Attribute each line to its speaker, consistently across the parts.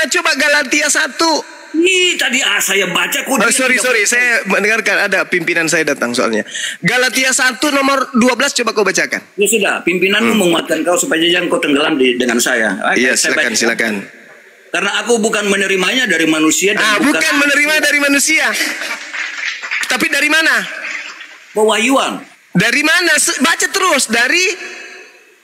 Speaker 1: coba Galatia 1.
Speaker 2: Ini tadi saya baca kok.
Speaker 1: Sorry, saya mendengarkan ada pimpinan saya datang soalnya. Galatia 1 nomor 12 coba kau bacakan.
Speaker 2: Ya sudah, pimpinanmu menguatkan kau supaya jangan kau tenggelam dengan saya.
Speaker 1: Iya, silakan.
Speaker 2: Karena aku bukan menerimanya dari manusia.
Speaker 1: Bukan menerima dari manusia. Tapi dari mana?
Speaker 2: Pewahyuan. Dari
Speaker 1: mana? Baca terus. Dari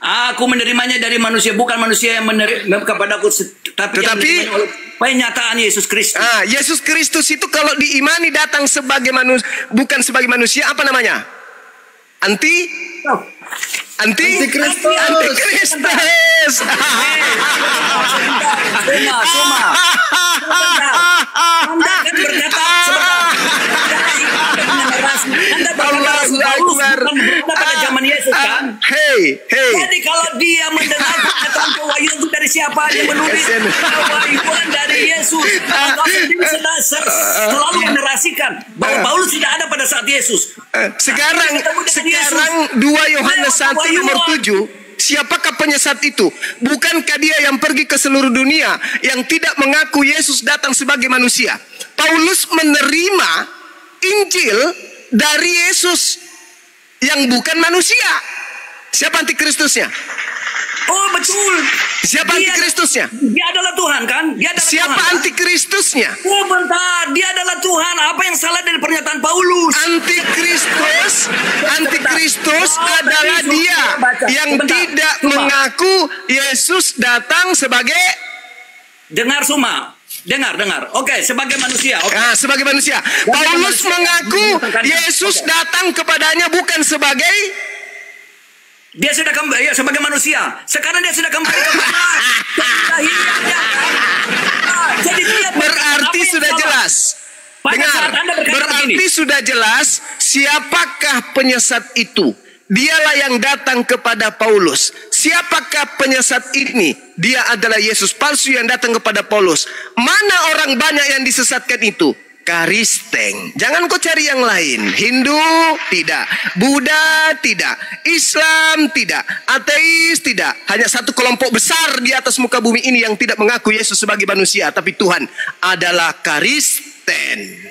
Speaker 2: aku menerimanya dari manusia, bukan manusia yang menerima kepadaku, tapi yang menerima oleh penyataan Yesus Kristus.
Speaker 1: Yesus Kristus itu kalau diimani datang sebagai manusia, bukan sebagai manusia, apa namanya? Antikristus.
Speaker 2: Anda kan berkata Anda pada zaman Yesus kan? Jadi kalau dia mendengar perkataan pewahyuan itu dari siapa yang menulis pewahyuan dari Yesus? Kalau dia selalu menerasikan bahwa Paulus tidak ada pada saat Yesus.
Speaker 1: Sekarang 2 Yohanes 1 nomor 7. Siapakah penyesat itu? Bukankah dia yang pergi ke seluruh dunia yang tidak mengaku Yesus datang sebagai manusia? Paulus menerima Injil dari Yesus yang bukan manusia. Siapa antikristusnya?
Speaker 2: Oh betul.
Speaker 1: Siapa antikristusnya?
Speaker 2: Dia adalah Tuhan kan?
Speaker 1: Siapa Tuhan, antikristusnya?
Speaker 2: Oh bentar, dia adalah Tuhan. Apa yang salah dari pernyataan Paulus?
Speaker 1: Antikristus adalah dia yang tidak mengaku Yesus datang sebagai.
Speaker 2: Dengar Suma. Dengar. Oke, sebagai manusia.
Speaker 1: Sebagai manusia. Paulus mengaku Yesus datang kepadanya bukan sebagai.
Speaker 2: Dia sudah kembali sebagai manusia. Sekarang dia sudah kembali ke jadi dia
Speaker 1: berarti sudah jelas. Dengar. Berarti sudah jelas siapakah penyesat itu. Dialah yang datang kepada Paulus. Siapakah penyesat ini? Dia adalah Yesus palsu yang datang kepada Paulus. Mana orang banyak yang disesatkan itu? Karisteng. Jangan kau cari yang lain. Hindu tidak, Buddha tidak, Islam tidak, ateis tidak. Hanya satu kelompok besar di atas muka bumi ini yang tidak mengaku Yesus sebagai manusia, tapi Tuhan adalah Karisten.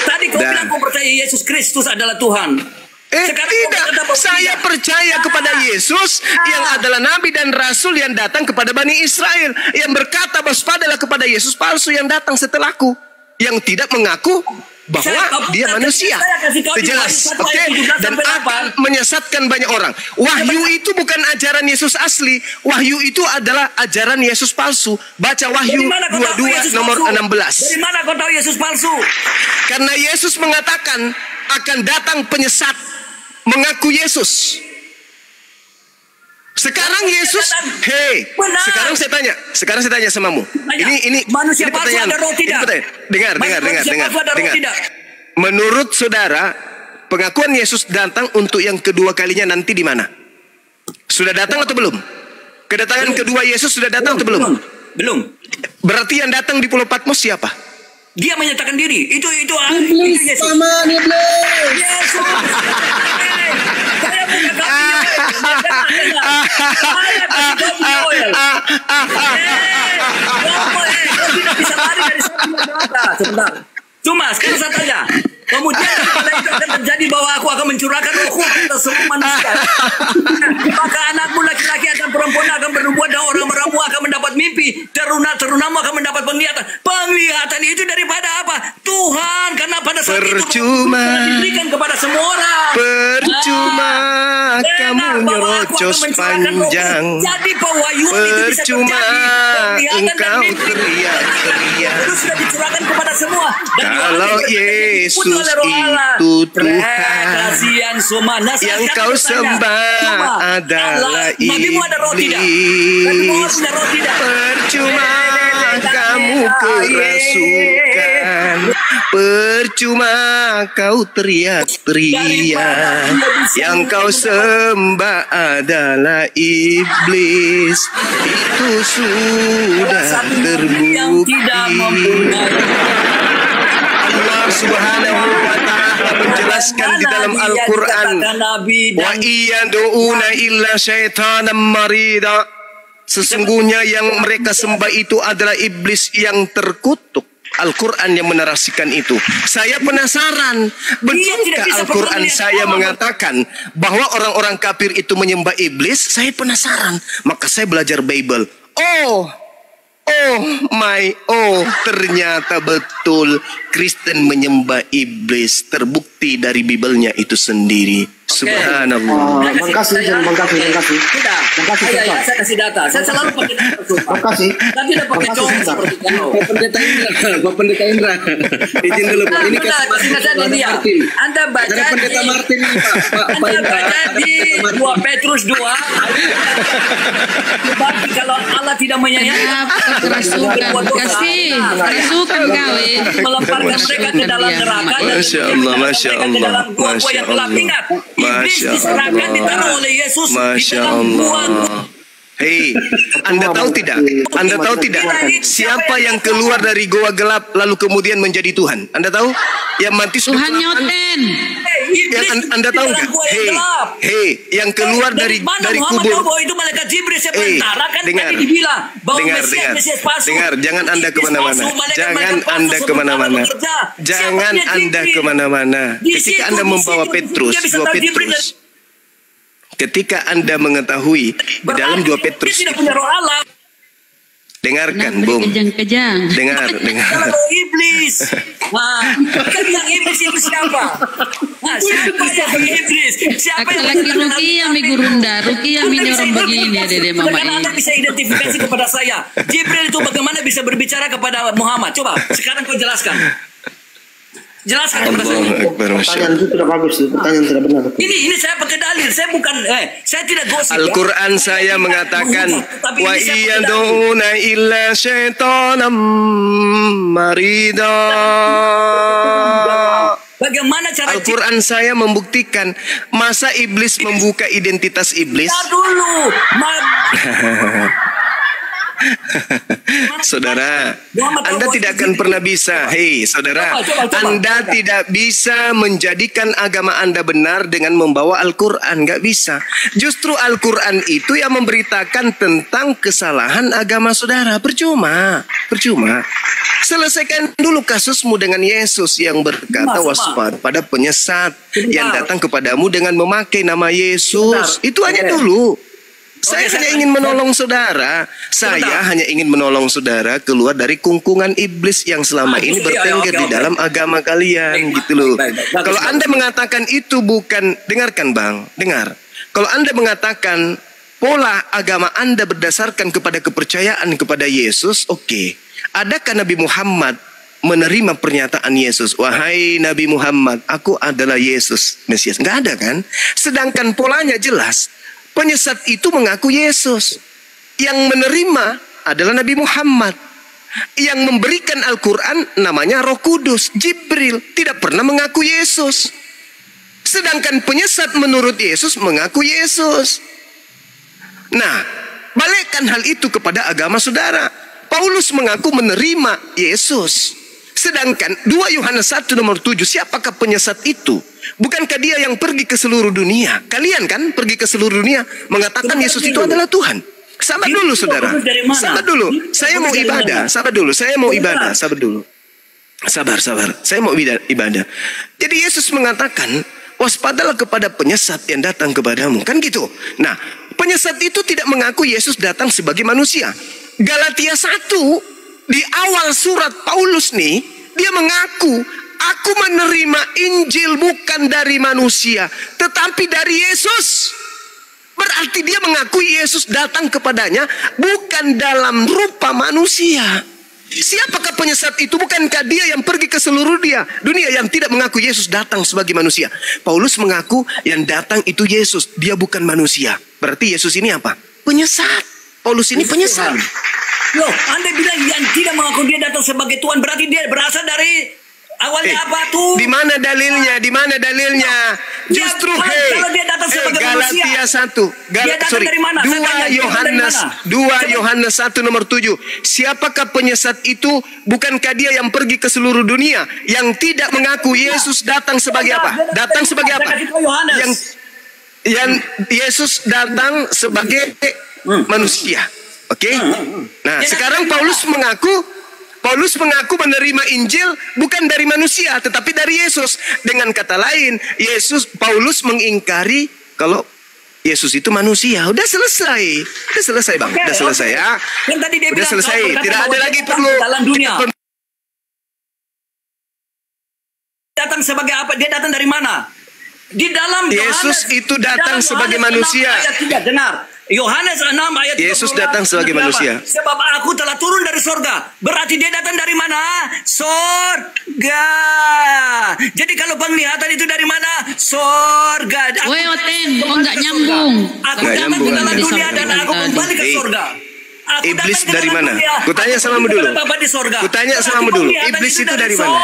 Speaker 2: Tadi kau bilang kau percaya Yesus Kristus adalah Tuhan.
Speaker 1: Tidak, saya percaya kepada Yesus yang adalah Nabi dan Rasul yang datang kepada Bani Israel, yang berkata waspadalah kepada Yesus palsu yang datang setelahku, yang tidak mengaku bahwa dia manusia. Jelas, dan akan menyesatkan banyak orang. Wahyu itu bukan ajaran Yesus asli. Wahyu itu adalah ajaran Yesus palsu. Baca Wahyu 22 nomor 16.
Speaker 2: Dari mana kau tahu Yesus palsu?
Speaker 1: Karena Yesus mengatakan akan datang penyesat mengaku Yesus. Sekarang Yesus, sekarang saya tanya samamu. Ini
Speaker 2: manusia palsu ada roh tidak?
Speaker 1: Dengar. Menurut saudara, pengakuan Yesus datang untuk yang kedua kalinya nanti di mana? Sudah datang atau belum? Kedatangan kedua Yesus sudah datang atau belum?
Speaker 2: Belum.
Speaker 1: Berarti yang datang di Pulau Patmos siapa?
Speaker 2: Dia menyatakan diri. Itu
Speaker 3: Yesus. Paman iblis.
Speaker 2: Yesus. Saya punya tidak bisa lari dari sebentar. Cuma sekarang saya tanya. Kemudian pada itu akan terjadi bahwa aku akan mencurahkan rohku atas semua manusia. Maka anakmu laki-laki akan perempuan akan bernubuat dan orang-orangmu akan mendapat mimpi. Terunamu akan mendapat penglihatan. Penglihatan itu daripada apa? Tuhan. Karena pada saat itu diberikan kepada semua orang.
Speaker 1: Percuma kamu nyerocos panjang.
Speaker 2: Jadi pewahyuan itu bisa terjadi.
Speaker 1: Engkau teriak-teriak.
Speaker 2: Itu sudah dicurahkan kepada semua.
Speaker 1: Kalau Yesus itu Tuhan yang kau sembah adalah iblis. Percuma kamu kerasukan, percuma kau teriak-teriak. Yang kau sembah adalah iblis. Itu sudah terbukti. Allah Subhanahu wa ta'ala menjelaskan jelaskan di dalam Al-Quran. Wa iyadu'una illa syaitanan marida. Sesungguhnya yang mereka sembah itu adalah iblis yang terkutuk. Al-Quran yang menarasikan itu. Saya penasaran, benarkah Al-Quran saya mengatakan bahwa orang-orang kafir itu menyembah iblis? Saya penasaran, maka saya belajar Bible. Ternyata betul Kristen menyembah iblis. Terbukti dari Biblenya itu sendiri. Subhanallah.
Speaker 3: Makasih.
Speaker 2: Saya kasih data. Saya selalu pakai data.
Speaker 3: Makasih.
Speaker 2: Tapi tidak pakai contoh seperti kamu.
Speaker 3: Pak Pendeta Indra. Izin dulu Pak. Ini
Speaker 2: kasih dia. Anda baca
Speaker 3: Pendeta Martin ini Pak.
Speaker 2: Anda baca di 2 Petrus 2. Tetapi kalau Allah tidak menyayangi,
Speaker 4: kerasukan kali.
Speaker 2: melemparkan mereka ke dalam neraka.
Speaker 1: Masya Allah, Masya Allah, Masya Allah.
Speaker 2: Iblis diserahkan, ditaruh oleh Yesus di dalam
Speaker 1: Allah. Hei, Anda tahu tidak? Anda tahu tidak? Siapa yang keluar dari goa gelap lalu kemudian menjadi Tuhan? Anda tahu? Yang mati
Speaker 4: Tuhan nyoten.
Speaker 1: Yang Anda tahu nggak? Hei, yang keluar dari kubur.
Speaker 2: Itu malaikat Jibril sementara kan tadi dibilang bahwa Mesias palsu.
Speaker 1: Dengar, jangan Anda kemana-mana. Jangan Anda kemana-mana. Jangan Anda kemana-mana. Ketika Anda membawa Petrus, 2 Petrus. Ketika Anda mengetahui di dalam 2 Petrus.
Speaker 2: Tidak punya roh Allah.
Speaker 1: Dengarkan, Bung.
Speaker 4: Kejang-kejang.
Speaker 1: Dengar.
Speaker 2: Kalau iblis. Kan yang iblis itu siapa? Siapa yang iblis? Siapa yang
Speaker 4: Ruki yang migurunda, Ruki yang orang begini ya Dede Mama.
Speaker 2: Karena Anda bisa identifikasi kepada saya. Jibril itu bagaimana bisa berbicara kepada Muhammad? Coba, sekarang kau jelaskan. Jelaskan kepada saya.
Speaker 3: Pertanyaan itu tidak bagus, pertanyaan tidak benar.
Speaker 2: Ini saya pakai dalil, saya bukan saya tidak gosip.
Speaker 1: Al-Quran saya mengatakan wa iyaduna illa syaitanam marida.
Speaker 2: Bagaimana cara
Speaker 1: Al-Quran saya membuktikan. Masa iblis membuka identitas iblis?
Speaker 2: dulu.
Speaker 1: Saudara, Anda tidak akan pernah bisa. Hei, saudara, Anda tidak bisa menjadikan agama Anda benar dengan membawa Al-Quran. Gak bisa. Justru Al-Quran itu yang memberitakan tentang kesalahan agama saudara. Percuma. Selesaikan dulu kasusmu dengan Yesus yang berkata waspada pada penyesat yang datang kepadamu dengan memakai nama Yesus. Itu aja dulu. Saya hanya ingin menolong saudara. Saya hanya ingin menolong saudara keluar dari kungkungan iblis yang selama ini bertengger di dalam agama kalian, gitu loh. Kalau Anda mengatakan itu bukan, dengarkan Bang, dengar. Kalau Anda mengatakan pola agama Anda berdasarkan kepada kepercayaan kepada Yesus, oke. Adakah Nabi Muhammad menerima pernyataan Yesus? Wahai Nabi Muhammad, aku adalah Yesus, Mesias. Nggak ada kan? Sedangkan polanya jelas. Penyesat itu mengaku Yesus. Yang menerima adalah Nabi Muhammad. Yang memberikan Al-Quran namanya Roh Kudus. Jibril tidak pernah mengaku Yesus. Sedangkan penyesat menurut Yesus mengaku Yesus. Nah, balikkan hal itu kepada agama saudara. Paulus mengaku menerima Yesus. Sedangkan 2 Yohanes 1 nomor 7, siapakah penyesat itu? Bukankah dia yang pergi ke seluruh dunia? Kalian kan pergi ke seluruh dunia mengatakan Yesus itu adalah Tuhan. Sabar dulu saudara. Sabar dulu. Saya mau ibadah. Sabar dulu. Saya mau ibadah. Sabar dulu. Sabar. Saya mau ibadah. Jadi Yesus mengatakan, waspadalah kepada penyesat yang datang kepadamu. Kan gitu. Nah, penyesat itu tidak mengaku Yesus datang sebagai manusia. Galatia 1 di awal surat Paulus nih, dia mengaku, aku menerima Injil bukan dari manusia, tetapi dari Yesus. Berarti dia mengakui Yesus datang kepadanya bukan dalam rupa manusia. Siapakah penyesat itu? Bukankah dia yang pergi ke seluruh dunia yang tidak mengaku Yesus datang sebagai manusia? Paulus mengaku yang datang itu Yesus, dia bukan manusia. Berarti Yesus ini apa? Penyesat. Paulus ini penyesat.
Speaker 2: Loh, Anda bilang yang tidak mengaku dia datang sebagai Tuhan, berarti dia berasal dari Awalnya apa tuh?
Speaker 1: Di mana dalilnya? Di mana dalilnya? Justru
Speaker 2: kalau dia datang sebagai manusia.
Speaker 1: Galatia 1.
Speaker 2: Dia datang dari mana?
Speaker 1: 2 Yohanes 1 nomor 7. Siapakah penyesat itu? Bukankah dia yang pergi ke seluruh dunia, yang tidak mengaku Yesus datang sebagai apa? Datang sebagai apa? Yang Yesus datang sebagai manusia. Oke? Nah, sekarang Paulus mengaku menerima Injil bukan dari manusia, tetapi dari Yesus. Dengan kata lain, Paulus mengingkari kalau Yesus itu manusia. Udah selesai. Udah selesai, Bang. Udah selesai ya.
Speaker 2: Yang tadi dia
Speaker 1: udah selesai. Tidak ada lagi perlu
Speaker 2: dalam dunia. Datang sebagai apa? Dia datang dari mana? Di dalam
Speaker 1: Yesus itu datang sebagai manusia.
Speaker 2: Ayat 3, dengar. Yohanes 6 ayat 3.
Speaker 1: Yesus datang sebagai manusia.
Speaker 2: Sebab aku telah turun dari sorga. Berarti dia datang dari mana? Sorga. Jadi kalau penglihatan itu dari mana? Sorga.
Speaker 4: Woi Oten, nggak nyambung.
Speaker 2: Aku datang ke dalam dunia dan aku kembali ke sorga.
Speaker 1: Iblis dari mana? Kutanya samamu dulu. Kutanya samamu dulu. Iblis itu dari mana?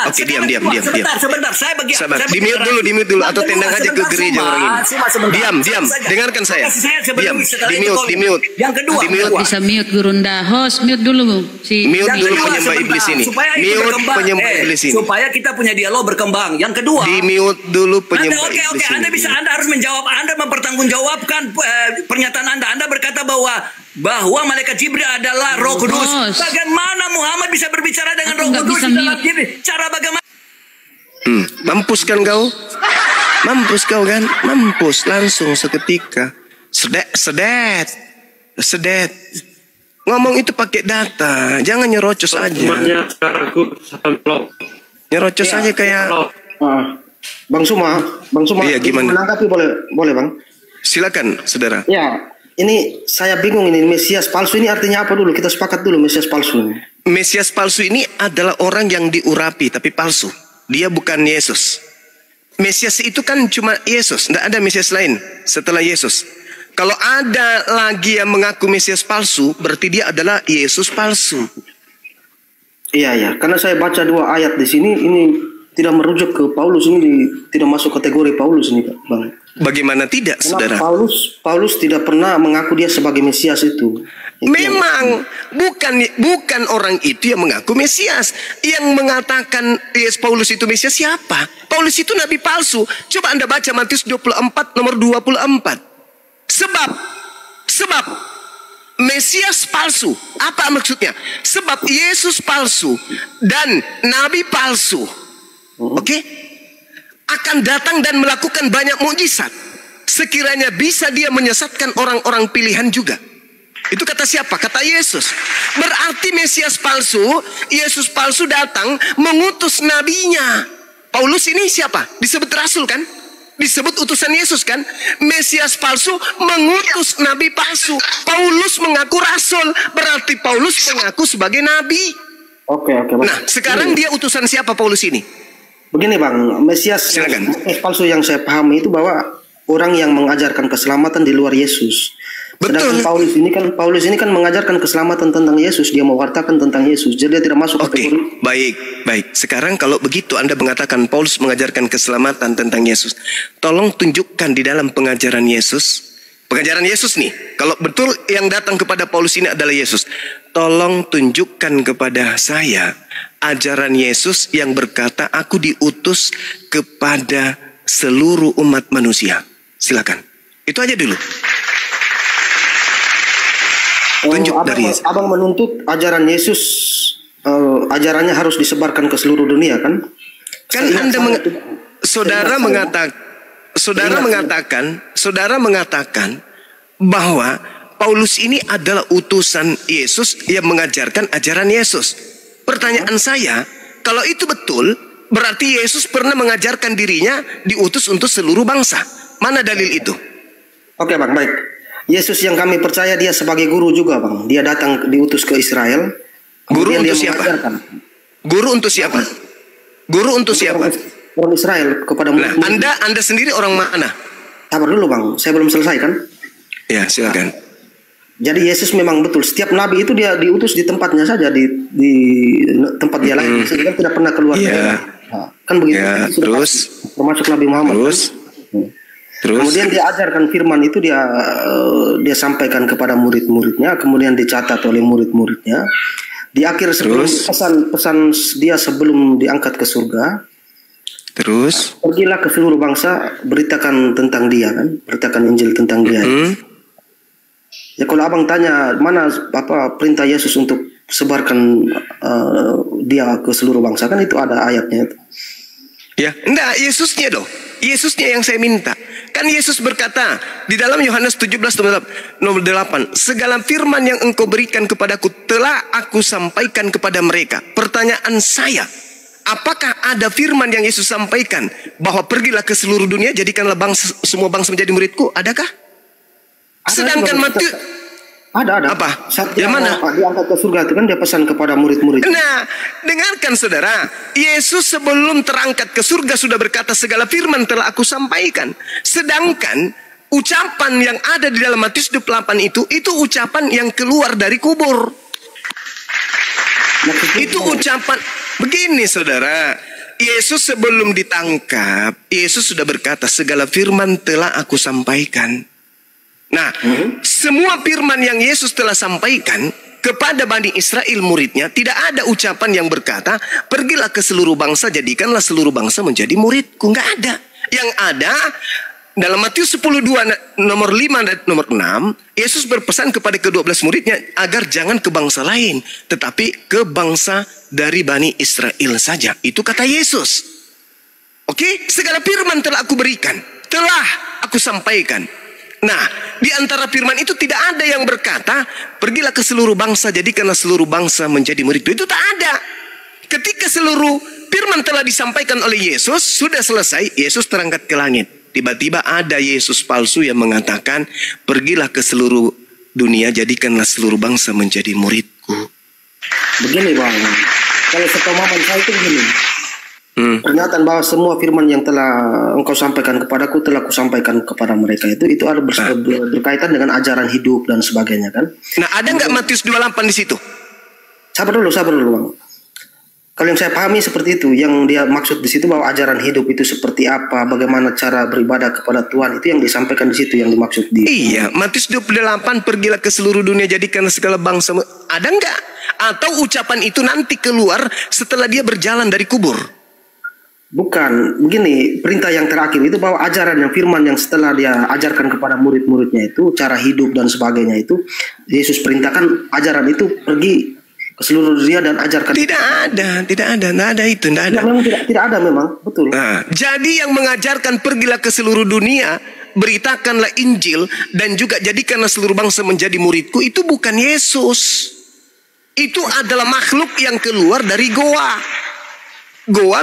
Speaker 1: Oke, diam.
Speaker 2: Sebentar, saya bagian.
Speaker 1: Di mute dulu atau tendang aja ke gereja orang ini. Diam. Dengarkan saya. Diam. Di mute.
Speaker 2: Yang kedua.
Speaker 4: Bisa mute Gurunda. Host mute dulu.
Speaker 1: Mute dulu penyembah iblis ini. Mute penyembah iblis ini.
Speaker 2: Supaya kita punya dialog berkembang. Yang kedua.
Speaker 1: Di mute dulu penyembah iblis ini.
Speaker 2: Oke, Anda harus menjawab. Anda mempertanggungjawabkan pernyataan Anda. Anda berkata bahwa malaikat Jibril adalah Roh Kudus. Bagaimana Muhammad bisa berbicara dengan Roh Kudus dalam Jibril? Cara bagaimana?
Speaker 1: Mampus kan kau? Mampus kau kan? Mampus langsung seketika. Sedet. Ngomong itu pakai data, jangan nyerocos aja. Nyerocos aja kayak.
Speaker 3: Bang Suma.
Speaker 1: Iya, gimana?
Speaker 3: Menanggapi boleh Bang?
Speaker 1: Silakan, saudara.
Speaker 3: Ya. Ini saya bingung ini Mesias palsu ini artinya apa dulu? Kita sepakat dulu Mesias palsu.
Speaker 1: Mesias palsu ini adalah orang yang diurapi tapi palsu. Dia bukan Yesus. Mesias itu kan cuma Yesus, tidak ada Mesias lain setelah Yesus. Kalau ada lagi yang mengaku Mesias palsu, berarti dia adalah Yesus palsu.
Speaker 3: Iya, karena saya baca 2 ayat di sini, ini tidak merujuk ke Paulus, ini tidak masuk kategori Paulus ini, Bang.
Speaker 1: Bagaimana tidak, saudara?
Speaker 3: Paulus tidak pernah mengaku dia sebagai Mesias itu.
Speaker 1: Memang bukan orang itu yang mengaku Mesias. Yang mengatakan Paulus itu Mesias siapa? Paulus itu nabi palsu. Coba Anda baca Matius 24 nomor 24. Sebab Mesias palsu. Apa maksudnya? Sebab Yesus palsu dan nabi palsu. Oke? Akan datang dan melakukan banyak mukjizat. Sekiranya bisa dia menyesatkan orang-orang pilihan juga. Itu kata siapa? Kata Yesus. Berarti Mesias palsu, Yesus palsu datang mengutus nabinya. Paulus ini siapa? Disebut rasul kan? Disebut utusan Yesus kan? Mesias palsu mengutus nabi palsu. Paulus mengaku rasul, berarti Paulus mengaku sebagai nabi.
Speaker 3: Oke.
Speaker 1: Nah, sekarang dia utusan siapa Paulus ini?
Speaker 3: Begini Bang, Mesias palsu yang saya pahami itu bahwa orang yang mengajarkan keselamatan di luar Yesus.
Speaker 1: Betul.
Speaker 3: Sedangkan Paulus ini kan mengajarkan keselamatan tentang Yesus, dia mewartakan tentang Yesus. Jadi dia tidak masuk kategori.
Speaker 1: Baik. Sekarang kalau begitu Anda mengatakan Paulus mengajarkan keselamatan tentang Yesus, tolong tunjukkan di dalam pengajaran Yesus. Pengajaran Yesus nih, kalau betul yang datang kepada Paulus ini adalah Yesus, tolong tunjukkan kepada saya ajaran Yesus yang berkata aku diutus kepada seluruh umat manusia. Silakan. Itu aja dulu. Tunjuk dari Yesus.
Speaker 3: Abang menuntut ajaran Yesus, ajarannya harus disebarkan ke seluruh dunia kan?
Speaker 1: Kan Anda saudara mengatakan bahwa Paulus ini adalah utusan Yesus yang mengajarkan ajaran Yesus. Pertanyaan saya, kalau itu betul, berarti Yesus pernah mengajarkan dirinya diutus untuk seluruh bangsa. Mana dalil itu?
Speaker 3: Oke Bang, baik. Yesus yang kami percaya dia sebagai guru juga Bang. Dia datang diutus ke Israel.
Speaker 1: Guru untuk siapa? Guru untuk siapa? Guru untuk siapa?
Speaker 3: Orang Israel kepada
Speaker 1: Anda sendiri orang mana?
Speaker 3: Sabar dulu Bang, saya belum selesai kan?
Speaker 1: Ya, silakan.
Speaker 3: Jadi Yesus memang betul setiap nabi itu dia diutus di tempatnya saja di tempat dia lahir, sehingga tidak pernah keluar dari kan begitu.
Speaker 1: Terus
Speaker 3: termasuk Nabi Muhammad.
Speaker 1: Terus
Speaker 3: kemudian dia ajarkan firman itu dia sampaikan kepada murid-muridnya, kemudian dicatat oleh murid-muridnya. Di akhir sebelum pesan dia sebelum diangkat ke surga.
Speaker 1: Terus
Speaker 3: pergilah ke seluruh bangsa, beritakan tentang dia kan, beritakan Injil tentang dia. Ya kalau abang tanya mana perintah Yesus untuk sebarkan dia ke seluruh bangsa, kan itu ada ayatnya itu.
Speaker 1: Ya, enggak, Yesusnya dong. Yesusnya yang saya minta. Kan Yesus berkata di dalam Yohanes 17 nomor 8, segala firman yang engkau berikan kepadaku telah aku sampaikan kepada mereka. Pertanyaan saya, apakah ada firman yang Yesus sampaikan bahwa pergilah ke seluruh dunia, jadikanlah semua bangsa menjadi muridku? Adakah? Sedangkan Matius
Speaker 3: ada.
Speaker 1: Apa?
Speaker 3: Yang mana? Diangkat ke surga itu kan dia pesan kepada murid-murid.
Speaker 1: Nah, dengarkan saudara, Yesus sebelum terangkat ke surga sudah berkata segala firman telah aku sampaikan. Sedangkan ucapan yang ada di dalam Matius 28 itu ucapan yang keluar dari kubur. Itu ucapan begini saudara. Yesus sebelum ditangkap, Yesus sudah berkata segala firman telah aku sampaikan. Nah, semua firman yang Yesus telah sampaikan kepada Bani Israel muridnya, tidak ada ucapan yang berkata, pergilah ke seluruh bangsa, jadikanlah seluruh bangsa menjadi muridku. Nggak ada. Yang ada, dalam Matius 10:2 nomor 5 dan nomor 6, Yesus berpesan kepada ke-12 muridnya, agar jangan ke bangsa lain, tetapi ke bangsa dari Bani Israel saja. Itu kata Yesus. Oke, segala firman telah aku berikan, telah aku sampaikan. Nah, di antara firman itu tidak ada yang berkata, pergilah ke seluruh bangsa, jadikanlah seluruh bangsa menjadi muridku. Itu tak ada. Ketika seluruh firman telah disampaikan oleh Yesus, sudah selesai, Yesus terangkat ke langit. Tiba-tiba ada Yesus palsu yang mengatakan, pergilah ke seluruh dunia, jadikanlah seluruh bangsa menjadi muridku.
Speaker 3: Begini bang, kalau sepemahaman saya itu begini. Pernyataan bahwa semua firman yang telah engkau sampaikan kepadaku telah kusampaikan kepada mereka itu ada berkaitan dengan ajaran hidup dan sebagainya kan.
Speaker 1: Nah, ada nggak Matius 28 di situ?
Speaker 3: Sabar dulu bang. Kalau yang saya pahami seperti itu, yang dia maksud di situ bahwa ajaran hidup itu seperti apa, bagaimana cara beribadah kepada Tuhan, itu yang disampaikan di situ, yang dimaksud di.
Speaker 1: Iya, Matius 28, pergilah ke seluruh dunia, jadikan segala bangsa. Ada nggak? Atau ucapan itu nanti keluar setelah dia berjalan dari kubur?
Speaker 3: Bukan, begini, perintah yang terakhir itu bahwa ajaran yang firman yang setelah dia ajarkan kepada murid-muridnya itu, cara hidup dan sebagainya itu, Yesus perintahkan ajaran itu pergi ke seluruh dunia dan ajarkan.
Speaker 1: Tidak ada itu, tidak ada.
Speaker 3: Memang tidak ada memang, betul.
Speaker 1: Nah, jadi yang mengajarkan pergilah ke seluruh dunia, beritakanlah Injil, dan juga jadikanlah seluruh bangsa menjadi muridku, itu bukan Yesus. Itu adalah makhluk yang keluar dari goa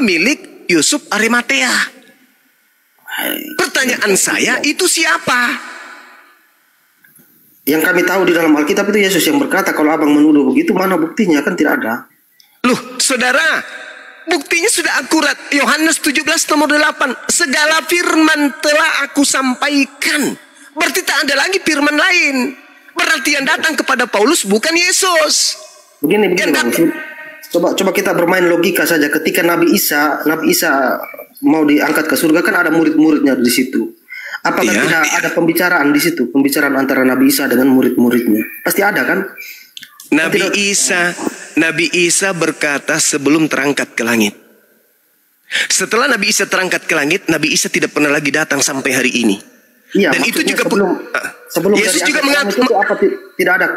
Speaker 1: milik Yusuf Arimatea. Pertanyaan saya, itu siapa?
Speaker 3: Yang kami tahu di dalam Alkitab itu Yesus yang berkata, kalau abang menuduh begitu, mana buktinya? Kan tidak ada.
Speaker 1: Loh, saudara, buktinya sudah akurat. Yohanes 17 nomor 8. Segala firman telah aku sampaikan. Berarti tak ada lagi firman lain. Berarti yang datang kepada Paulus bukan Yesus.
Speaker 3: Begini. Coba kita bermain logika saja. Ketika Nabi Isa mau diangkat ke surga, kan ada murid-muridnya di situ. Apakah tidak ada pembicaraan di situ? Pembicaraan antara Nabi Isa dengan murid-muridnya. Pasti ada kan?
Speaker 1: Nabi Isa berkata sebelum terangkat ke langit. Setelah Nabi Isa terangkat ke langit, Nabi Isa tidak pernah lagi datang sampai hari ini.
Speaker 3: Iya,
Speaker 1: dan itu juga
Speaker 3: sebelum
Speaker 1: Yesus juga mengatakan tidak ada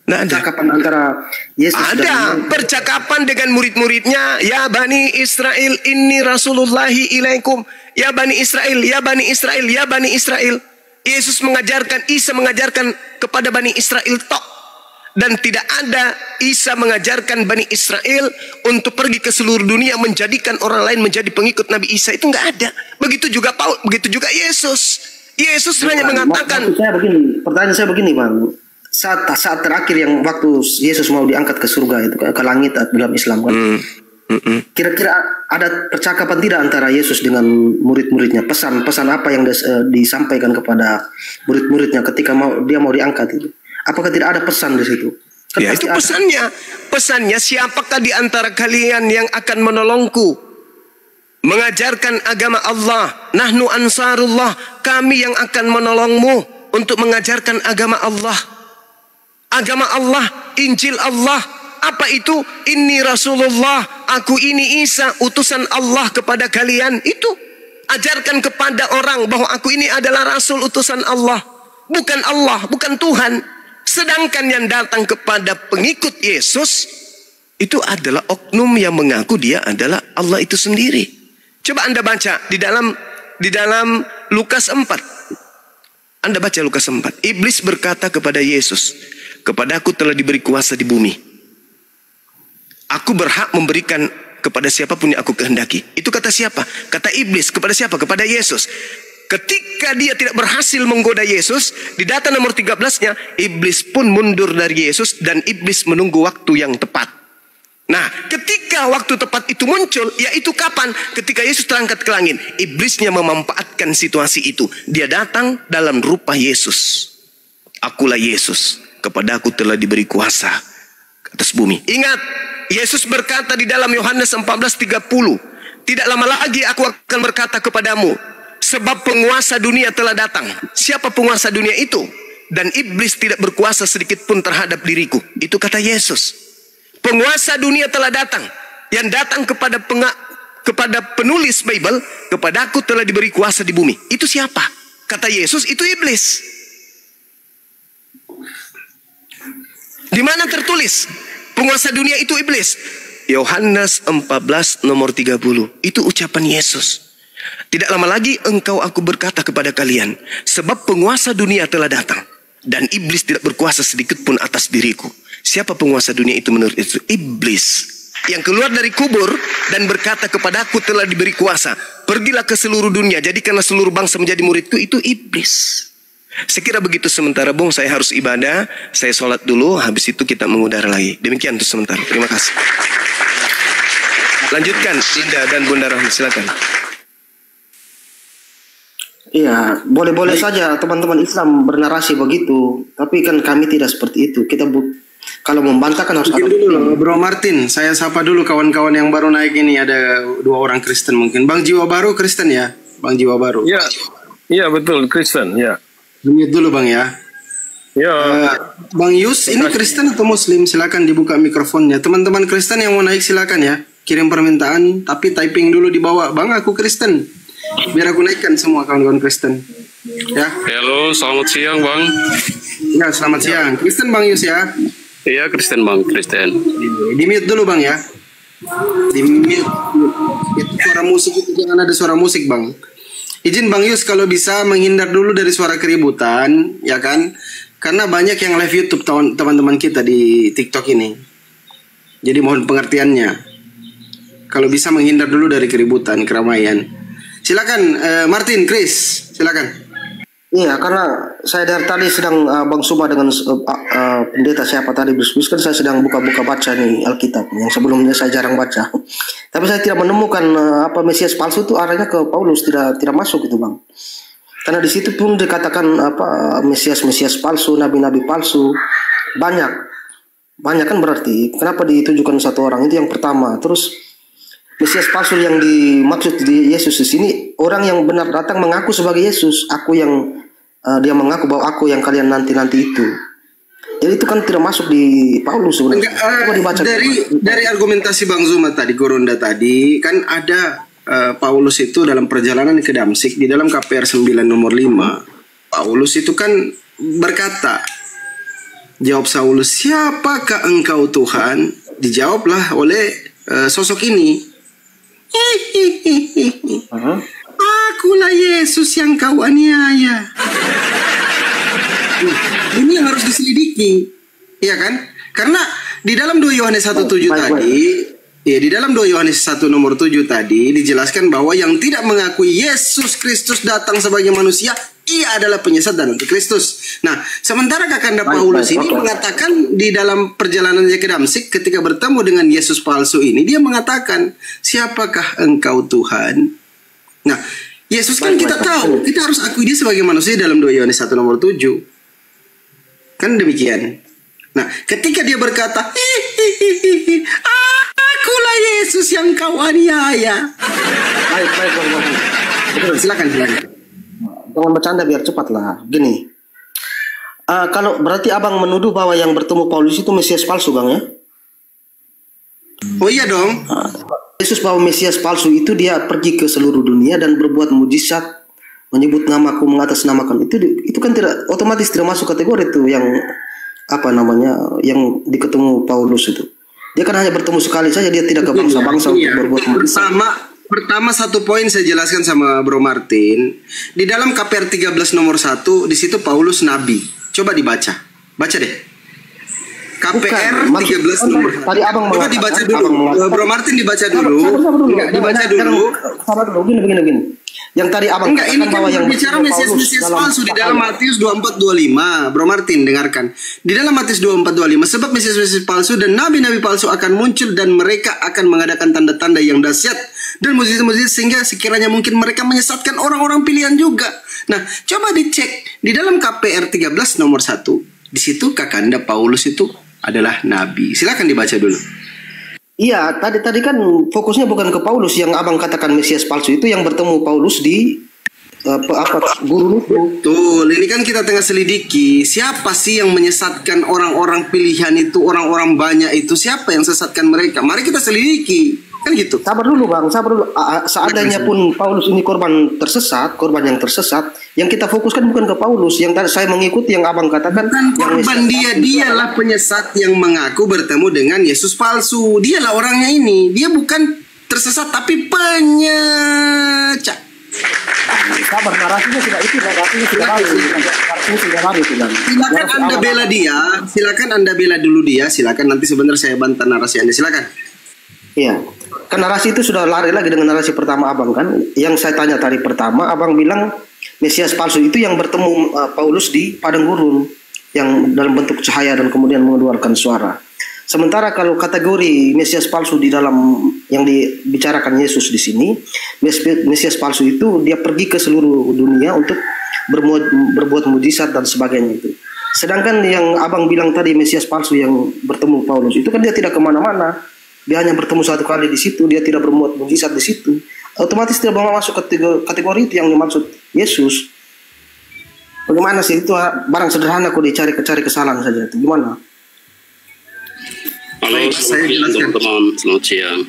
Speaker 1: percakapan antara Yesus dan percakapan dengan murid-muridnya. Ya Bani Israel, inni Rasulullahi ilaikum. Ya Bani Israel, ya Bani Israel, ya Bani Israel. Isa mengajarkan kepada Bani Israel tok. Dan tidak ada Isa mengajarkan Bani Israel untuk pergi ke seluruh dunia menjadikan orang lain menjadi pengikut Nabi Isa. Itu nggak ada. Begitu juga Paulus, begitu juga Yesus. Yesus hanya mengatakan.
Speaker 3: Pertanyaan saya begini bang. Saat terakhir yang waktu Yesus mau diangkat ke surga itu, ke langit dalam Islam kan. Kira-kira ada percakapan tidak antara Yesus dengan murid-muridnya? Pesan-pesan apa yang disampaikan kepada murid-muridnya ketika dia mau diangkat itu? Apakah tidak ada pesan di situ? Kan
Speaker 1: ya, itu pesannya. Pesannya, siapakah di antara kalian yang akan menolongku mengajarkan agama Allah? Nahnu ansarullah, kami yang akan menolongmu untuk mengajarkan agama Allah. Agama Allah, Injil Allah. Apa itu? Inni Rasulullah, aku ini Isa, utusan Allah kepada kalian. Itu ajarkan kepada orang bahwa aku ini adalah Rasul utusan Allah, bukan Allah, bukan Tuhan. Sedangkan yang datang kepada pengikut Yesus itu adalah oknum yang mengaku dia adalah Allah itu sendiri. Coba Anda baca di dalam Lukas 4. Anda baca Lukas 4. Iblis berkata kepada Yesus, "Kepadaku telah diberi kuasa di bumi. Aku berhak memberikan kepada siapapun yang aku kehendaki." Itu kata siapa? Kata iblis. Kepada siapa? Kepada Yesus. Ketika dia tidak berhasil menggoda Yesus, di data nomor 13-nya, iblis pun mundur dari Yesus dan iblis menunggu waktu yang tepat. Nah, ketika waktu tepat itu muncul, yaitu kapan? Ketika Yesus terangkat ke langit. Iblisnya memanfaatkan situasi itu. Dia datang dalam rupa Yesus. Akulah Yesus, kepadaku telah diberi kuasa atas bumi. Ingat, Yesus berkata di dalam Yohanes 14:30, "Tidak lama lagi aku akan berkata kepadamu, sebab penguasa dunia telah datang." Siapa penguasa dunia itu? "Dan iblis tidak berkuasa sedikit pun terhadap diriku." Itu kata Yesus. Penguasa dunia telah datang. Yang datang kepada penulis Bible, "Kepadaku telah diberi kuasa di bumi." Itu siapa? Kata Yesus, itu iblis. Di mana tertulis penguasa dunia itu iblis? Yohanes 14 nomor 30. Itu ucapan Yesus. "Tidak lama lagi engkau aku berkata kepada kalian, sebab penguasa dunia telah datang, dan iblis tidak berkuasa sedikit pun atas diriku." Siapa penguasa dunia itu menurut itu? Iblis. Yang keluar dari kubur dan berkata kepadaku telah diberi kuasa, pergilah ke seluruh dunia, jadikanlah seluruh bangsa menjadi muridku. Itu iblis. Sekira begitu sementara, Bung, saya harus ibadah, saya sholat dulu, habis itu kita mengudara lagi. Demikian untuk sementara. Terima kasih. Lanjutkan, Linda dan Bunda Rahmi, silakan.
Speaker 3: Iya, boleh-boleh saja teman-teman Islam bernarasi begitu, tapi kan kami tidak seperti itu. Kita kalau membantah kan harus ada
Speaker 5: dulu, Bro Martin. Saya sapa dulu kawan-kawan yang baru naik ini, ada 2 orang Kristen mungkin. Bang Jiwa Baru Kristen ya, Bang Jiwa Baru.
Speaker 6: Iya, iya betul Kristen ya.
Speaker 5: Mute dulu Bang ya.
Speaker 6: Ya.
Speaker 5: Bang Yus, ini Kristen atau Muslim? Silakan dibuka mikrofonnya. Teman-teman Kristen yang mau naik silakan ya. Kirim permintaan, tapi typing dulu di bawah. Bang, aku Kristen. Biar aku naikkan semua kawan-kawan Kristen. Ya.
Speaker 6: Halo, selamat siang Bang.
Speaker 5: Ya, selamat siang. Kristen Bang Yus ya.
Speaker 6: Iya Kristen Bang, Kristen.
Speaker 5: Di mute dulu Bang ya. Di mute. Suara musik itu jangan ada suara musik Bang. Izin Bang Yus kalau bisa menghindar dulu dari suara keributan, ya kan? Karena banyak yang live YouTube teman-teman kita di TikTok ini. Jadi mohon pengertiannya. Kalau bisa menghindar dulu dari keributan, keramaian. Silakan Martin, Chris, silakan.
Speaker 3: Iya, karena saya dari tadi sedang Bang Suma dengan pendeta siapa tadi Bruce kan saya sedang buka-buka baca nih Alkitab yang sebelumnya saya jarang baca. Tapi saya tidak menemukan apa Mesias palsu itu arahnya ke Paulus, tidak masuk itu Bang. Karena di situ pun dikatakan apa Mesias palsu, nabi-nabi palsu banyak kan berarti. Kenapa ditujukan satu orang? Itu yang pertama. Terus Mesias palsu yang dimaksud di Yesus di sini orang yang benar datang mengaku sebagai Yesus. Aku yang dia mengaku bahwa aku yang kalian nanti itu. Jadi itu kan tidak masuk di Paulus sebenarnya.
Speaker 5: Dari argumentasi Bang Zuma tadi, Goronda tadi, kan ada Paulus itu dalam perjalanan ke Damsik di dalam KPR 9 nomor 5. Paulus itu kan berkata, jawab Saulus, "Siapakah engkau Tuhan?" Dijawablah oleh sosok ini. Akulah Yesus yang kau aniaya. Ini yang harus diselidiki, ya kan? Karena di dalam 2 Yohanes 1:7 tadi, ya di dalam 2 Yohanes 1 nomor 7 tadi dijelaskan bahwa yang tidak mengakui Yesus Kristus datang sebagai manusia ia adalah penyesat dan antikristus. Nah, sementara Kakanda Paulus ini mengatakan di dalam perjalanannya ke Damsik ketika bertemu dengan Yesus palsu ini, dia mengatakan, siapakah engkau Tuhan? Nah, Yesus kan kita tahu, kita harus akui dia sebagai manusia dalam 2 Yohanes 1 nomor 7. Kan demikian. Nah, ketika dia berkata, akulah Yesus yang kau aniaya.
Speaker 3: Baik.
Speaker 5: Silakan.
Speaker 3: Jangan bercanda biar cepat lah. Gini, kalau berarti abang menuduh bahwa yang bertemu Paulus itu Mesias palsu, bang ya?
Speaker 5: Oh iya dong.
Speaker 3: Yesus bahwa Mesias palsu itu dia pergi ke seluruh dunia dan berbuat mujizat, menyebut namaku, mengatasnamakan. Itu kan tidak otomatis tidak masuk kategori itu yang apa namanya yang diketemu Paulus itu. Dia kan hanya bertemu sekali saja, dia tidak ke bangsa-bangsa untuk berbuat mujizat.
Speaker 5: Pertama satu poin saya jelaskan sama Bro Martin. Di dalam KPR 13 nomor 1, di situ Paulus nabi. Coba dibaca. Baca deh. KPR 13 nomor 1.
Speaker 3: Tadi abang
Speaker 5: coba dibaca dulu. Bro Martin dibaca dulu. Enggak, dibaca dulu.
Speaker 3: Sabar dulu. Gini. Yang tadi abang
Speaker 5: enggak, ini kan yang bicara Mesias palsu di dalam Matius 24:25. Bro Martin, dengarkan. Di dalam Matius 24:25, sebab Mesias palsu dan nabi-nabi palsu akan muncul dan mereka akan mengadakan tanda-tanda yang dahsyat dan mujizat-mujizat sehingga sekiranya mungkin mereka menyesatkan orang-orang pilihan juga. Nah, coba dicek di dalam KPR 13 nomor 1. Di situ Kakanda Paulus itu adalah nabi. Silakan dibaca dulu.
Speaker 3: Iya, tadi kan fokusnya bukan ke Paulus yang abang katakan Mesias palsu itu yang bertemu Paulus di guru itu.
Speaker 5: Betul, ini kan kita tengah selidiki siapa sih yang menyesatkan orang-orang pilihan itu, orang-orang banyak itu, siapa yang sesatkan mereka? Mari kita selidiki. Kan gitu.
Speaker 3: Sabar dulu bang, sabar dulu. Seandainya pun Paulus ini korban yang tersesat, yang kita fokuskan bukan ke Paulus. Yang tadi saya mengikuti yang abang katakan.
Speaker 5: Bukan korban, dialah penyesat yang mengaku bertemu dengan Yesus palsu. Dialah orangnya ini. Dia bukan tersesat tapi penyecak.
Speaker 3: Sabar, narasinya sudah itu, narasinya sudah lari.
Speaker 5: Silakan Anda bela dia, silakan Anda bela dulu dia, silakan nanti sebentar saya bantah narasi Anda, silakan.
Speaker 3: Iya, kan narasi itu sudah lari lagi dengan narasi pertama abang kan. Yang saya tanya tadi pertama, abang bilang Mesias palsu itu yang bertemu Paulus di padang gurun, yang dalam bentuk cahaya dan kemudian mengeluarkan suara. Sementara kalau kategori Mesias palsu di dalam yang dibicarakan Yesus di sini, Mesias palsu itu dia pergi ke seluruh dunia untuk berbuat mujizat dan sebagainya itu. Sedangkan yang abang bilang tadi Mesias palsu yang bertemu Paulus itu kan dia tidak kemana-mana. Dia hanya bertemu satu kali di situ, dia tidak berbuat mujizat di situ. Otomatis tidak masuk kategori itu yang dimaksud Yesus. Bagaimana sih itu barang sederhana kok dicari kesalahan saja itu gimana?
Speaker 6: Halo, saya jelaskan teman, selamat siang.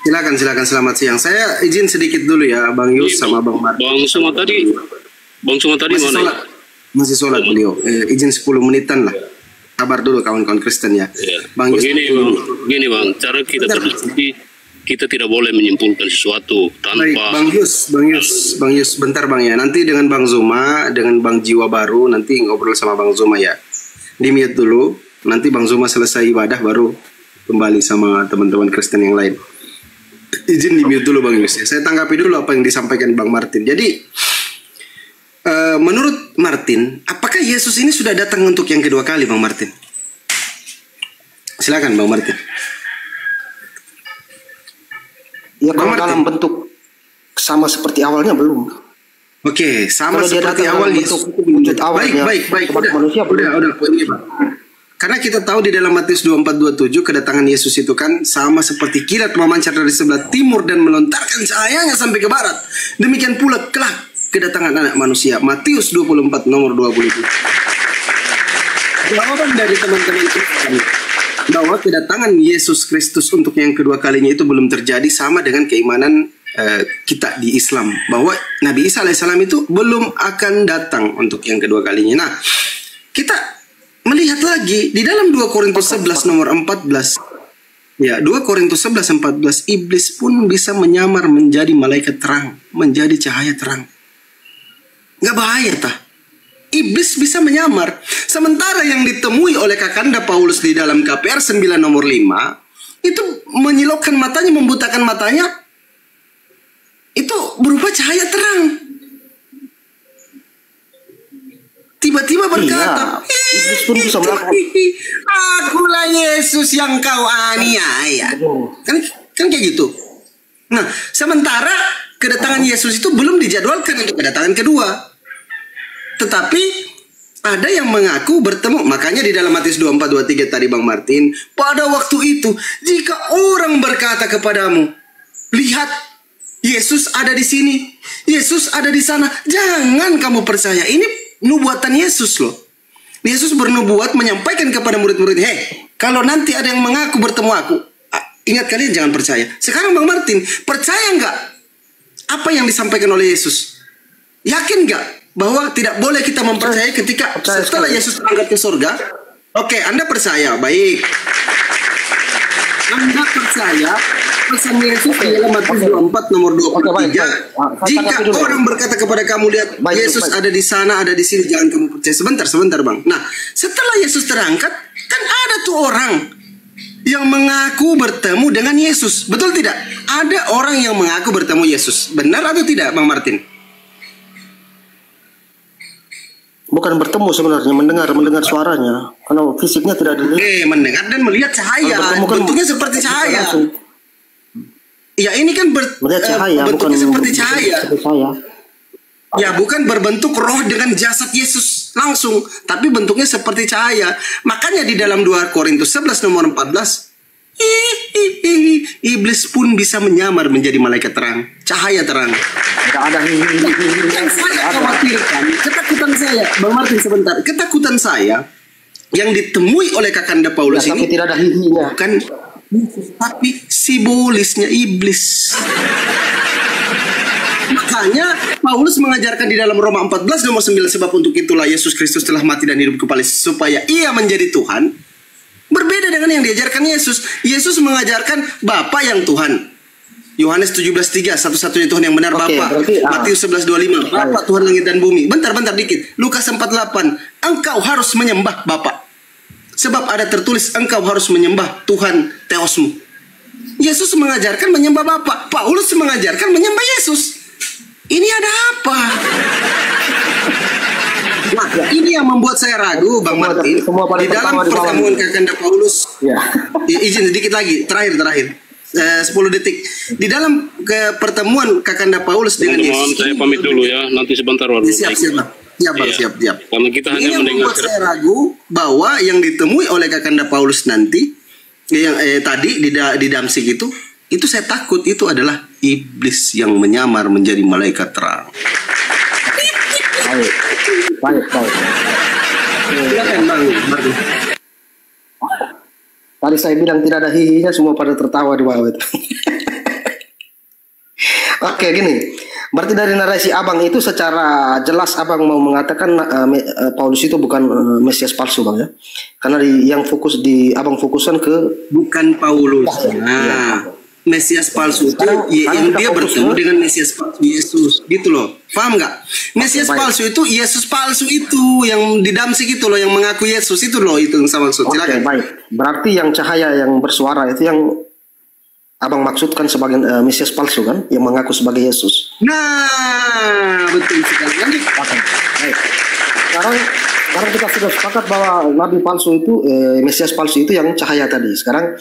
Speaker 5: Silakan selamat siang. Saya izin sedikit dulu ya, Bang Yus sama Bang Martin.
Speaker 6: Bang Suma tadi mana?
Speaker 5: Masih sholat beliau. Izin 10 menitan lah. Sabar dulu kawan-kawan Kristen ya. Bang Yus.
Speaker 6: Begini bang, cara kita berdiskusi, kita tidak boleh menyimpulkan sesuatu tanpa.
Speaker 5: Baik, Bang Yus, bentar Bang ya. Nanti dengan Bang Zuma, dengan Bang Jiwa Baru, nanti ngobrol sama Bang Zuma ya. Di-mute dulu. Nanti Bang Zuma selesai ibadah baru kembali sama teman-teman Kristen yang lain. Izin di-mute dulu Bang Yus ya. Saya tanggapi dulu apa yang disampaikan Bang Martin. Jadi menurut Martin, apakah Yesus ini sudah datang untuk yang kedua kali, Bang Martin? Silakan, Bang Martin.
Speaker 3: Ya, kalau dalam bentuk sama seperti awalnya belum.
Speaker 5: Oke, sama
Speaker 3: kalau
Speaker 5: seperti awalnya. Baik. Udah. Ini, Bang. Karena kita tahu di dalam Matius 24:27 kedatangan Yesus itu kan sama seperti kilat memancar dari sebelah timur dan melontarkan cahayanya sampai ke barat. Demikian pula kelak kedatangan anak manusia. Matius 24 nomor 27. Jawaban dari teman-teman Kristen bahwa kedatangan Yesus Kristus untuk yang kedua kalinya itu belum terjadi sama dengan keimanan kita di Islam, bahwa Nabi Isa alaihissalam itu belum akan datang untuk yang kedua kalinya. Nah, kita melihat lagi di dalam 2 Korintus 11 nomor 14. Ya, 2 Korintus 11:14, iblis pun bisa menyamar menjadi malaikat terang, menjadi cahaya terang. Nggak bahaya tah? Iblis bisa menyamar. Sementara yang ditemui oleh Kakanda Paulus di dalam KPR 9 nomor 5 itu menyilaukan matanya, membutakan matanya, itu berupa cahaya terang. berkata,
Speaker 3: Iblis pun bisa melakukan.
Speaker 5: akulah Yesus yang kau aniaya. Kan kayak gitu. Nah, sementara kedatangan Yesus itu belum dijadwalkan untuk kedatangan kedua. Tetapi ada yang mengaku bertemu. Makanya di dalam Matius 24-23 tadi Bang Martin, pada waktu itu jika orang berkata kepadamu, lihat Yesus ada di sini, Yesus ada di sana, jangan kamu percaya. Ini nubuatan Yesus loh. Yesus bernubuat menyampaikan kepada murid-murid, hei, kalau nanti ada yang mengaku bertemu aku, ingat kalian jangan percaya. Sekarang Bang Martin, percaya nggak apa yang disampaikan oleh Yesus? Yakin nggak bahwa tidak boleh kita mempercayai ketika setelah Yesus terangkat ke surga? Oke, Anda percaya, baik. Anda percaya pesan Yesus di dalam Matius 24 nomor 23. Jika orang berkata kepada kamu, lihat Yesus ada di sana, ada di sini, jangan kamu percaya. Sebentar Bang. Nah, setelah Yesus terangkat, kan ada tuh orang yang mengaku bertemu dengan Yesus. Betul tidak? Ada orang yang mengaku bertemu Yesus. Benar atau tidak, Bang Martin?
Speaker 3: Bukan bertemu sebenarnya, mendengar suaranya. Karena fisiknya tidak dilihat.
Speaker 5: Mendengar dan melihat cahaya. Bentuknya seperti cahaya. Ya ini kan
Speaker 3: melihat cahaya,
Speaker 5: bentuknya
Speaker 3: bukan
Speaker 5: seperti cahaya. Ya bukan berbentuk roh dengan jasad Yesus langsung, tapi bentuknya seperti cahaya. Makanya di dalam 2 Korintus 11 nomor 14, iblis pun bisa menyamar menjadi malaikat terang, cahaya terang.
Speaker 3: Tidak ada
Speaker 5: yang saya khawatirkan, ketakutan saya, Bang Martin sebentar, ketakutan saya yang ditemui oleh Kakanda Paulus
Speaker 3: ya,
Speaker 5: ini
Speaker 3: tidak ada hihinya.
Speaker 5: Bukan, tapi simbolisnya iblis. Makanya Paulus mengajarkan di dalam Roma 14 nomor 9, sebab untuk itulah Yesus Kristus telah mati dan hidup kembali supaya ia menjadi Tuhan. Berbeda dengan yang diajarkan Yesus. Yesus mengajarkan Bapa yang Tuhan. Yohanes 17:3, satu-satunya Tuhan yang benar Bapa. Matius 11:25, Bapa Tuhan langit dan bumi. Bentar dikit. Lukas 4:8, engkau harus menyembah Bapa. Sebab ada tertulis engkau harus menyembah Tuhan Theosmu. Yesus mengajarkan menyembah Bapa. Paulus mengajarkan menyembah Yesus. Ini ada apa? Nah, ini yang membuat saya ragu, Bang Martin. Di dalam pertemuan Kakanda Paulus, izin sedikit lagi, terakhir. 10 detik. Di dalam pertemuan Kakanda Paulus dengan Yesus.
Speaker 6: Saya pamit dulu ya, nanti sebentar baru.
Speaker 5: Siap.
Speaker 6: Karena kita hanya
Speaker 5: ini yang membuat saya ragu bahwa yang ditemui oleh Kakanda Paulus nanti, yang tadi di Damsik itu saya takut itu adalah iblis yang menyamar menjadi malaikat terang.
Speaker 3: Baik.
Speaker 5: Silakan Bang Martin.
Speaker 3: Tadi saya bilang tidak ada hihinya, semua pada tertawa di bawah itu. Oke, gini. Berarti dari narasi abang itu secara jelas abang mau mengatakan Paulus itu bukan Mesias palsu, Bang ya. Karena yang abang fokuskan ke
Speaker 5: bukan Paulus. Mesias palsu itu yang dia bertemu dengan Mesias palsu Yesus, gitu loh. Paham nggak? Mesias palsu itu Yesus palsu itu yang di Damsik itu loh, yang mengaku Yesus itu loh, itu yang saya maksud. Silakan.
Speaker 3: Baik. Berarti yang cahaya yang bersuara itu yang abang maksudkan sebagai Mesias palsu kan, yang mengaku sebagai Yesus.
Speaker 5: Nah, betul sekali. Lanjut.
Speaker 3: Baik. Sekarang kita sudah sepakat bahwa nabi palsu itu, Mesias palsu itu yang cahaya tadi. Sekarang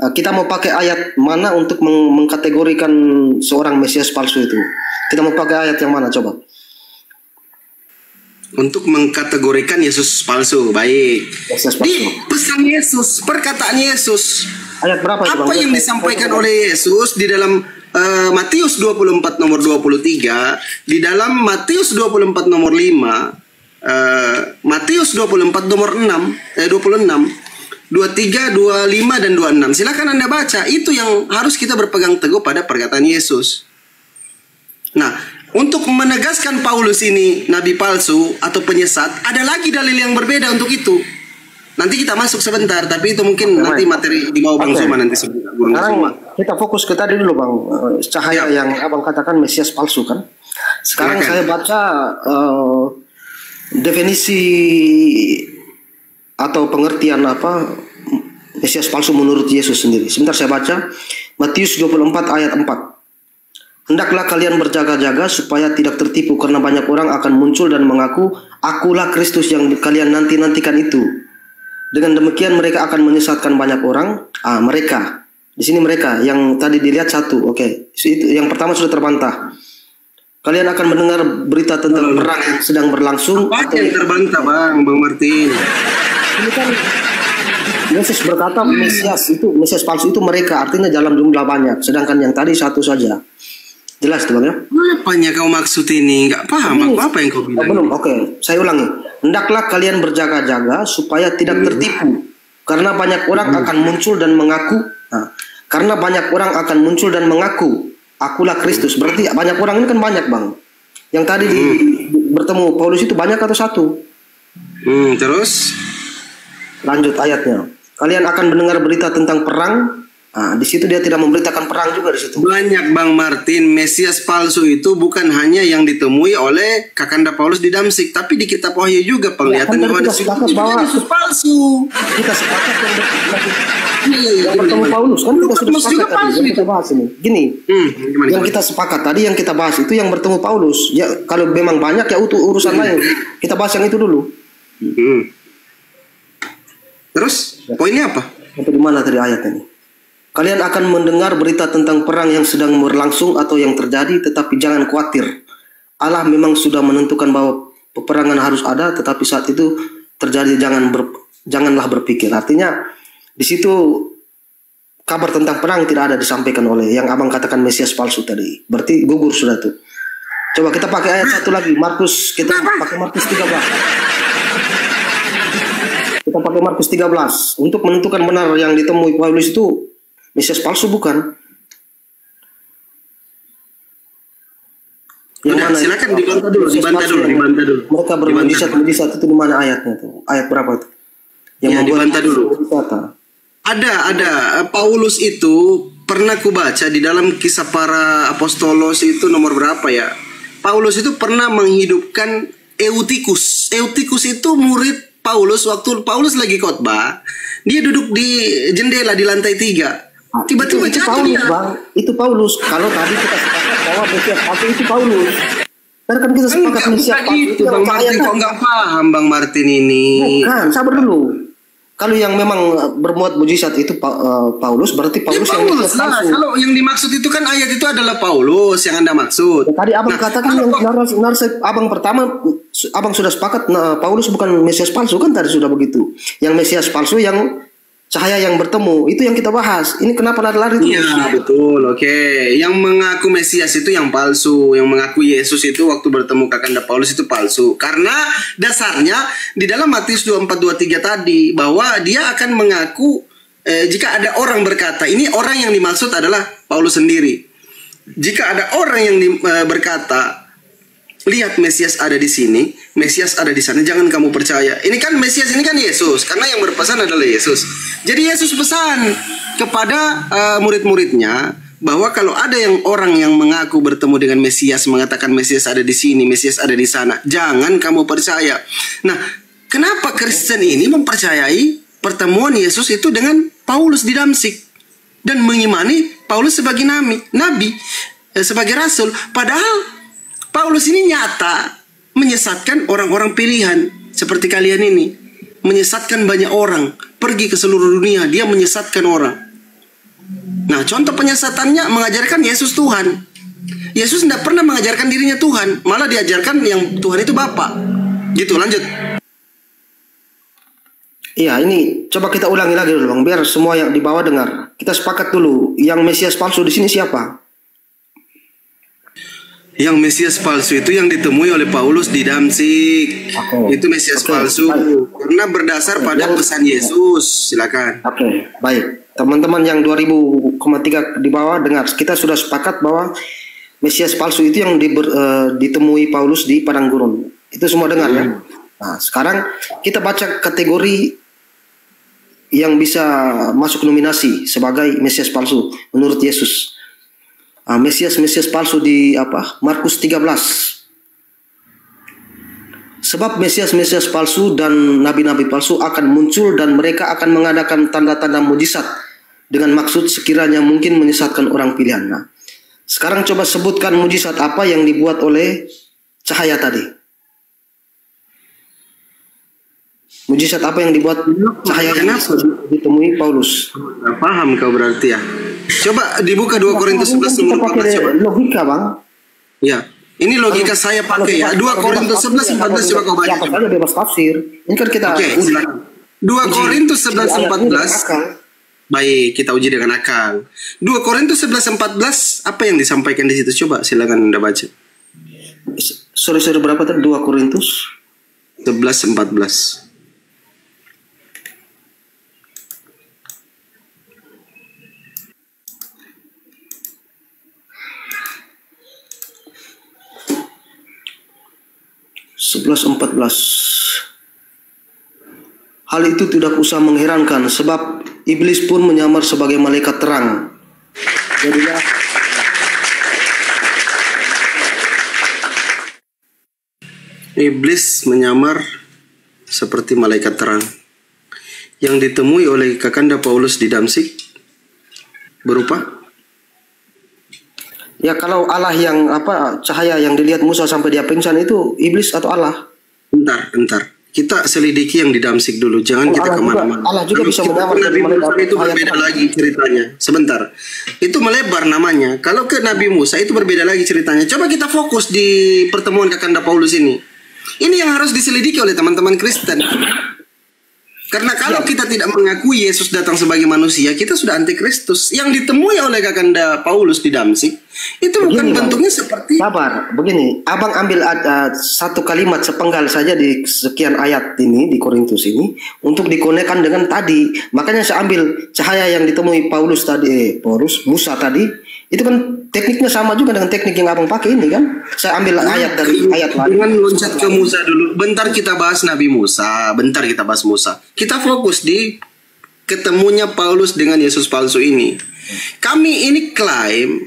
Speaker 3: kita mau pakai ayat mana untuk mengkategorikan seorang Mesias palsu itu? Kita mau pakai ayat yang mana coba?
Speaker 5: Untuk mengkategorikan Yesus palsu, baik.
Speaker 3: Yesus palsu.
Speaker 5: Di pesan Yesus, perkataan Yesus.
Speaker 3: Ayat berapa itu,
Speaker 5: Apa yang disampaikan oleh Yesus di dalam Matius 24 nomor 23, di dalam Matius 24 nomor 5, Matius 24 nomor 26, 23, 25 dan 26. Silakan Anda baca. Itu yang harus kita berpegang teguh pada perkataan Yesus. Nah, untuk menegaskan Paulus ini nabi palsu atau penyesat, ada lagi dalil yang berbeda untuk itu. Nanti kita masuk sebentar, tapi itu mungkin nanti materi di bawah Bang Zuma nanti sebentar.
Speaker 3: Sekarang kita fokus ke tadi dulu Bang, cahaya yang abang katakan Mesias palsu kan. Sekarang saya baca definisi atau pengertian apa Mesias palsu menurut Yesus sendiri. Sebentar saya baca Matius 24 ayat 4. Hendaklah kalian berjaga-jaga supaya tidak tertipu karena banyak orang akan muncul dan mengaku, akulah Kristus yang kalian nanti-nantikan itu. Dengan demikian mereka akan menyesatkan banyak orang. Mereka. Di sini mereka yang tadi dilihat satu. Oke. Itu yang pertama sudah terbantah. Kalian akan mendengar berita tentang perang yang sedang berlangsung.
Speaker 5: Apa yang terbantah, Bang Martin?
Speaker 3: Ini kan Yesus berkata Mesias palsu itu mereka, artinya dalam jumlah banyak. Sedangkan yang tadi satu saja. Jelas tuh Bang ya?
Speaker 5: Apanya kau maksud ini? Nggak paham aku apa yang kau bilang.
Speaker 3: Belum, oke. Saya ulangi. Hendaklah kalian berjaga-jaga supaya tidak tertipu. Karena banyak orang akan muncul dan mengaku. Karena banyak orang akan muncul dan mengaku, akulah Kristus. Berarti banyak orang ini kan banyak Bang. Yang tadi bertemu Paulus itu banyak atau satu?
Speaker 5: Terus?
Speaker 3: Lanjut ayatnya. Kalian akan mendengar berita tentang perang. Di situ dia tidak memberitakan perang juga di situ.
Speaker 5: Banyak Bang Martin, Mesias palsu itu bukan hanya yang ditemui oleh Kakanda Paulus di Damsik, tapi di kitab Wahyu juga penglihatan Yohanes itu Yesus palsu.
Speaker 3: Kita sepakat yang bertemu Paulus kan kita sudah sepakat tadi yang kita bahas ini. Gini, yang kita sepakat tadi yang kita bahas itu yang bertemu Paulus. Ya kalau memang banyak ya urusan lain. Kita bahas yang itu dulu.
Speaker 5: Terus poinnya apa?
Speaker 3: Sampai di mana tadi ayat ini? Kalian akan mendengar berita tentang perang yang sedang berlangsung atau yang terjadi, tetapi jangan khawatir. Allah memang sudah menentukan bahwa peperangan harus ada, tetapi saat itu terjadi janganlah berpikir. Artinya di situ kabar tentang perang tidak ada disampaikan oleh yang abang katakan Mesias palsu tadi. Berarti gugur sudah tuh. Coba kita pakai ayat satu lagi, Markus. Kita pakai Markus 13. Kita pakai Markus 13 untuk menentukan benar yang ditemui Paulus itu Mesias palsu bukan?
Speaker 5: Yang mana? Silakan dibantah dulu.
Speaker 3: Mereka bermujizat itu di mana ayatnya tuh? Ayat berapa itu?
Speaker 5: Yang dibantah dulu. Ada Paulus itu pernah kubaca di dalam Kisah Para Apostolos itu nomor berapa ya? Paulus itu pernah menghidupkan Eutikus. Eutikus itu murid Paulus waktu Paulus lagi khotbah. Dia duduk di jendela di lantai 3. Tiba-tiba
Speaker 3: itu Paulus Bang, itu Paulus. Kalau tadi kita sepakat bahwa Mesias palsu itu Paulus. Kan kita sepakat Mesias palsu itu
Speaker 5: Bang Martin, kok nggak paham Bang Martin ini?
Speaker 3: Bukan, sabar dulu. Kalau yang memang bermuat mujizat itu Paulus, berarti Paulus yang Mesias palsu.
Speaker 5: Kalau yang dimaksud itu kan ayat itu adalah Paulus yang Anda maksud.
Speaker 3: Ya, tadi abang katakan yang narasi abang pertama, abang sudah sepakat Paulus bukan Mesias palsu kan tadi sudah begitu. Yang Mesias palsu yang cahaya yang bertemu, itu yang kita bahas. Ini kenapa lari-lari terus?
Speaker 5: Iya, betul. Oke. Yang mengaku Mesias itu yang palsu. Yang mengaku Yesus itu waktu bertemu Kakanda Paulus itu palsu. Karena dasarnya di dalam Matius 24:23 tadi bahwa dia akan mengaku jika ada orang berkata, ini orang yang dimaksud adalah Paulus sendiri. Jika ada orang yang berkata, lihat Mesias ada di sini, Mesias ada di sana, jangan kamu percaya. Ini kan Mesias ini kan Yesus, karena yang berpesan adalah Yesus. Jadi Yesus pesan kepada murid-muridnya bahwa kalau ada orang yang mengaku bertemu dengan Mesias, mengatakan Mesias ada di sini, Mesias ada di sana, jangan kamu percaya. Nah, kenapa Kristen ini mempercayai pertemuan Yesus itu dengan Paulus di Damsik dan mengimani Paulus sebagai nabi, sebagai rasul, padahal Paulus ini nyata menyesatkan orang-orang pilihan seperti kalian ini. Menyesatkan banyak orang. Pergi ke seluruh dunia, dia menyesatkan orang. Nah, contoh penyesatannya mengajarkan Yesus Tuhan. Yesus tidak pernah mengajarkan dirinya Tuhan. Malah diajarkan yang Tuhan itu Bapa. Gitu, lanjut.
Speaker 3: Iya, ini coba kita ulangi lagi dulu Bang, biar semua yang di bawah dengar. Kita sepakat dulu, yang Mesias palsu di sini siapa?
Speaker 5: Yang Mesias palsu itu yang ditemui oleh Paulus di Damsik. Itu Mesias palsu. Karena berdasar pada pesan Yesus. Silakan.
Speaker 3: Oke, baik. Teman-teman yang 2000,3 di bawah dengar. Kita sudah sepakat bahwa Mesias palsu itu yang ditemui Paulus di padang gurun. Itu semua dengar ya. Nah, sekarang kita baca kategori yang bisa masuk nominasi sebagai Mesias palsu menurut Yesus. Mesias palsu di Markus 13. Sebab Mesias palsu dan nabi-nabi palsu akan muncul dan mereka akan mengadakan tanda-tanda mujizat dengan maksud sekiranya mungkin menyesatkan orang pilihan. Nah, Sekarang coba sebutkan mujizat apa yang dibuat oleh cahaya tadi. Mujizat apa yang dibuat cahaya yang ditemui Paulus?
Speaker 5: Nggak paham kau berarti ya. Coba dibuka 2 Korintus 11
Speaker 3: kita pakai logika, Bang.
Speaker 5: Ya, ini logika saya pakai ya. 2 Korintus 11 14 coba kau baca.
Speaker 3: Siapa saja bebas tafsir. Ini kan kita
Speaker 5: silakan. 2 Korintus 11 14. Baik, kita uji dengan akal. 2 Korintus 11 14 apa yang disampaikan di situ? Coba silakan Anda baca.
Speaker 3: Sorry berapa tadi? 2 Korintus
Speaker 5: 11 14.
Speaker 3: Hal itu tidak usah mengherankan, sebab iblis pun menyamar sebagai malaikat terang. Jadilah
Speaker 5: iblis menyamar seperti malaikat terang. Yang ditemui oleh Kakanda Paulus di Damsik berupa?
Speaker 3: Ya, kalau Allah yang cahaya yang dilihat Musa sampai dia pingsan itu iblis atau Allah?
Speaker 5: Bentar. Kita selidiki yang di Damsik dulu, jangan kita kemana-mana.
Speaker 3: Allah juga bisa menyamar
Speaker 5: Nabi Musa itu berbeda lagi ceritanya. Sebentar, itu melebar namanya. Kalau ke Nabi Musa itu berbeda lagi ceritanya. Coba kita fokus di pertemuan Kakanda Paulus ini. Ini yang harus diselidiki oleh teman-teman Kristen. Karena kalau kita tidak mengakui Yesus datang sebagai manusia, kita sudah antikristus. Yang ditemui oleh Kakanda Paulus di Damsik itu bukan bentuknya seperti.
Speaker 3: Sabar, begini. Abang ambil satu kalimat sepenggal saja di sekian ayat ini di Korintus ini untuk dikonekkan dengan tadi. Makanya saya ambil cahaya yang ditemui Paulus tadi, Musa tadi. Itu kan tekniknya sama juga dengan teknik yang abang pakai ini kan. Saya ambil ayat dari ayat lain.
Speaker 5: Dengan loncat ke Musa dulu. Bentar kita bahas Nabi Musa. Bentar kita bahas Musa. Kita fokus di ketemunya Paulus dengan Yesus palsu ini. Kami ini klaim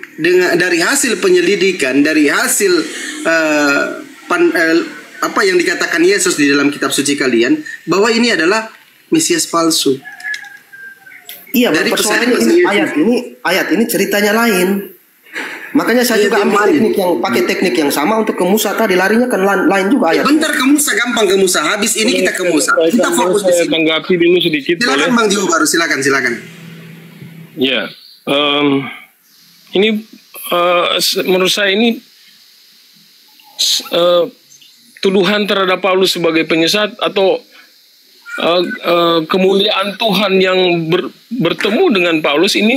Speaker 5: dari hasil penyelidikan, dari hasil apa yang dikatakan Yesus di dalam kitab suci kalian, bahwa ini adalah Mesias palsu.
Speaker 3: Iya, persoalannya ayat ini ceritanya lain. Makanya saya juga ambil teknik yang sama untuk ke Musa tadi, larinya kan lain juga ayat.
Speaker 5: Bentar ke Musa, gampang ke Musa. Habis ini kita ke Musa. Kita fokus di sini.
Speaker 7: Tanggapi dulu sedikit.
Speaker 5: Silakan Bang Jiwo baru, silakan.
Speaker 7: Ya, ini menurut saya ini tuduhan terhadap Paulus sebagai penyesat atau kemuliaan Tuhan yang bertemu dengan Paulus ini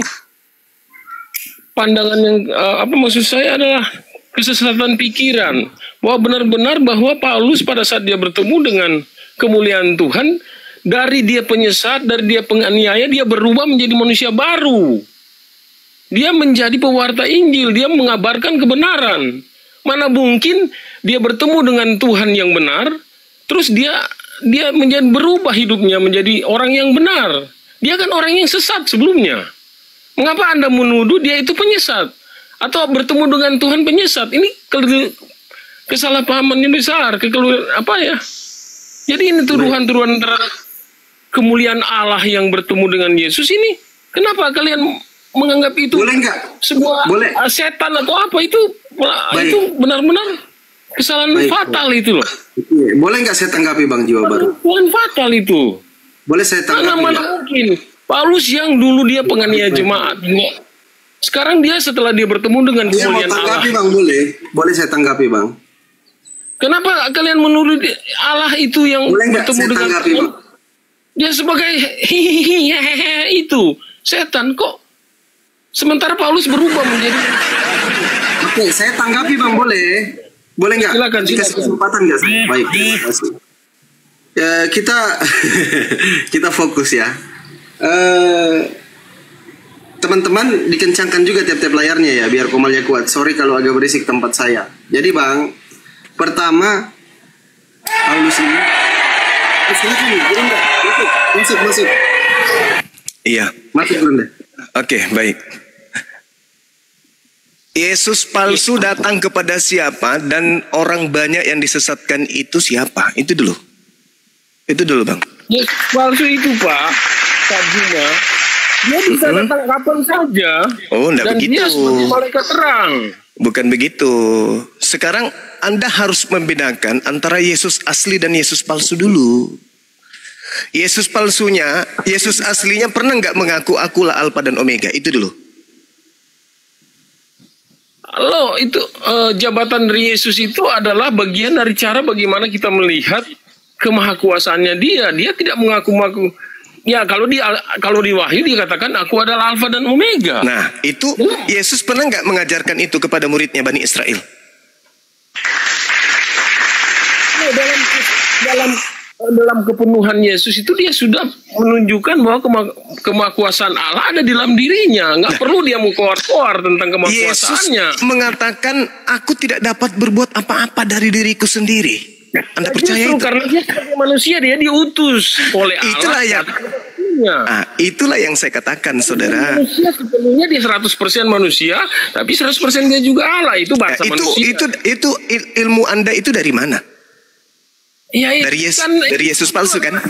Speaker 7: pandangan yang maksud saya adalah kesesatan pikiran bahwa benar-benar bahwa Paulus pada saat dia bertemu dengan kemuliaan Tuhan, dari dia penyesat, dari dia penganiaya, dia berubah menjadi manusia baru. Dia menjadi pewarta Injil, dia mengabarkan kebenaran. Mana mungkin dia bertemu dengan Tuhan yang benar, terus dia menjadi berubah hidupnya menjadi orang yang benar. Dia kan orang yang sesat sebelumnya. Mengapa Anda menuduh dia itu penyesat? Atau bertemu dengan Tuhan penyesat? Ini kesalahpahaman yang besar. Jadi ini tuduhan-tuduhan terhadap kemuliaan Allah yang bertemu dengan Yesus ini. Kenapa kalian menganggap itu sebuah setan atau apa? Itu benar-benar kesalahan fatal itu loh.
Speaker 5: Boleh nggak saya tanggapi Bang Jiwa baru?
Speaker 7: Kesalahan fatal itu.
Speaker 5: Boleh saya tanggapi?
Speaker 7: Mana mungkin. Paulus yang dulu dia penganiaya jemaat, sekarang dia setelah dia bertemu dengan kemuliaan Allah.
Speaker 5: Bang, boleh saya tanggapi Bang?
Speaker 7: Kenapa kalian menuduh Allah itu yang bertemu dengan Tuhan? Dia sebagai itu setan kok. Sementara Paulus berubah menjadi.
Speaker 5: Oke, saya tanggapi Bang, boleh? Boleh nggak?
Speaker 7: Silakan.
Speaker 5: Dikasih kesempatan nggak? Baik, terima kasih. Kita fokus ya. Teman-teman dikencangkan juga tiap-tiap layarnya ya, biar komalnya kuat. Sorry kalau agak berisik tempat saya. Jadi Bang, pertama Paulus ini. Silakan, masuk.
Speaker 1: Iya.
Speaker 5: Masuk Bunda.
Speaker 1: Oke, baik. Yesus palsu datang kepada siapa dan orang banyak yang disesatkan itu siapa? Itu dulu Bang.
Speaker 7: Yesus palsu itu Pak Juma, Dia bisa datang kapan saja.
Speaker 1: Oh, enggak begitu.
Speaker 7: Dia sebagai malaikat terang.
Speaker 1: Bukan begitu. Sekarang Anda harus membedakan antara Yesus asli dan Yesus palsu dulu. Yesus palsunya, Yesus aslinya pernah nggak mengaku akulah Alfa dan Omega? Itu dulu.
Speaker 7: Loh, itu jabatan dari Yesus itu adalah bagian dari cara bagaimana kita melihat kemahakuasaannya dia. Dia tidak mengaku-ngaku. Ya, kalau di Wahyu dikatakan aku adalah Alfa dan Omega.
Speaker 1: Nah, itu Yesus pernah nggak mengajarkan itu kepada muridnya Bani Israel?
Speaker 7: Dalam kepenuhan Yesus itu dia sudah menunjukkan bahwa kemahakuasaan Allah ada di dalam dirinya. Nggak perlu dia mengkoar-koar tentang kemahakuasaannya.
Speaker 1: Yesus mengatakan, aku tidak dapat berbuat apa-apa dari diriku sendiri. Anda percaya itu?
Speaker 7: Karena dia sebagai manusia, dia diutus oleh Allah.
Speaker 1: Itulah yang saya katakan, saudara.
Speaker 7: Manusia sepenuhnya dia 100% manusia, tapi 100% dia juga Allah. Itu bahasa manusia.
Speaker 1: Itu ilmu Anda itu dari mana?
Speaker 7: Ya,
Speaker 1: dari Yesus palsu kan?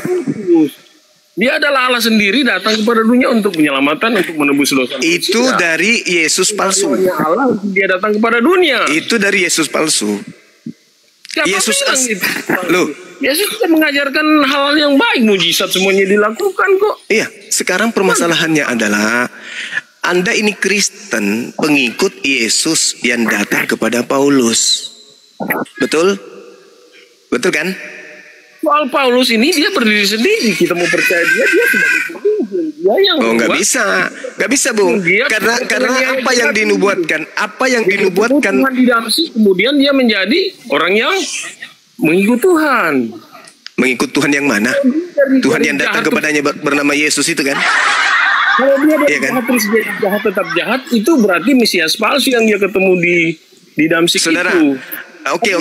Speaker 7: Dia adalah Allah sendiri datang kepada dunia untuk penyelamatan, untuk menebus dosa.
Speaker 1: Itu dari Yesus palsu.
Speaker 7: Allah, dia datang kepada dunia.
Speaker 1: Itu dari Yesus palsu. Yesus
Speaker 7: sudah mengajarkan hal-hal yang baik, mujizat semuanya dilakukan kok.
Speaker 1: Iya, sekarang permasalahannya adalah Anda ini Kristen, pengikut Yesus yang datang kepada Paulus. Betul? Betul kan?
Speaker 7: Soal Paulus ini dia berdiri sendiri. Kita mau percaya dia sebagai pemimpin. Dia yang
Speaker 1: nggak bisa, Bung. Karena apa yang dinubuatkan?
Speaker 7: Tuhan di Damsyik, kemudian dia menjadi orang yang mengikut Tuhan.
Speaker 1: Mengikut Tuhan yang mana? Tuhan yang datang kepadanya bernama Yesus itu kan?
Speaker 7: Kalau dia jahat tetap jahat, itu berarti Mesias palsu yang dia ketemu di Damsyik itu.
Speaker 1: Oke,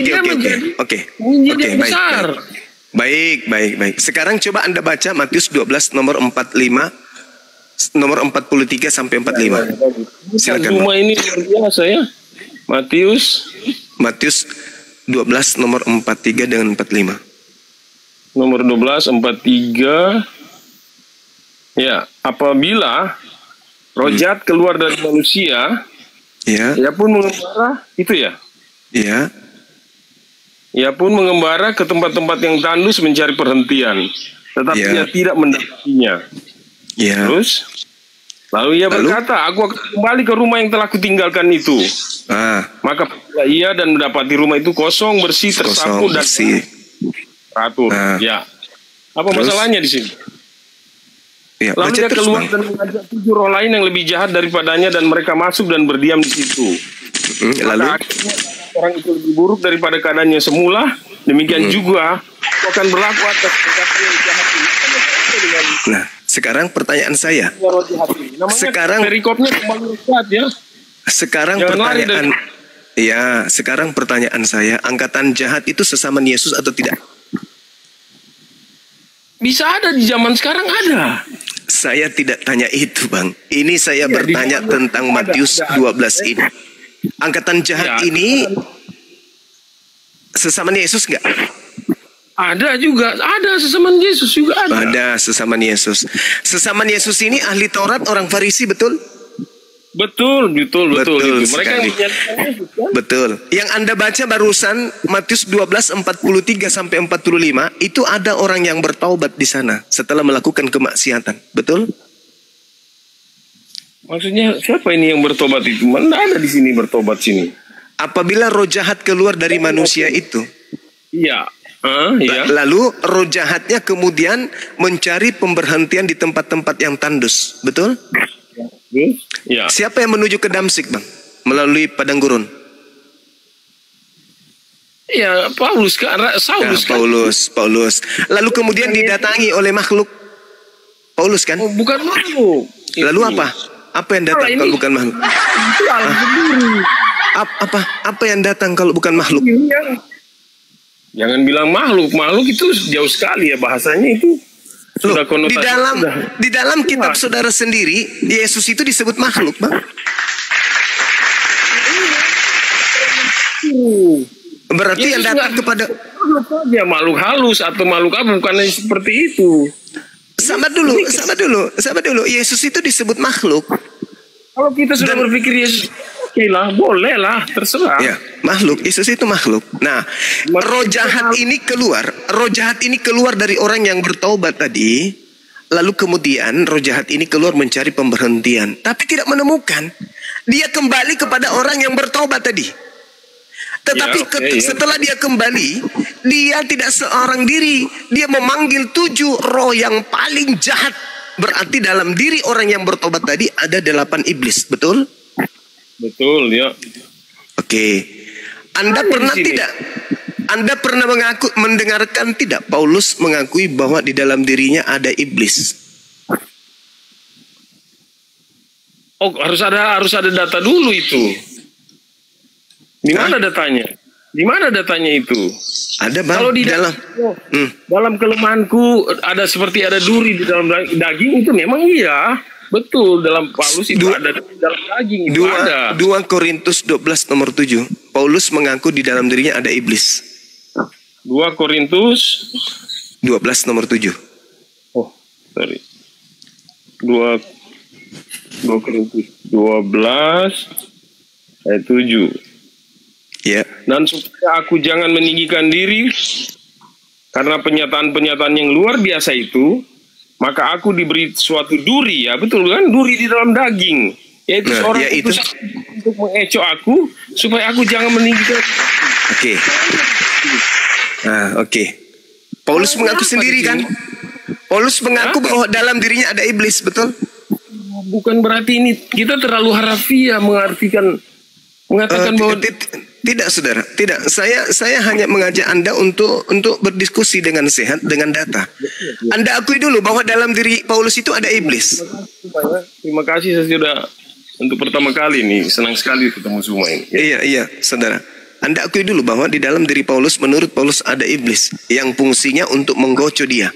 Speaker 1: baik. Sekarang coba Anda baca Matius 12 nomor 43 sampai 45. Silakan.
Speaker 7: Semua ini luar biasa ya. Matius
Speaker 1: 12 nomor 43 dengan 45.
Speaker 7: Nomor 12 43. Ya, apabila roh jahat keluar dari manusia, ia pun mengembara itu ya.
Speaker 1: Iya.
Speaker 7: Ia pun mengembara ke tempat-tempat yang tandus mencari perhentian, tetapi ia tidak mendapatinya. Terus, lalu ia berkata, aku akan kembali ke rumah yang telah kutinggalkan itu. Maka ia dan mendapati rumah itu kosong, bersih, tersapu dan teratur. Apa masalahnya di sini? Lalu dia keluar dan mengajak 7 roh lain yang lebih jahat daripadanya, dan mereka masuk dan berdiam di situ. Lalu orang itu lebih buruk daripada keadaannya semula. Demikian juga akan berlaku atas perkataan yang jahat ini.
Speaker 1: Nah, sekarang pertanyaan saya. Sekarang
Speaker 7: perikopnya kembali jahat ya.
Speaker 1: Sekarang pertanyaan saya, angkatan jahat itu sesama Yesus atau tidak?
Speaker 7: Bisa ada di zaman sekarang ada.
Speaker 1: Saya tidak tanya itu, Bang. Ini saya bertanya tentang Matius 12 ini. Angkatan jahat ini sesama Yesus nggak?
Speaker 7: Ada juga, ada sesama Yesus juga ada.
Speaker 1: Ada sesama Yesus. Sesama Yesus ini ahli Taurat, orang Farisi, betul?
Speaker 7: Betul. Mereka yang
Speaker 1: betul. Yang Anda baca barusan Matius 12 43 sampai 45 itu ada orang yang bertaubat di sana setelah melakukan kemaksiatan, betul?
Speaker 7: Maksudnya siapa ini yang bertobat itu? Mana ada di sini bertobat sini?
Speaker 1: Apabila roh jahat keluar dari manusia itu.
Speaker 7: Iya.
Speaker 1: Lalu roh jahatnya kemudian mencari pemberhentian di tempat-tempat yang tandus, betul?
Speaker 7: Ya.
Speaker 1: Siapa yang menuju ke Damsyik, Bang? Melalui padang gurun.
Speaker 7: Ya, Paulus kan, Saulus kan.
Speaker 1: Paulus. Lalu kemudian didatangi oleh makhluk. Paulus kan?
Speaker 7: Bukan makhluk.
Speaker 1: Lalu apa? Apa yang datang kalau bukan makhluk?
Speaker 7: Itu alam sendiri.
Speaker 1: Apa yang datang kalau bukan makhluk?
Speaker 7: Jangan bilang makhluk. Makhluk itu jauh sekali ya bahasanya itu. Sudah
Speaker 1: di dalam kitab saudara sendiri, Yesus itu disebut makhluk, Bang. Berarti Yesus yang datang kepada
Speaker 7: makhluk halus atau makhluk apa, bukan seperti itu.
Speaker 1: Sabar dulu. Yesus itu disebut makhluk.
Speaker 7: Kalau kita sudah berpikir Yesus, oke lah, boleh lah, terserah.
Speaker 1: Ya, makhluk. Yesus itu makhluk. Nah, roh jahat ini keluar dari orang yang bertobat tadi. Lalu kemudian roh jahat ini keluar mencari pemberhentian, tapi tidak menemukan. Dia kembali kepada orang yang bertobat tadi. Tetapi setelah dia kembali, dia tidak seorang diri. Dia memanggil 7 roh yang paling jahat. Berarti dalam diri orang yang bertobat tadi ada 8 iblis, betul?
Speaker 7: Betul, ya.
Speaker 1: Oke. Anda pernah mendengarkan tidak Paulus mengakui bahwa di dalam dirinya ada iblis?
Speaker 7: Oh, harus ada data dulu itu. Di mana datanya? Di mana datanya itu?
Speaker 1: Ada bang.
Speaker 7: Kalau di dalam kelemahanku ada seperti ada duri di dalam daging, itu memang iya. Betul, dalam Paulus itu ada di dalam daging.
Speaker 1: 2 Korintus 12 nomor 7. Paulus mengaku di dalam dirinya ada iblis.
Speaker 7: 2 Korintus
Speaker 1: 12 nomor 7.
Speaker 7: Oh, sorry. 2 Korintus 12 ayat 7.
Speaker 1: Ya.
Speaker 7: Dan supaya aku jangan meninggikan diri karena pernyataan-pernyataan yang luar biasa itu, maka aku diberi suatu duri, ya betul kan? Duri di dalam daging, yaitu seorang utusan untuk mengecoh aku supaya aku jangan meninggikan.
Speaker 1: Oke. Oke. Paulus mengaku sendiri kan? Paulus mengaku bahwa dalam dirinya ada iblis, betul?
Speaker 7: Bukan berarti ini kita terlalu harafiah mengatakan bahwa
Speaker 1: tidak, saudara, tidak. Saya hanya mengajak Anda untuk berdiskusi dengan sehat, dengan data. Anda akui dulu bahwa dalam diri Paulus itu ada iblis.
Speaker 7: Terima kasih, saya sudah untuk pertama kali nih senang sekali ketemu semua ini.
Speaker 1: Iya, saudara. Anda akui dulu bahwa di dalam diri Paulus, menurut Paulus ada iblis yang fungsinya untuk menggocoh dia.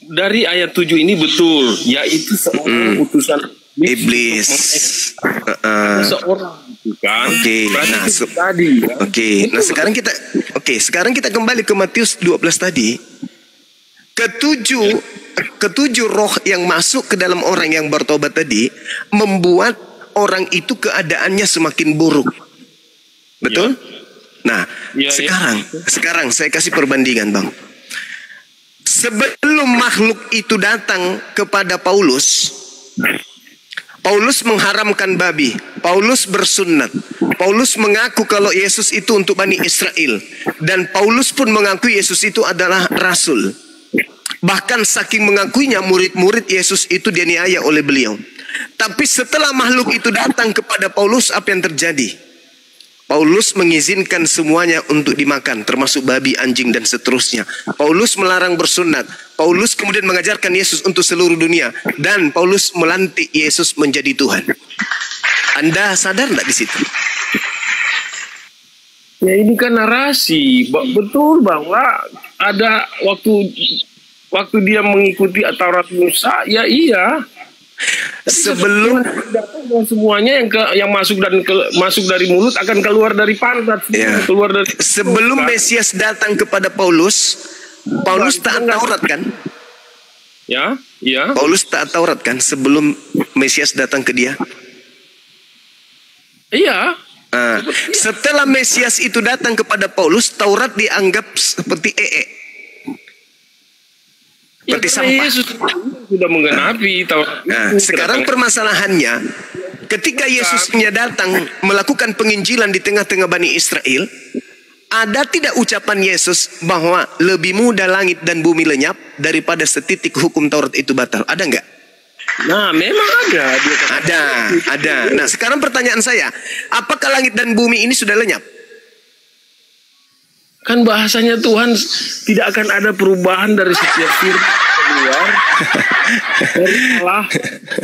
Speaker 7: Dari ayat 7 ini betul, yaitu seorang utusan
Speaker 1: iblis.
Speaker 7: Seorang kan.
Speaker 1: Nah, sekarang kita kembali ke Matius 12 tadi. Ketujuh roh yang masuk ke dalam orang yang bertobat tadi membuat orang itu keadaannya semakin buruk. Betul? Nah, sekarang saya kasih perbandingan, Bang. Sebelum makhluk itu datang kepada Paulus mengharamkan babi. Paulus bersunat. Paulus mengaku kalau Yesus itu untuk Bani Israel. Dan Paulus pun mengaku Yesus itu adalah rasul. Bahkan saking mengakuinya, murid-murid Yesus itu dianiaya oleh beliau. Tapi setelah makhluk itu datang kepada Paulus, apa yang terjadi? Paulus mengizinkan semuanya untuk dimakan, termasuk babi, anjing, dan seterusnya. Paulus melarang bersunat. Paulus kemudian mengajarkan Yesus untuk seluruh dunia. Dan Paulus melantik Yesus menjadi Tuhan. Anda sadar tidak di situ?
Speaker 7: Ya, ini kan narasi. Betul bahwa ada waktu dia mengikuti Taurat Musa, ya iya.
Speaker 1: Sebelum
Speaker 7: semuanya yang masuk dari mulut akan keluar dari pantat, keluar dari.
Speaker 1: Sebelum Mesias datang kepada Paulus taat Taurat kan?
Speaker 7: Ya.
Speaker 1: Paulus taat Taurat kan sebelum Mesias datang ke dia?
Speaker 7: Iya.
Speaker 1: Setelah Mesias itu datang kepada Paulus, Taurat dianggap seperti seperti sampah.
Speaker 7: Yesus sudah menggenapi Taurat.
Speaker 1: Nah, sekarang permasalahannya, ketika Yesusnya datang melakukan penginjilan di tengah-tengah Bani Israel, ada tidak ucapan Yesus bahwa lebih mudah langit dan bumi lenyap daripada setitik hukum Taurat itu batal? Ada enggak?
Speaker 7: Nah, memang ada.
Speaker 1: Ada. Nah, sekarang pertanyaan saya, apakah langit dan bumi ini sudah lenyap?
Speaker 7: Kan bahasanya Tuhan tidak akan ada perubahan dari setiap firman keluar dari Allah.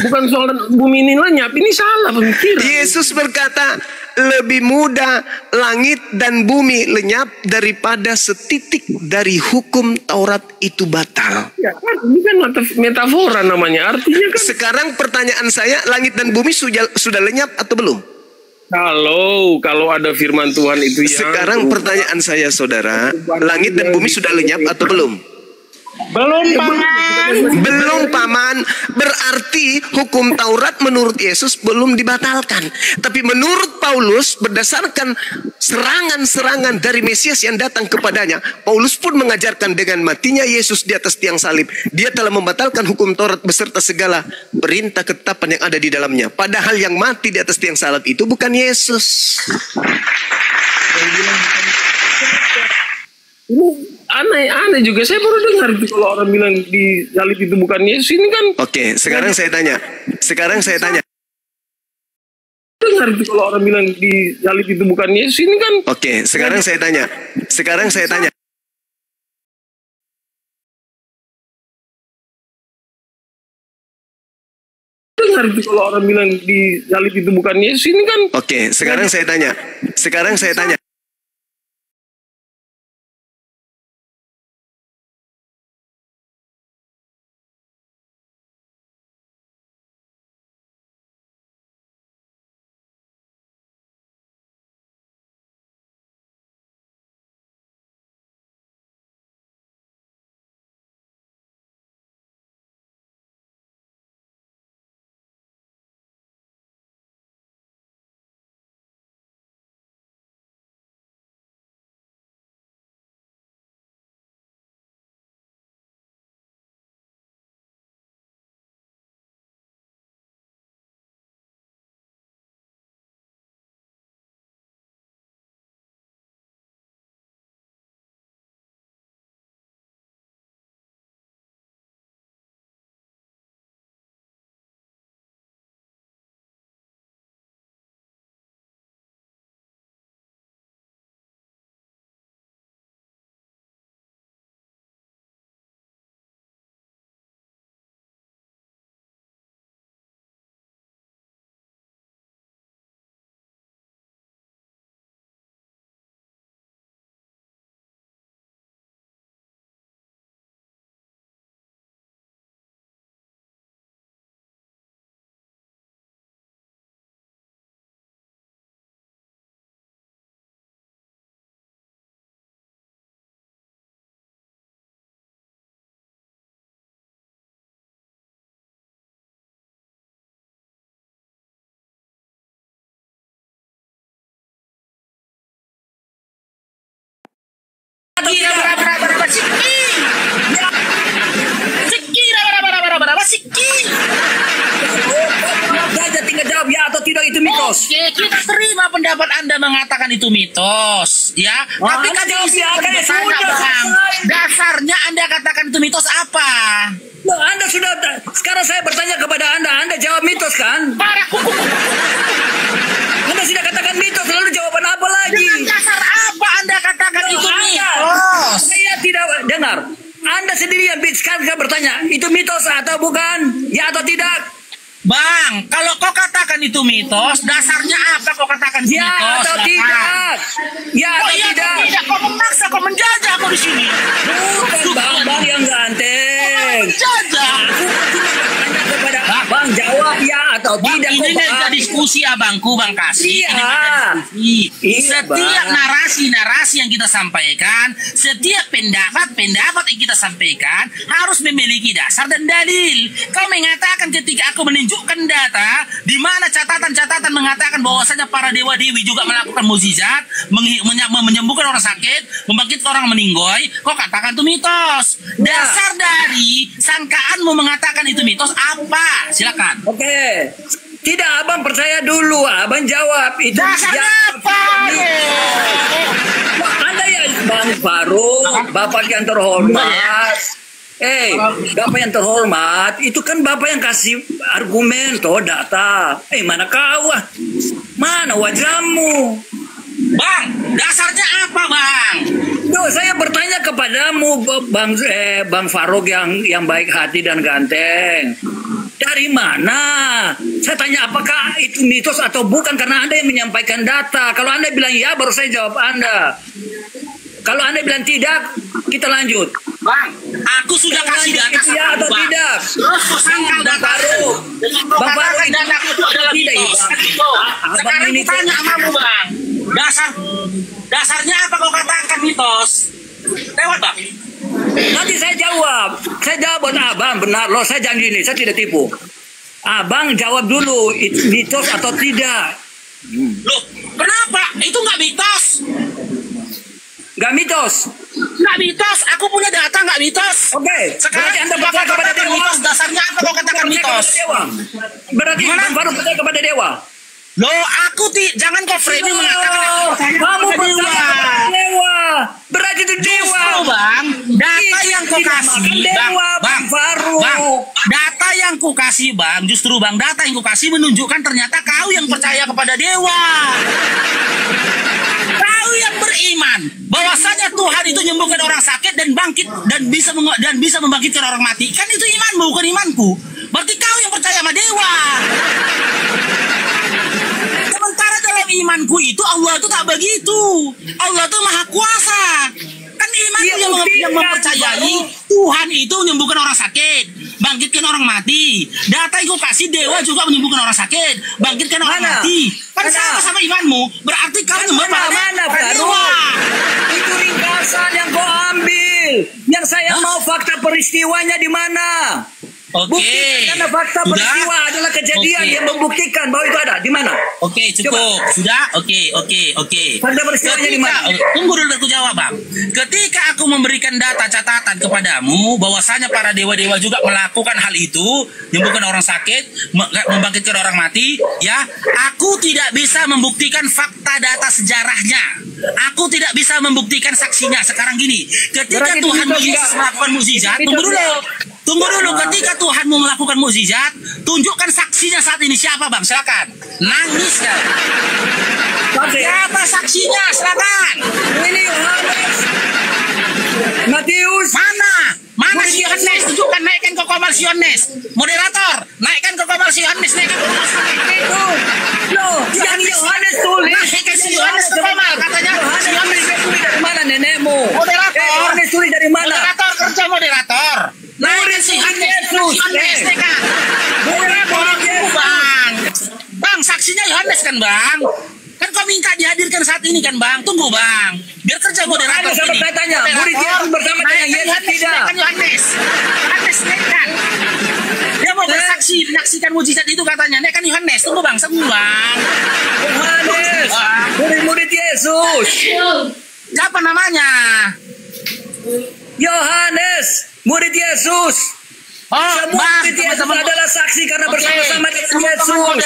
Speaker 7: Bukan soal bumi ini lenyap, ini salah pemikiran.
Speaker 1: Yesus berkata, lebih mudah langit dan bumi lenyap daripada setitik dari hukum Taurat itu batal.
Speaker 7: Ya kan, ini kan metafora namanya. Artinya kan.
Speaker 1: Sekarang pertanyaan saya, langit dan bumi sudah lenyap atau belum?
Speaker 7: Kalau ada firman Tuhan itu yang.
Speaker 1: Sekarang pertanyaan saya, saudara, langit dan bumi sudah lenyap atau belum?
Speaker 7: Belum paman.
Speaker 1: Belum paman. Berarti hukum Taurat menurut Yesus belum dibatalkan. Tapi menurut Paulus berdasarkan serangan-serangan dari Mesias yang datang kepadanya, Paulus pun mengajarkan dengan matinya Yesus di atas tiang salib, dia telah membatalkan hukum Taurat beserta segala perintah ketetapan yang ada di dalamnya. Padahal yang mati di atas tiang salib itu bukan Yesus.
Speaker 7: Ini aneh juga. Saya baru dengar itu kalau orang bilang di salib itu bukan Yesus. Ini kan.
Speaker 1: Oke, sekarang saya tanya.
Speaker 7: Dengar itu kalau orang bilang di salib itu bukan Yesus. Ini kan.
Speaker 1: Oke, sekarang saya tanya.
Speaker 7: Dengar itu kalau orang bilang di salib itu bukan Yesus. Ini kan.
Speaker 1: Oke, sekarang saya tanya.
Speaker 2: Tinggal jawab ya atau tidak itu mitos.
Speaker 8: Oke, kita terima pendapat Anda mengatakan itu mitos, ya. Tapi kan jawab ya, kan sudah Bang. Dasarnya Anda katakan itu mitos apa?
Speaker 2: Loh, Anda sudah, sekarang saya bertanya kepada Anda jawab mitos kan? Anda sudah katakan mitos, lalu jawaban apa lagi?
Speaker 8: Dengan dasar apa Anda katakan itu mitos?
Speaker 2: Saya tidak dengar. Anda sendiri yang sekarang bertanya, itu mitos atau bukan? Ya atau tidak?
Speaker 8: Bang, kalau kau katakan itu mitos, dasarnya apa kau katakan itu
Speaker 2: ya
Speaker 8: mitos?
Speaker 2: Atau tidak? Ya atau tidak?
Speaker 8: Kau memaksa, kau menjajah aku di sini.
Speaker 2: Bukan bang yang ganteng.
Speaker 8: Menjajah.
Speaker 2: Tanya kepada Bang, jawab ya atau
Speaker 8: Bang,
Speaker 2: tidak?
Speaker 8: Ini meja diskusi abangku, Bang Kasih.
Speaker 2: Iya.
Speaker 8: Setiap narasi yang kita sampaikan, setiap pendapat yang kita sampaikan harus memiliki dasar dan dalil. Kau mengatakan ketika aku menunjukkan data di mana catatan-catatan mengatakan bahwasanya para dewa-dewi juga melakukan mukjizat, menyembuhkan orang sakit, membangkitkan orang meninggoy, kau katakan itu mitos. Dasar dari sangkaanmu mengatakan itu mitos apa? Silakan.
Speaker 2: Oke. Tidak, abang percaya dulu, abang jawab itu.
Speaker 8: Dasarnya apa?
Speaker 2: Anda ya Bang Faruk, Bapak yang terhormat. Bapak yang terhormat, itu kan Bapak yang kasih argumen toh data. Mana kau? Mana wajahmu?
Speaker 8: Bang, dasarnya apa, Bang?
Speaker 2: Duh, saya bertanya kepadamu, Bang Faruk yang baik hati dan ganteng. Dari mana? Saya tanya apakah itu mitos atau bukan, karena Anda yang menyampaikan data. Kalau Anda bilang ya, baru saya jawab Anda. Kalau Anda bilang tidak, kita lanjut.
Speaker 8: Bang, aku sudah kasih data sama
Speaker 2: ya atau
Speaker 8: Bang.
Speaker 2: tidak?
Speaker 8: Terus sangkal data itu.
Speaker 2: Bang Faruk,
Speaker 8: data itu adalah mitos. Sekarang
Speaker 2: ini
Speaker 8: tanya samamu, Bang. Dasarnya apa kau katakan mitos? Lewat, Bang.
Speaker 2: Nanti saya jawab buat abang, benar loh, saya janji ini, saya tidak tipu. Abang jawab dulu, itu mitos atau tidak?
Speaker 8: Loh, kenapa? Itu nggak mitos.
Speaker 2: Nggak mitos.
Speaker 8: Nggak mitos. Aku punya data nggak mitos.
Speaker 2: Oke.
Speaker 8: Sekarang
Speaker 2: Anda percaya kepada dewa.
Speaker 8: Mitos dasarnya apa kau katakan mitos?
Speaker 2: Berarti Bang Farouk percaya kepada dewa.
Speaker 8: Loh, jangan kau framing mengatakan
Speaker 2: kamu percaya kepada dewa. Berarti itu dewa.
Speaker 8: Justru bang, data yang kau kasih bang Farouk. Data yang kau kasih bang, justru bang, data yang kau kasih menunjukkan ternyata kau yang percaya kepada dewa. Kau yang beriman bahwasanya Tuhan itu menyembuhkan orang sakit dan bangkit dan bisa membangkitkan orang mati. Kan itu imanmu, bukan imanku. Berarti kau yang percaya sama dewa. Sementara dalam imanku itu Allah itu tak begitu. Allah itu maha kuasa. Kan imanku yang mempercayai Tuhan itu menyembuhkan orang sakit, bangkitkan orang mati. Data yang kau kasih dewa juga menyembuhkan orang sakit, bangkitkan orang mati. Kan sama imanmu. Berarti kau menyembah pada dewa.
Speaker 2: Itu ringkasan yang kau ambil. Yang saya mau fakta peristiwanya di mana? Bukti karena fakta peristiwa adalah kejadian yang membuktikan bahwa itu ada di mana?
Speaker 8: Oke, cukup. Sudah? Oke.
Speaker 2: Fakta peristiwanya di mana?
Speaker 8: Tunggu dulu aku jawab, Bang. Ketika aku memberikan data catatan kepadamu bahwasanya para dewa-dewa juga melakukan hal itu, menyembuhkan orang sakit, membangkitkan orang mati, ya, aku tidak bisa membuktikan fakta data sejarahnya. Aku tidak bisa membuktikan saksinya. Sekarang gini, ketika Tuhan Yesus melakukan mukjizat, Tunggu dulu, ketika Tuhan mau melakukan mukjizat, tunjukkan saksinya saat ini. Siapa bang? Silakan. Nangis kan? Siapa saksinya? Silakan.
Speaker 2: Ini Yohanes. Matius.
Speaker 8: Mana si Yohanes? Tunjukkan, naikkan ke kamar si Yohanes. Moderator, naikkan ke kamar si Yohanes.
Speaker 2: Itu. Loh, yang Yohanes tulis.
Speaker 8: Naikkan si Yohanes ke kamar. Katanya si Yohanes
Speaker 2: tulis dari mana nenekmu?
Speaker 8: Moderator.
Speaker 2: Yohanes tulis dari mana?
Speaker 8: Moderator, kerja moderator. Naikkan si Yohanes. Bang, saksinya Yohanes kan bang? Kan kau minta dihadirkan saat ini kan bang? Tunggu bang, biar kerja moderator ini.
Speaker 2: Saya bertanya, murid Yesus bersama dengan Yesus tidak?
Speaker 8: Yohanes naikkan. Dia mau bersaksi, menyaksikan mujizat itu katanya. Naikkan Yohanes, tunggu bang, semua bang.
Speaker 2: Yohanes, murid Yesus.
Speaker 8: Siapa namanya?
Speaker 2: Yohanes, murid Yesus. Semua murid Yesus adalah saksi karena bersama-sama dengan Yesus.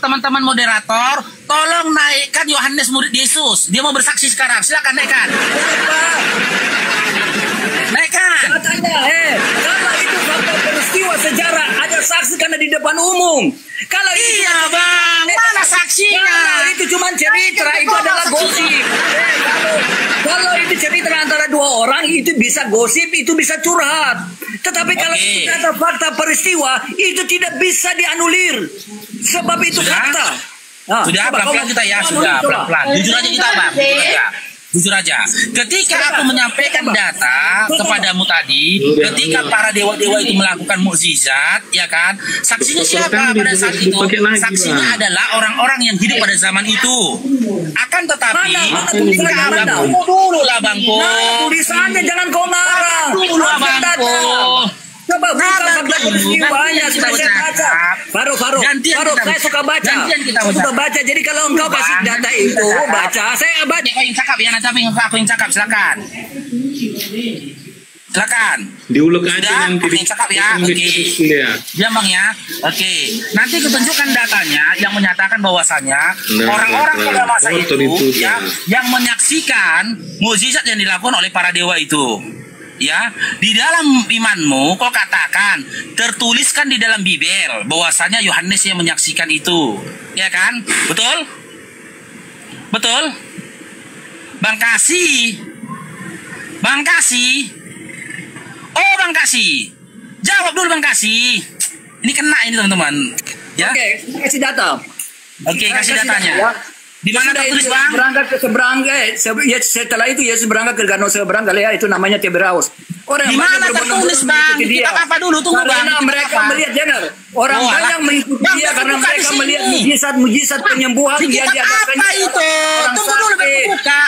Speaker 8: Teman-teman moderator, tolong naikkan Yohanes murid Yesus. Dia mau bersaksi sekarang. Silakan naikkan. Naikkan.
Speaker 2: Katanya, kalau itu fakta peristiwa sejarah, ada saksi karena di depan umum. Kalau
Speaker 8: iya bang, mana saksinya?
Speaker 2: Itu cuma cerita, itu adalah gosip. Kalau itu cerita antara dua orang, itu bisa gosip, itu bisa curhat. Tetapi kalau itu kata fakta peristiwa, itu tidak bisa dianulir. Sebab itu fakta.
Speaker 8: Sudah pelan-pelan kita ya, sudah pelan-pelan. Jujur aja kita bang, jujur aja. Ketika aku menyampaikan data kepadamu tadi, ketika para dewa-dewa itu melakukan mukjizat, ya kan? Saksinya siapa pada saat itu? Saksinya adalah orang-orang yang hidup pada zaman itu. Akan tetapi, tunggu dulu lah bangku.
Speaker 2: Tulisannya jangan kau ngarang.
Speaker 8: Dulu lah bangku.
Speaker 2: Coba buka fakta peristiwanya, sudah saya baca. Faruk, saya suka baca. Suka baca. Jadi kalau engkau kasih data itu, baca. Saya baca.
Speaker 8: Kau yang cakap ya, nanti aku yang cakap. Silakan.
Speaker 7: Diulek aja nanti.
Speaker 8: Aku yang cakap ya. Oke. Diam bang ya. Oke. Nanti kutunjukkan datanya yang menyatakan bahwasanya orang-orang pada masa itu ya, yang menyaksikan mukjizat yang dilakukan oleh para dewa itu. Ya, di dalam imanmu kau katakan tertuliskan di dalam Bible bahwasanya Yohanes yang menyaksikan itu, ya kan? Betul? Bang Kasih. Oh Bang Kasih, jawab dulu Bang Kasih. Ini kena ini teman-teman. Ya.
Speaker 2: Oke, kasih data.
Speaker 8: Oke, kasih datanya. Di mana tertulis bang?
Speaker 2: Berangkat ke seberang, setelah itu Yesus berangkat ke danau seberang Galilea, itu namanya Tiberias.
Speaker 8: Di mana tertulis bang? Kita apa dulu? Tunggu bang.
Speaker 2: Karena mereka melihat dengar. Orang banyak mengikuti dia karena mereka melihat mujizat penyembuhan yang diadakan.
Speaker 8: Apa itu? Tunggu dulu buka.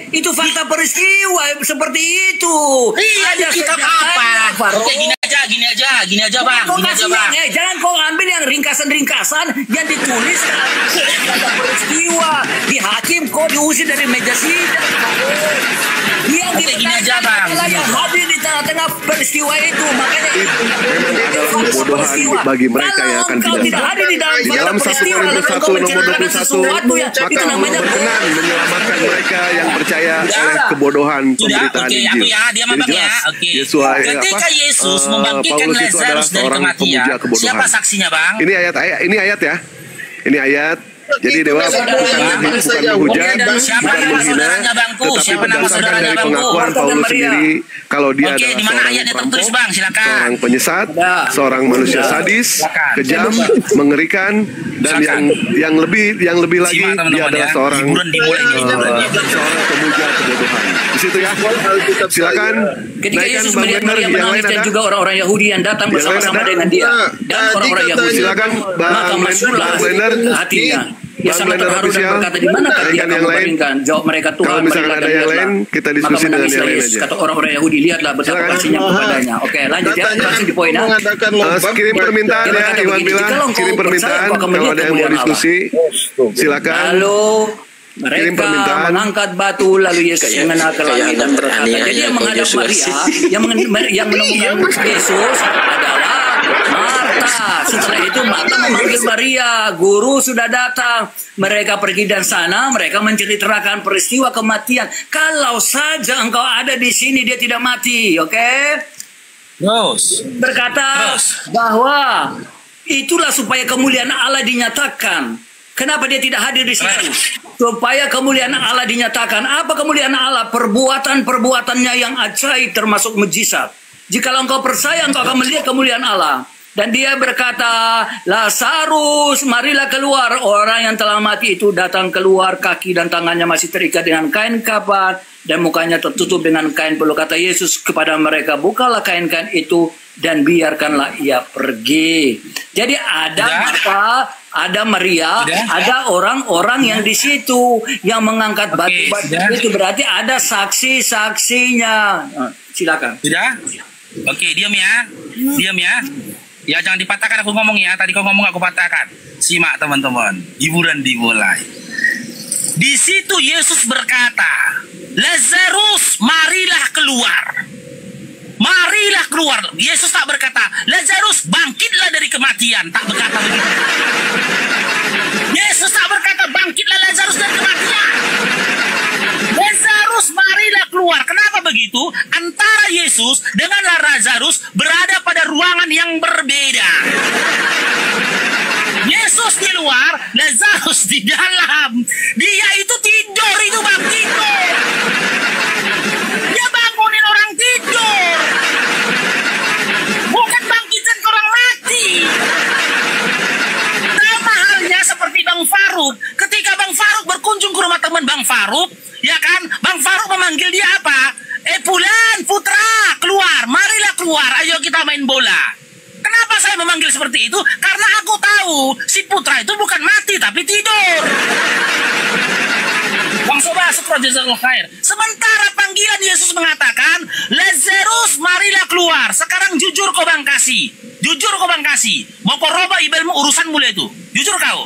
Speaker 2: Itu fakta peristiwa seperti itu.
Speaker 8: Iya, kita apa? Oke, gini aja bang.
Speaker 2: Jangan kau ambil yang ringkasan-ringkasan yang ditulis fakta peristiwa. Di hakim kau diusir dari meja sidang. Yang
Speaker 8: gini aja bang.
Speaker 2: Yang hadir di tengah-tengah peristiwa itu, makanya
Speaker 1: memang adalah kebodohan bagi mereka yang akan
Speaker 2: tidak hadir di dalam
Speaker 1: 1 Korintus 1 nomor 21, maka Allah berkenan menyelamatkan mereka yang percaya oleh kebodohan pemberitaan Injil. Jadi jelas
Speaker 8: ketika Yesus membangkitkan Lazarus dari kematian, siapa saksinya bang?
Speaker 1: Ini ayat ya. Ini ayat. Jadi Dewa bukan menghujat, bukan menghina, tetapi berdasarkan dari pengakuan Paulus sendiri kalau dia adalah seorang perampok, seorang penyesat, seorang manusia sadis, kejam, mengerikan, dan yang lebih lagi dia adalah seorang pemuja kebodohan. Di situ ya. Silakan.
Speaker 2: Ketika Yesus melihat Maria menangis dan juga orang-orang Yahudi yang datang bersama-sama dengan dia dan orang-orang Yahudi,
Speaker 1: silakan
Speaker 2: maka masuklah hatinya. Dia sangat terharu dan berkata, di mana dia akan membandingkan? Jawab mereka, Tuhan,
Speaker 1: kalau misalkan ada yang lain, kita diskusi dengan yang lain aja.
Speaker 2: Kata orang-orang Yahudi, lihatlah betapa kasihnya kepadanya. Oke, lanjut ya, langsung di poin.
Speaker 1: Kirim permintaan ya, Iwan bilang, kirim permintaan. Kalau ada yang mau diskusi, silakan.
Speaker 2: Lalu mereka mengangkat batu, lalu Yesus mengenal ke langit dan berkata. Jadi yang menghadap Maria, yang menemukan Yesus adalah Marta. Setelah itu Marta memanggil Maria, guru sudah datang. Mereka pergi dan sana, mereka menceritakan peristiwa kematian. Kalau saja engkau ada di sini, dia tidak mati, oke? Berkata bahwa itulah supaya kemuliaan Allah dinyatakan. Kenapa dia tidak hadir di situ? Supaya kemuliaan Allah dinyatakan. Apa kemuliaan Allah? Perbuatan-perbuatannya yang ajaib termasuk mujizat. Jikalau engkau percaya, engkau akan melihat kemuliaan Allah. Dan dia berkata, Lazarus, marilah keluar. Orang yang telah mati itu datang keluar, kaki dan tangannya masih terikat dengan kain kapan, dan mukanya tertutup dengan kain pelu. Kata Yesus kepada mereka, bukalah kain-kain itu dan biarkanlah ia pergi. Jadi ada Marta, ada Maria, ada orang-orang yang di situ yang mengangkat batu-batu itu, berarti ada saksi-saksinya. Silakan.
Speaker 8: Sudah? Oke, diam ya. Ya, jangan dipatahkan aku ngomong ya. Tadi kau ngomong aku patahkan. Simak teman-teman. Hiburan dimulai. Di situ Yesus berkata, Lazarus, marilah keluar. Marilah keluar. Yesus tak berkata, Lazarus, bangkitlah dari kematian. Tak berkata begitu. Yesus tak berkata, bangkitlah Lazarus dari kematian. Lazarus, marilah keluar. Kenapa begitu? Antara Yesus dengan Lazarus berada pada ruangan yang berbeda. Yesus di luar, Lazarus di dalam. Dia itu tidur, itu bang, tidur. Dia bangunin orang tidur. Bukan bangkitkan orang mati. Sama halnya seperti Bang Faruk. Ketika Bang Faruk berkunjung ke rumah teman Bang Faruk, ya kan, Bang Faruk memanggil dia apa? Pulan, Putra, keluar, marilah keluar, ayo kita main bola. Kenapa saya memanggil seperti itu? Karena aku tahu si Putra itu bukan mati tapi tidur. Bang Soba, sementara panggilan Yesus mengatakan, Lazarus, marilah keluar. Sekarang jujur kau Bang kasih. Jujur kau Bang kasih. Mau kau roba ibelmu urusan mulai itu. Jujur kau.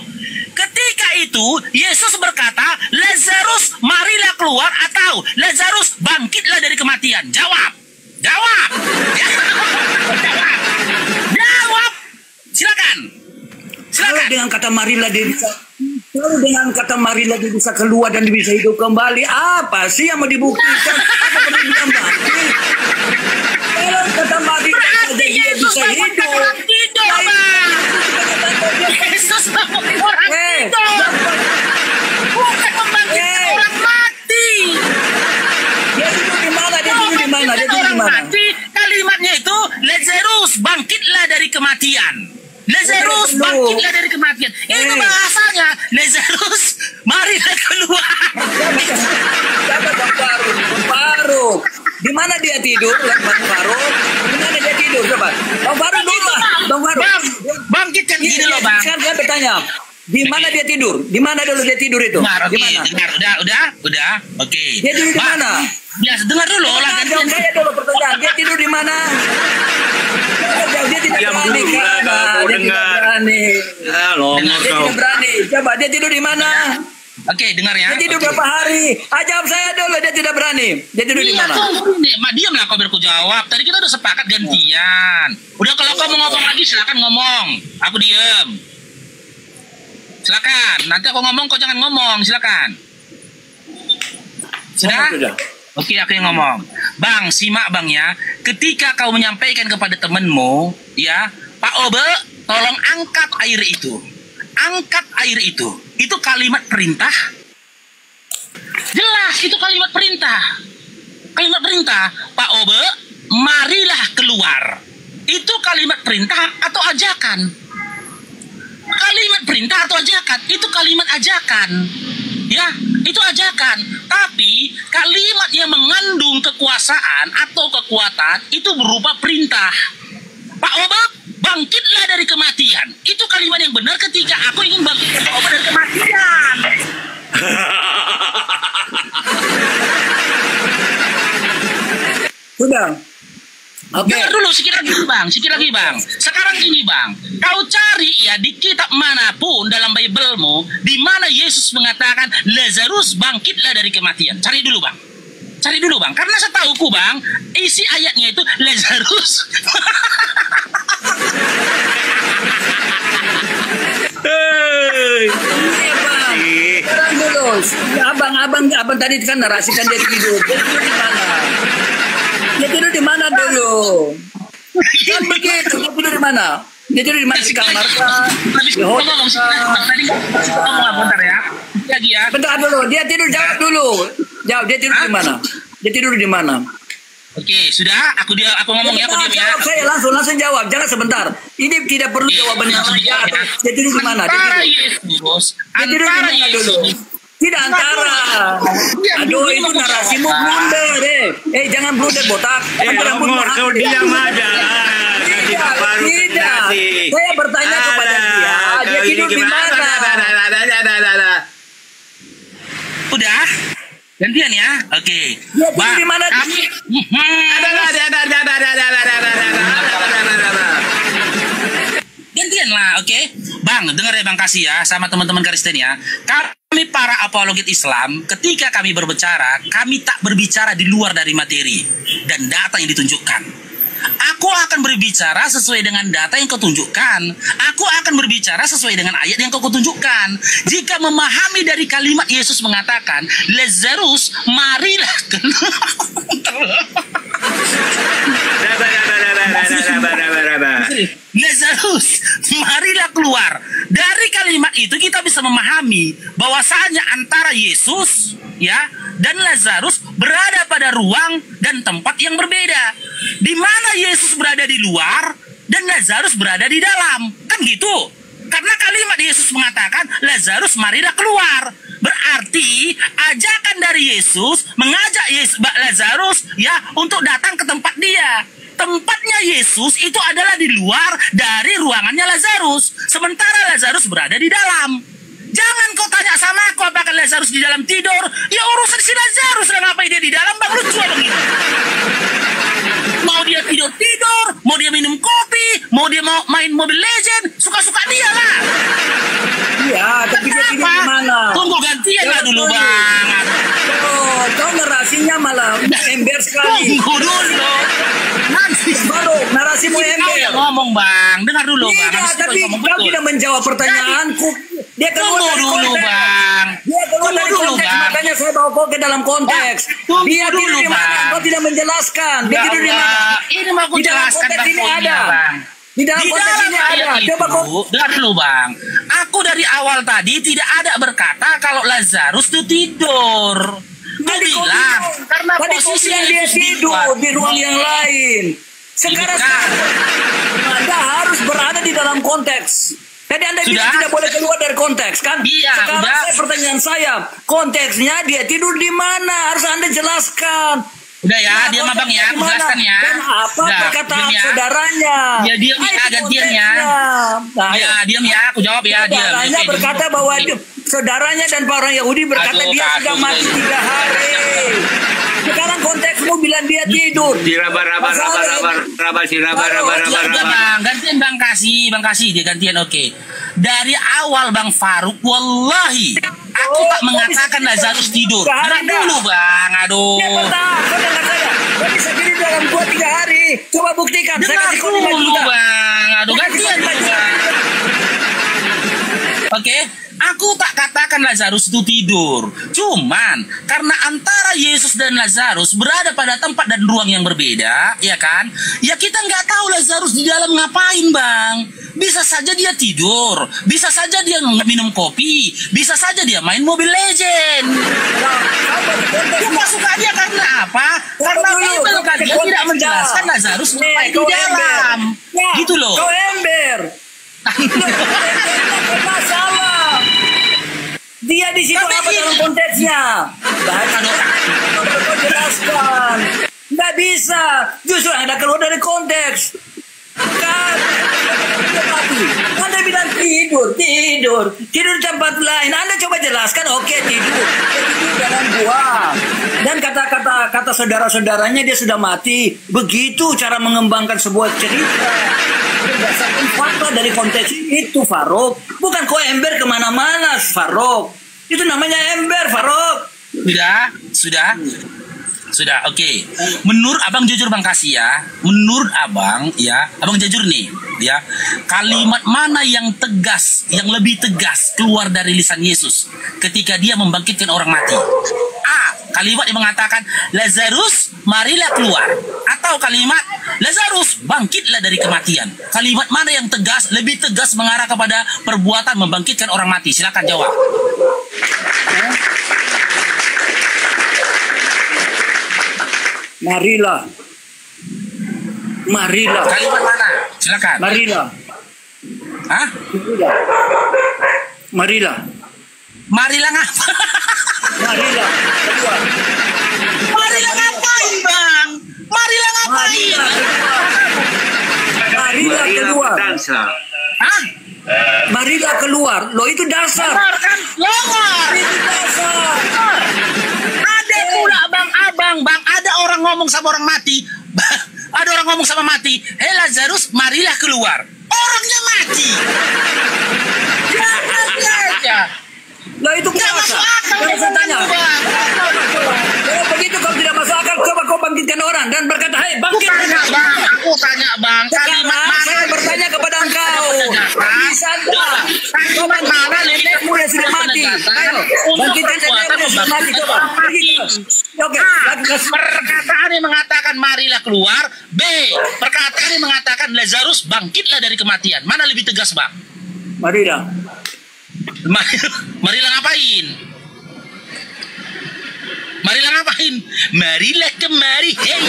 Speaker 8: Ketika itu Yesus berkata, Lazarus, marilah keluar, atau Lazarus, bangkitlah dari kematian. Jawab. Jawab. Jawab. Silakan.
Speaker 2: Kalau dengan kata marilah dia bisa, kalau dengan kata marilah dia bisa keluar dan dia bisa hidup kembali, apa sih yang mau dibuktikan? Apa perlu ditambahkan? Kalau kata marilah saja dia bisa hidup.
Speaker 8: Yesus membangkitkan orang tidur. Bukan membangkitkan orang mati.
Speaker 2: Dia tidur di mana? Dia tidur di mana? Dia tidur di mana?
Speaker 8: Kalimatnya itu, Lazarus, bangkitlah dari kematian. Lazarus, bangkitlah dari kematian. Itu bahasanya, Lazarus, marilah keluar.
Speaker 2: Bang Faruk. Di mana dia tidur, Bang Faruk? Di mana dia tidur, coba? Bang Faruk dulu lah. Bang Faruk.
Speaker 8: Bangkitkan gini loh, Bang.
Speaker 2: Sekarang dia bertanya, Di mana dia tidur? Di mana dulu dia tidur itu?
Speaker 8: Dengar,
Speaker 2: Di
Speaker 8: oke,
Speaker 2: mana?
Speaker 8: dengar, udah, oke.
Speaker 2: Dia tidur di mana?
Speaker 8: Ya, dengar dulu lah.
Speaker 2: Jawab saya dulu pertanyaan. Dia tidur di mana? Dia tidak berani kan? Dia tidak berani. Dia tidak berani. Coba dia tidur di mana?
Speaker 8: Oke, dengar ya.
Speaker 2: Dia tidur berapa hari? Jawab saya dulu. Dia tidak berani. Dia tidur di mana?
Speaker 8: Diamlah kau biar ku jawab. Tadi kita udah sepakat gantian. Udah, kalau kau mau ngomong lagi silakan ngomong. Aku diem. Silakan. Nanti aku ngomong, kau jangan ngomong. Silakan. Sudah? Oke, aku yang ngomong. Bang, simak bang ya. Ketika kau menyampaikan kepada temanmu, ya, Pak Obe, tolong angkat air itu. Angkat air itu. Itu kalimat perintah. Jelas, itu kalimat perintah. Kalimat perintah. Pak Obe, marilah keluar. Itu kalimat perintah atau ajakan? Kalimat perintah atau ajakan? Itu kalimat ajakan. Ya, itu ajakan. Tapi kalimat yang mengandung kekuasaan atau kekuatan itu berupa perintah. Pak Obak, bangkitlah dari kematian. Itu kalimat yang benar ketika aku ingin bangkit Pak Obak dari kematian.
Speaker 2: Sudah. Oke.
Speaker 8: Dengar dulu sikit lagi bang. Sekarang gini bang, kau cari ya di kitab manapun dalam Biblemu di mana Yesus mengatakan Lazarus bangkitlah dari kematian. Cari dulu bang, karena setauku bang, isi ayatnya itu Lazarus.
Speaker 2: Sekarang dulu, abang tadi kan narasikan dia tidur. Dia tidur di mana dulu? Kan begitu, dia tidur di mana? Dia tidur di mana? Di kamar kan? Di hotel kan?
Speaker 8: Bentar ya. Lagi ya.
Speaker 2: Bentar dulu, dia tidur, jawab dulu. Jawab, dia tidur di mana? Dia tidur di mana?
Speaker 8: Oke, sudah. Aku ngomong ya. Aku diam ya.
Speaker 2: Jawab saya langsung jawab. Jangan sebentar. Ini tidak perlu jawabannya. Dia tidur di mana?
Speaker 8: Antara Yesus.
Speaker 2: Dia tidur di mana dulu? Tidak antara. Aduh, itu narasimu blunder deh. Jangan blunder botak.
Speaker 9: Omor, kau diam aja.
Speaker 2: Tidak. Saya bertanya kepada dia. Dia tidur di mana?
Speaker 8: Udah. Gantian ya. Oke.
Speaker 2: Dia tidur di mana?
Speaker 8: Gantian lah, oke? Bang, dengar ya Bang Kasih ya, sama teman-teman Kristen ya. Kami para apologet Islam, ketika kami berbicara, kami tak berbicara di luar dari materi dan data yang ditunjukkan. Aku akan berbicara sesuai dengan data yang kau tunjukkan. Aku akan berbicara sesuai dengan ayat yang kau tunjukkan. Jika memahami dari kalimat Yesus mengatakan, Lazarus, marilah keluar. Lazarus, marilah keluar. Dari kalimat itu kita bisa memahami bahwasanya antara Yesus ya dan Lazarus berada pada ruang dan tempat yang berbeda. Di mana Yesus berada di luar dan Lazarus berada di dalam. Kan gitu. Karena kalimat Yesus mengatakan Lazarus marilah keluar. Berarti ajakan dari Yesus mengajak Lazarus ya untuk datang ke tempat dia. Tempatnya Yesus itu adalah di luar dari ruangannya Lazarus. Sementara Lazarus berada di dalam. Jangan kau tanya sama aku apakah Lazarus di dalam tidur. Ya urusan si Lazarus lah, ngapain dia di dalam bang, lucu abang ini. Mau dia tidur, mau dia minum kopi, mau dia mau main Mobile Legend, suka-suka dia lah.
Speaker 2: Iya, tapi dia tidur di mana?
Speaker 8: Tunggu gantian lah dulu bang.
Speaker 2: Oh, kau narasinya malah ember sekali.
Speaker 8: Tunggu dulu. Nanti
Speaker 2: baru narasimu ember.
Speaker 8: Kau ngomong bang, dengar dulu bang.
Speaker 2: Tidak, tapi kau tidak menjawab pertanyaanku. Dia keluar dari konteks.
Speaker 8: Bang.
Speaker 2: Dia keluar dari konteks, makanya saya bawa kau ke dalam konteks. Dia tidur di mana? Kau tidak menjelaskan. Dia tidur di mana?
Speaker 8: Ini mau aku jelaskan bang.
Speaker 2: Ini ada. Di dalam konteks ini ada. Coba kau.
Speaker 8: Dengar dulu bang. Aku dari awal tadi tidak ada berkata kalau Lazarus itu tidur.
Speaker 2: Tadi
Speaker 8: bilang karena
Speaker 2: posisi dia tidur di ruang yang lain. Sekarang Anda harus berada di dalam konteks. Jadi Anda tidak boleh keluar dari konteks kan?
Speaker 8: Iya,
Speaker 2: sekarang pertanyaan saya, konteksnya dia tidur di mana? Harus Anda jelaskan.
Speaker 8: Udah ya, diam abang ya, aku jelaskan ya.
Speaker 2: Dan apa perkataan saudaranya?
Speaker 8: Ya diam ya, gantian ya. Ya diam ya, aku jawab ya.
Speaker 2: Saudaranya berkata bahwa saudaranya dan para orang Yahudi berkata dia sudah mati 3 hari. Sekarang konteksmu bilang dia tidur.
Speaker 9: Raba.
Speaker 8: Gantian Bang Kasih, dia gantian, oke. Dari awal Bang Faruk, wallahi aku tak mengatakan Lazarus tidur. Dengar dulu Bang, aduh.
Speaker 2: Ya betul, dengar saya. Dia bisa tidur dalam 2-3 hari. Coba buktikan.
Speaker 8: Dengar dulu Bang, aduh gantian Bang. Oke, aku tak katakan Lazarus itu tidur. Cuman karena antara Yesus dan Lazarus berada pada tempat dan ruang yang berbeda, ya kan? Ya kita nggak tahu Lazarus di dalam ngapain, Bang. Bisa saja dia tidur, bisa saja dia minum kopi, bisa saja dia main Mobile Legend. Suka dia karena apa? Karena Bible dia tidak menjelaskan Lazarus ngapain di dalam. Gitu loh.
Speaker 2: Kau ember. Masalah. Dia di situ apa dalam konteksnya? Kau jelaskan. Nggak bisa. Justru Anda keluar dari konteks. Kan? Anda bilang tidur di tempat lain. Anda coba jelaskan, oke tidur dalam gua. Dan kata saudara-saudaranya dia sudah mati. Begitu cara mengembangkan sebuah cerita. Berdasarkan fakta dari konteks itu, Faruk. Bukan kau ember kemana-mana, Faruk. Itu namanya ember, Faruk. Sudah, oke. Menurut abang jujur Bang Kasih ya. Menurut abang ya, abang jujur nih ya. Kalimat mana yang tegas, yang lebih tegas keluar dari lisan Yesus ketika dia membangkitkan orang mati? A. Kalimat yang mengatakan Lazarus, marilah keluar. Atau kalimat Lazarus, bangkitlah dari kematian. Kalimat mana yang tegas, lebih tegas mengarah kepada perbuatan membangkitkan orang mati? Silakan jawab. Marilah.
Speaker 8: Kalimat mana? Silakan.
Speaker 2: Marilah.
Speaker 8: Hah?
Speaker 2: Marilah
Speaker 8: ngapa?
Speaker 2: Marilah.
Speaker 8: Marilah ngapain, Bang? Marilah ngapain?
Speaker 2: Marilah keluar.
Speaker 8: Hah?
Speaker 2: Marilah keluar. Loh itu dasar.
Speaker 8: Longor kan? Longor.
Speaker 2: Itu dasar.
Speaker 8: Ada pula Bang, ada orang ngomong sama orang mati. Ada orang ngomong sama mati, "Hei Lazarus, marilah keluar." Orangnya mati. Ya.
Speaker 2: Lah itu nggak masuk akal. Kalau begitu kau tidak masuk akal, coba kau bangkitkan orang dan berkata, "Hei, bangkit."
Speaker 8: Aku tanya Bang, kalimat mana?
Speaker 2: Saya bertanya kepada engkau. Bisa enggak? Kalimat mana nenekmu yang sudah mati? Ayo, bangkitkan nenekmu yang sudah mati. Coba. Oke.
Speaker 8: Perkataan yang mengatakan marilah keluar. B. Perkataan yang mengatakan Lazarus bangkitlah dari kematian. Mana lebih tegas, Bang?
Speaker 2: Marilah.
Speaker 8: Marilah ngapain? Marilah kemari. Hei.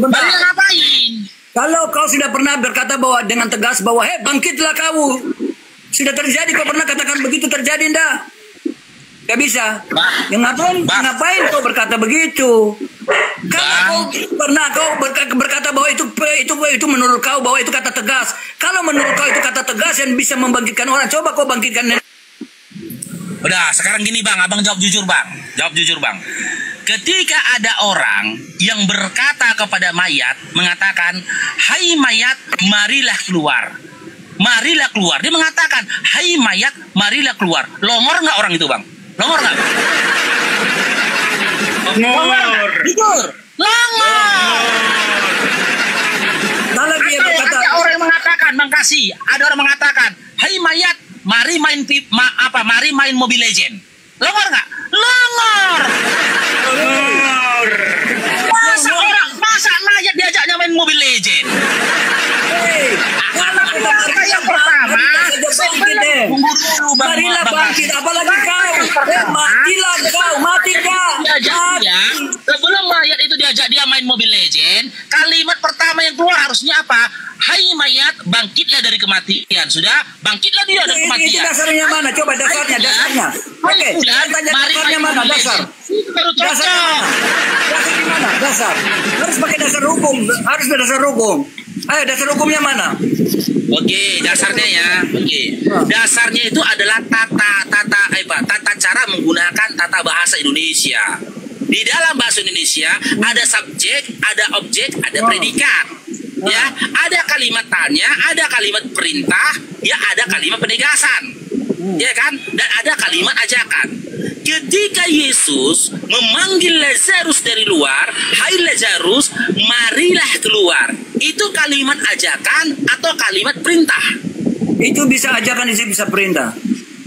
Speaker 8: Marilah ngapain?
Speaker 2: Kalau kau sudah pernah berkata bahwa dengan tegas bahwa hei bangkitlah kau. Sudah terjadi, kau pernah katakan begitu terjadi enggak? Gak bisa. Ngapain kau berkata begitu? Kalau kau berkata bahwa itu menurut kau bahwa itu kata tegas. Kalau menurut kau itu kata tegas yang bisa membangkitkan orang, coba kau bangkitkan.
Speaker 8: Udah, sekarang gini Bang, abang jawab jujur Bang. Ketika ada orang yang berkata kepada mayat, mengatakan, "Hai mayat, marilah keluar." Marilah keluar. Dia mengatakan, "Hai mayat, marilah keluar." Longor nggak orang itu Bang? Longor nggak? Longor. Jujur. Longor. Ada orang yang mengatakan, Bang Kasih, ada orang mengatakan, "Hai mayat, mari main Mobile Legend." Longor nggak? Longor. Masa mayat diajaknya main Mobile Legend? Kata yang pertama,
Speaker 2: marilah bangkit, apalagi kau. Matilah kau, mati kau.
Speaker 8: Sebelum mayat itu diajak dia main Mobile Legend, kalimat pertama yang keluar harusnya apa? Hai mayat, bangkitlah dari kematian. Sudah, bangkitlah dia dari kematian.
Speaker 2: Itu dasarnya mana? Coba dasarnya. Oke, tanya dasarnya mana? Dasar. Dasar di mana? Dasar. Harus pakai dasar hukum. Harus dasar hukum. Ayo, dasar hukumnya mana?
Speaker 8: Oke, dasarnya ya. Oke. Dasarnya itu adalah tata cara menggunakan tata bahasa Indonesia. Di dalam bahasa Indonesia ada subjek, ada objek, ada predikat. Ya, ada kalimat tanya, ada kalimat perintah, ya ada kalimat penegasan. Ya kan? Dan ada kalimat ajakan. Ketika Yesus memanggil Lazarus dari luar, "Hai Lazarus, marilah keluar." Itu kalimat ajakan atau kalimat perintah?
Speaker 2: Itu bisa ajakan, bisa perintah.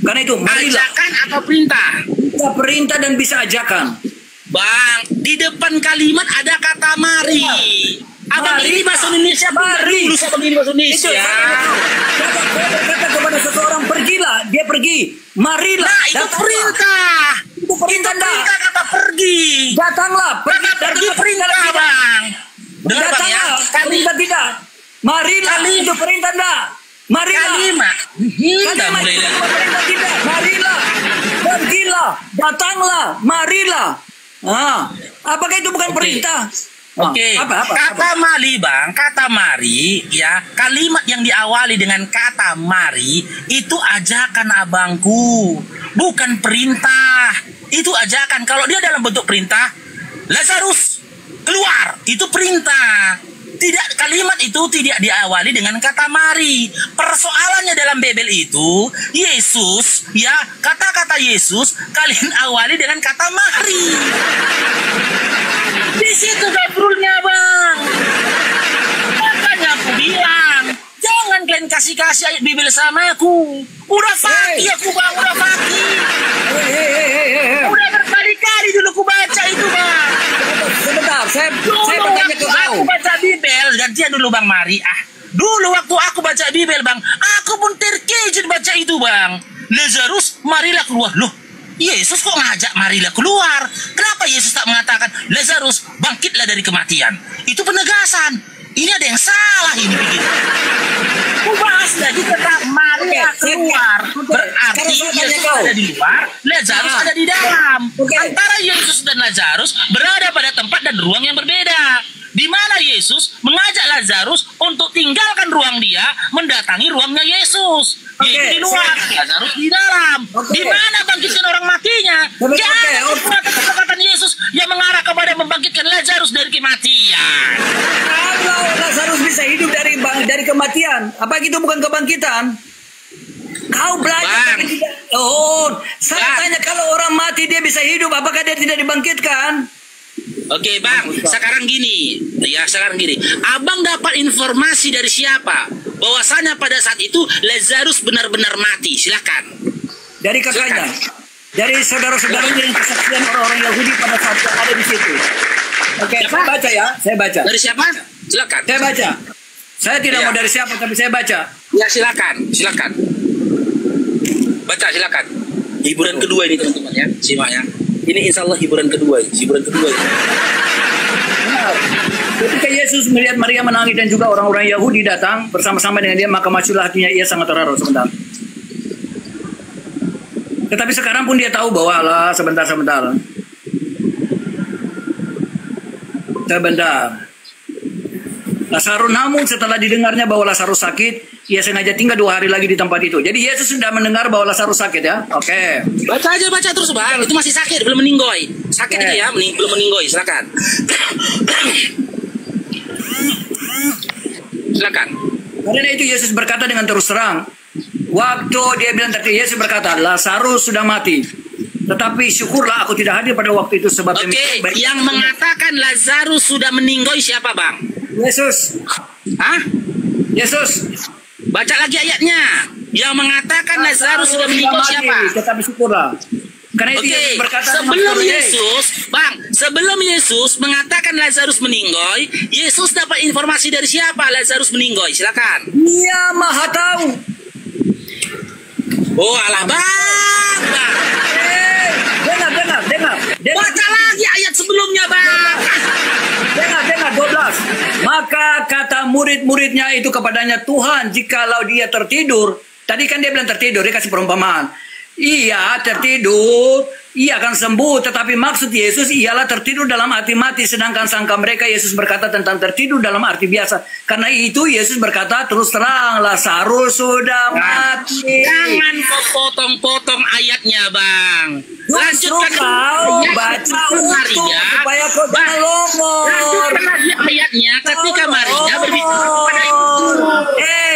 Speaker 2: Karena itu marilah.
Speaker 8: Ajakan atau perintah?
Speaker 2: Bisa perintah dan bisa ajakan.
Speaker 8: Bang, di depan kalimat ada kata mari. Abang ini bahasa Indonesia, mari. Dulu sama ini bahasa Indonesia.
Speaker 2: Saya berkata kepada seseorang, pergilah. Dia pergi. Marilah.
Speaker 8: Nah, itu perintah.
Speaker 2: Itu perintah
Speaker 8: kata pergi.
Speaker 2: Datanglah.
Speaker 8: Pergi perintah, Bang.
Speaker 2: Datanglah. Perintah tidak. Marilah. Itu perintah tidak. Marilah.
Speaker 8: Kalimat
Speaker 2: perintah tidak. Marilah. Pergilah. Datanglah. Marilah. Apakah itu bukan perintah?
Speaker 8: Oke, kata mari bang, kata mari ya, kalimat yang diawali dengan kata mari itu ajakan abangku, bukan perintah. Itu ajakan. Kalau dia dalam bentuk perintah, Lazarus keluar, itu perintah. Tidak, kalimat itu tidak diawali dengan kata mari. Persoalannya dalam Bible itu, Yesus ya, kata-kata Yesus kalian awali dengan kata mari. Di situ gabrulnya bang. Makanya aku bilang, jangan kalian kasih ayat Bible sama aku. Udah fakih aku bang, udah fakih. Udah berkali-kali dulu aku baca itu bang.
Speaker 2: Sebentar, saya bertanya ke kau.
Speaker 8: Aku baca Bible, gantian dulu bang Mari. Dulu waktu aku baca Bible bang, aku pun terkejut baca itu bang. Lazarus, marilah keluar. Loh, Yesus kok ngajak marilah keluar? Kenapa Yesus tak mengatakan Lazarus bangkitlah dari kematian? Itu penegasan. Ini ada yang salah ini pikir. Bahas lagi tentang marilah keluar. Berarti Yesus ada di luar, Lazarus ada di dalam. Antara Yesus dan Lazarus berada pada tempat dan ruang yang berbeda. Di mana Yesus mengajak Lazarus untuk tinggalkan ruang dia, mendatangi ruangnya Yesus. Yaitu di luar, Lazarus di dalam. Di mana bangkitkan orang matinya? Jangan kata-kata Yesus yang mengarah kepada membangkitkan Lazarus dari kematian.
Speaker 2: Kalau Lazarus bisa hidup dari kematian, apa itu bukan kebangkitan? Kau belajar tapi tidak. Saya tanya, kalau orang mati dia bisa hidup, apakah dia tidak dibangkitkan?
Speaker 8: Oke bang, sekarang gini, abang dapat informasi dari siapa? Bahwasanya pada saat itu Lazarus benar-benar mati. Silakan.
Speaker 2: Dari kakaknya, dari saudara-saudaranya yang kesaksian orang-orang Yahudi pada saat yang ada di situ. Oke, saya baca ya, saya baca.
Speaker 8: Dari siapa? Silakan.
Speaker 2: Saya baca. Saya tidak mau dari siapa, tapi saya baca.
Speaker 8: Ya silakan. Baca silakan. Hiburan kedua ini teman-teman ya, simak ya. Ini insya Allah hiburan kedua.
Speaker 2: Ketika Yesus melihat Maria menangis dan juga orang-orang Yahudi datang bersama-sama dengan dia, maka majulah hatinya ia sangat terharu. Sebentar. Tetapi sekarang pun dia tahu bahwa sebentar. Lazarus, namun setelah didengarnya bahwa Lazarus sakit, ia sengaja tinggal 2 hari lagi di tempat itu. Jadi Yesus sudah mendengar bahwa Lazarus sakit ya. Oke.
Speaker 8: Baca terus bang. Itu masih sakit, belum meninggoy. Sakit itu ya, belum meninggoy. Silakan.
Speaker 2: Karena itu Yesus berkata dengan terus terang. Waktu dia bilang tadi, Yesus berkata, Lazarus sudah mati. Tetapi syukurlah aku tidak hadir pada waktu itu sebab
Speaker 8: yang mengatakan Lazarus sudah meninggoy siapa bang?
Speaker 2: Yesus. Yesus.
Speaker 8: Baca lagi ayatnya. Yang mengatakan Lazarus sudah meninggoy siapa?
Speaker 2: Tetapi syukurlah. Karena itu Yesus berkata
Speaker 8: sebelum Yesus mengatakan Lazarus meninggoy, Yesus dapat informasi dari siapa Lazarus meninggoy? Silakan.
Speaker 2: Dia Maha tahu.
Speaker 8: Oh alah bang.
Speaker 2: Dengar.
Speaker 8: Baca lagi ayat sebelumnya bang.
Speaker 2: Maka kata murid-muridnya itu kepadanya, Tuhan, jikalau dia tertidur, tadi kan dia bilang tertidur, dia kasih perumpamaan. Iya, tertidur, ia akan sembuh, tetapi maksud Yesus ialah tertidur dalam arti mati, sedangkan sangka mereka Yesus berkata tentang tertidur dalam arti biasa. Karena itu Yesus berkata terus terang, Lazarus sudah mati.
Speaker 8: Jangan kau potong-potong ayatnya, Bang.
Speaker 2: Lanjutkan kau baca utuh supaya kau jangan longor.
Speaker 8: Lanjutkan lagi ayatnya ketika Maria berbicara kepada itu.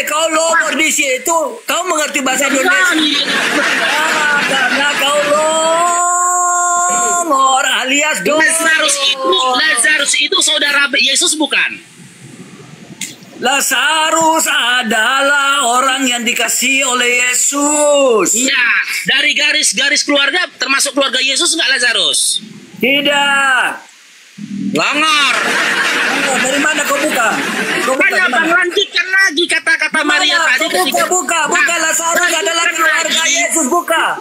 Speaker 2: Kau longor di situ. Kau mengerti bahasa Indonesia? Karena kau longor alias
Speaker 8: Lazarus itu saudara Yesus bukan?
Speaker 2: Lazarus adalah orang yang dikasihi oleh Yesus.
Speaker 8: Iya, dari garis keluarga termasuk keluarga Yesus enggak Lazarus?
Speaker 2: Tidak.
Speaker 8: Longor.
Speaker 2: Dari mana kau buka?
Speaker 8: Lanjutkan lagi kata-kata Maria tadi.
Speaker 2: Buka. Lazarus adalah keluarga Yesus. Buka.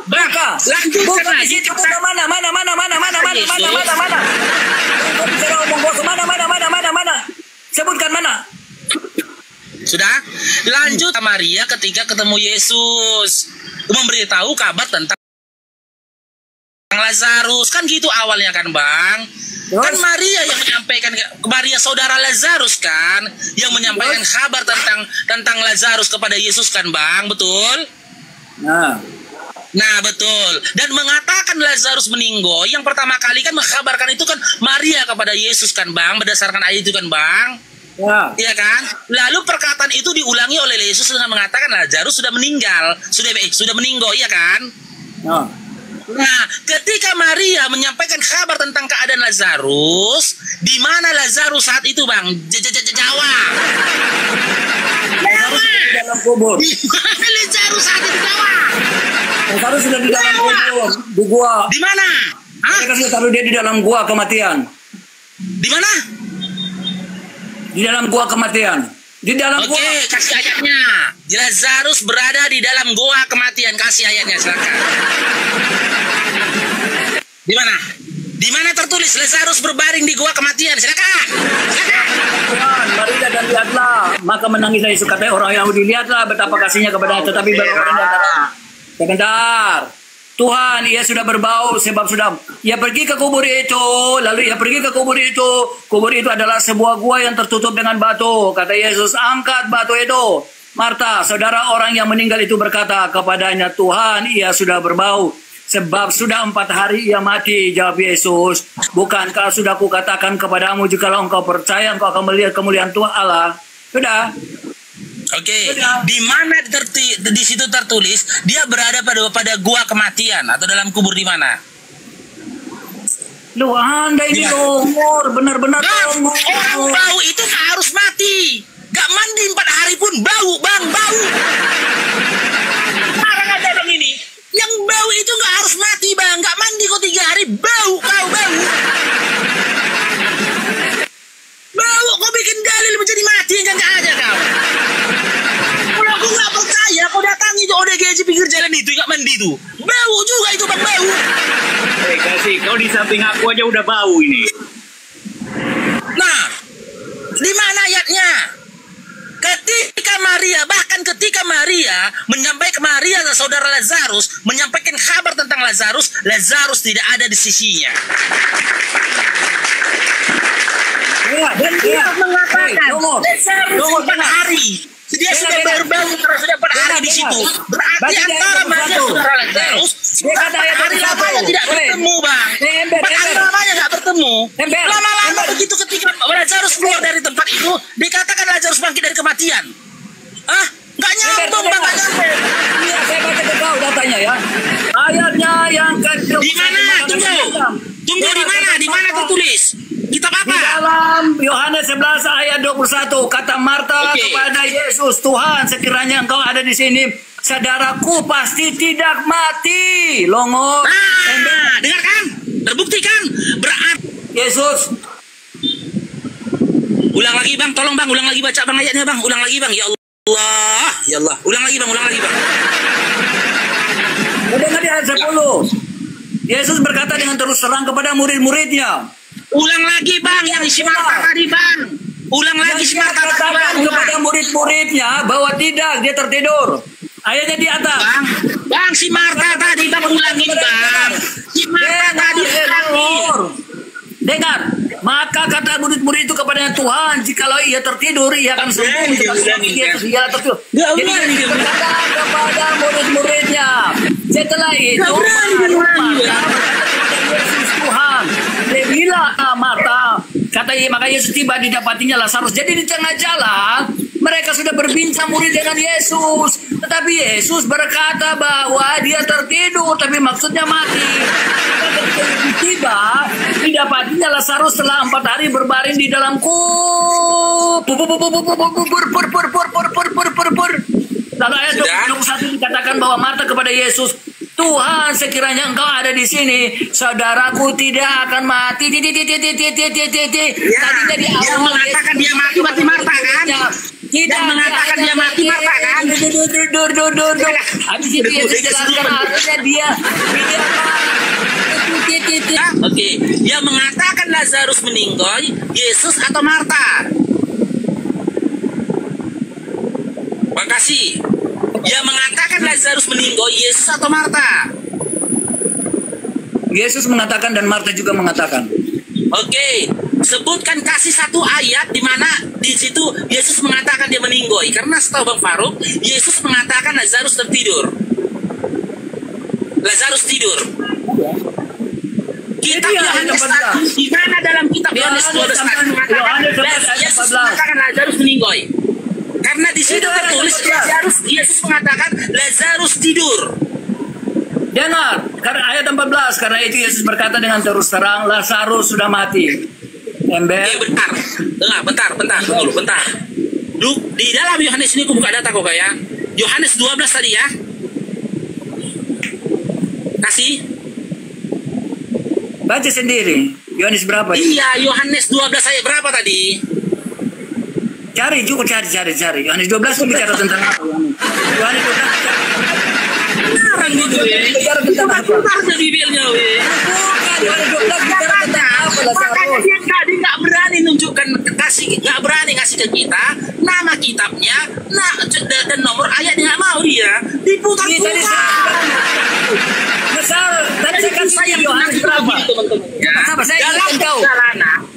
Speaker 8: Lanjutkan lagi.
Speaker 2: Mana? Mana? Sebutkan mana?
Speaker 8: Sudah? Lanjut Maria ketika ketemu Yesus. Memberitahu kabar tentang Lazarus. Kan gitu awalnya kan, Bang? Kan Maria yang menyampaikan, Maria saudara Lazarus kan yang menyampaikan kabar tentang Lazarus kepada Yesus kan, Bang? Betul? Nah, betul. Dan mengatakan Lazarus meninggal, yang pertama kali kan mengkabarkan itu kan Maria kepada Yesus kan, Bang? Berdasarkan ayat itu kan, Bang? Iya kan? Lalu perkataan itu diulangi oleh Yesus dengan mengatakan Lazarus sudah meninggal, sudah meninggal, iya kan? Nah, ketika Maria menyampaikan kabar tentang keadaan Lazarus, di mana Lazarus saat itu, Bang? Jawa.
Speaker 2: Lazarus di dalam kubur.
Speaker 8: Di mana Lazarus saat itu, Jawa?
Speaker 2: Lazarus sudah di dalam kubur, di gua.
Speaker 8: Di mana?
Speaker 2: Mereka sudah taruh dia di dalam gua kematian.
Speaker 8: Di mana?
Speaker 2: Di dalam gua kematian. Di dalam gua.
Speaker 8: Oke, kasih ayatnya. Lazarus berada di dalam gua kematian. Kasih ayatnya, silakan. Di mana? Di mana tertulis Lazarus berbaring di gua kematian? Silakan.
Speaker 2: Tuhan, marilah dan lihatlah. Maka menangislah Yesus, kata orang Yahudi, lihatlah betapa kasihnya kepada tetapi orang antara. Sebentar. Tuhan, ia sudah berbau sebab sudah ia pergi ke kubur itu. Lalu ia pergi ke kubur itu. Kubur itu adalah sebuah gua yang tertutup dengan batu. Kata Yesus, angkat batu itu. Marta, saudara orang yang meninggal itu berkata kepadanya, Tuhan, ia sudah berbau sebab sudah 4 hari ia mati. Jawab Yesus, bukankah sudah kukatakan kepadamu, jikalau engkau percaya engkau akan melihat kemuliaan Tuhan Allah. Sudah.
Speaker 8: Oke, di mana di situ tertulis dia berada pada gua kematian atau dalam kubur di mana?
Speaker 2: Lu Anda ini longor, benar-benar longor.
Speaker 8: Orang bau itu harus mati. Gak mandi 4 hari pun bau, Bang, bau. Sekarang ada Bang ini. Yang bau itu gak harus mati, Bang. Gak mandi kok 3 hari bau, kau bau. Bau, kau bikin dalil menjadi mati yang gak ada kau. Kalau aku gak percaya, kau datangi itu ODGJ pinggir jalan itu, gak mandi itu. Bau juga itu, Bang, bau.
Speaker 9: Kasih, kau di samping aku aja udah bau ini.
Speaker 8: Nah, di mana ayatnya? Ketika Maria menyampaikan Maria saudara Lazarus menyampaikan kabar tentang Lazarus tidak ada di sisinya.
Speaker 2: Dan dia mengatakan
Speaker 8: Lazarus 4 hari. Dia sudah berbau karena sudah 4 hari di situ. Berarti antara Maria saudara Lazarus 4 hari lamanya tidak bertemu, Bang. 4 hari lamanya tidak bertemu. Lama-lama begitu ketika Lazarus keluar dari tempat itu, dikatakan Lazarus bangkit dari kematian. Nggak nyambung, Bang, nggak nyambung.
Speaker 2: Iya, saya baca ke kau datanya ya. Ayatnya yang kedua.
Speaker 8: Di mana? Tunggu di mana? Di mana tertulis? Kitab apa?
Speaker 2: Di dalam Yohanes 11 ayat 21 kata Marta kepada Yesus, Tuhan, sekiranya engkau ada di sini, saudaraku pasti tidak mati. Longor.
Speaker 8: Dengarkan, terbuktikan. Berarti
Speaker 2: Yesus.
Speaker 8: Ulang lagi, Bang, tolong, Bang, ulang lagi baca, Bang, ayatnya, Bang. Ulang lagi, Bang. Ya Allah. Ya Allah. Ulang lagi, Bang.
Speaker 2: Dengar di ayat 10. Yesus berkata dengan terus terang kepada murid-muridnya.
Speaker 8: Ulang lagi, Bang, yang isi Marta tadi, Bang. Ulang lagi si Marta
Speaker 2: katakan kepada murid-muridnya bahwa tidak, dia tertidur. Ayatnya di atas.
Speaker 8: Bang, si Marta tadi kita ulangin, Bang. Si Marta tadi tertidur.
Speaker 2: Dengar, maka kata murid-murid itu kepadanya, Tuhan, jikalau ia tertidur, ia akan sembuh. Ia tertidur. Jadi dia berkata kepada murid-muridnya. Setelah itu, Yesus Tuhan, dia bilang, Marta, maka Yesus tiba, didapatinya Lazarus. Jadi di tengah jalan, mereka sudah berbincang murid dengan Yesus. Tetapi Yesus berkata bahwa dia tertidur, tapi maksudnya mati. Tiba, didapatinya Lazarus setelah 4 hari berbaring di dalam Lalu ayat 21 dikatakan bahwa Marta kepada Yesus, Tuhan, sekiranya Engkau ada di sini, saudaraku tidak akan mati. Tadinya di awal
Speaker 8: mengatakan dia mati Marta kan?
Speaker 2: Tidak mengatakan dia mati Marta kan? Habis itu Yesus jelaskan harusnya dia
Speaker 8: Oke, yang mengatakan Lazarus meninggal, Yesus atau Marta? Makasih. Yang mengatakan Lazarus meninggal, Yesus atau Marta?
Speaker 2: Yesus mengatakan dan Marta juga mengatakan.
Speaker 8: Oke, sebutkan kasih satu ayat di mana di situ Yesus mengatakan dia meninggal. Karena setahu Bang Faruk, Yesus mengatakan Lazarus tertidur. Lazarus tidur. Kitab Yohanes di mana dalam kitab Yohanes 12 Yesus mengatakan Lazarus meninggal. Karena di situ tertulis Yesus mengatakan Lazarus tidur.
Speaker 2: Dengar, karena ayat 14, karena itu Yesus berkata dengan terus terang, Lazarus sudah mati. Ember.
Speaker 8: Bentar. Tunggu, bentar. Di dalam Yohanes ini aku buka data kok ya. Yohanes 12 tadi ya. Kasih.
Speaker 2: Baca sendiri. Yohanes berapa?
Speaker 8: Iya, Yohanes 12 ayat berapa tadi?
Speaker 2: Cari. Yohanes 12 itu bicara tentang apa? Yohanes 12
Speaker 8: gitu ya.
Speaker 2: bicara tentang apa?
Speaker 8: Bukan bibirnya weh.
Speaker 2: Yohanes 12 bicara tentang apa?
Speaker 8: Makanya dia tadi nggak berani nunjukkan nggak berani ngasih ke kita nama kitabnya, dan nomor ayatnya nggak mau dia. Diputar.
Speaker 2: Tadi saya kasih Yohanes berapa? Apa saya dalam perjalanan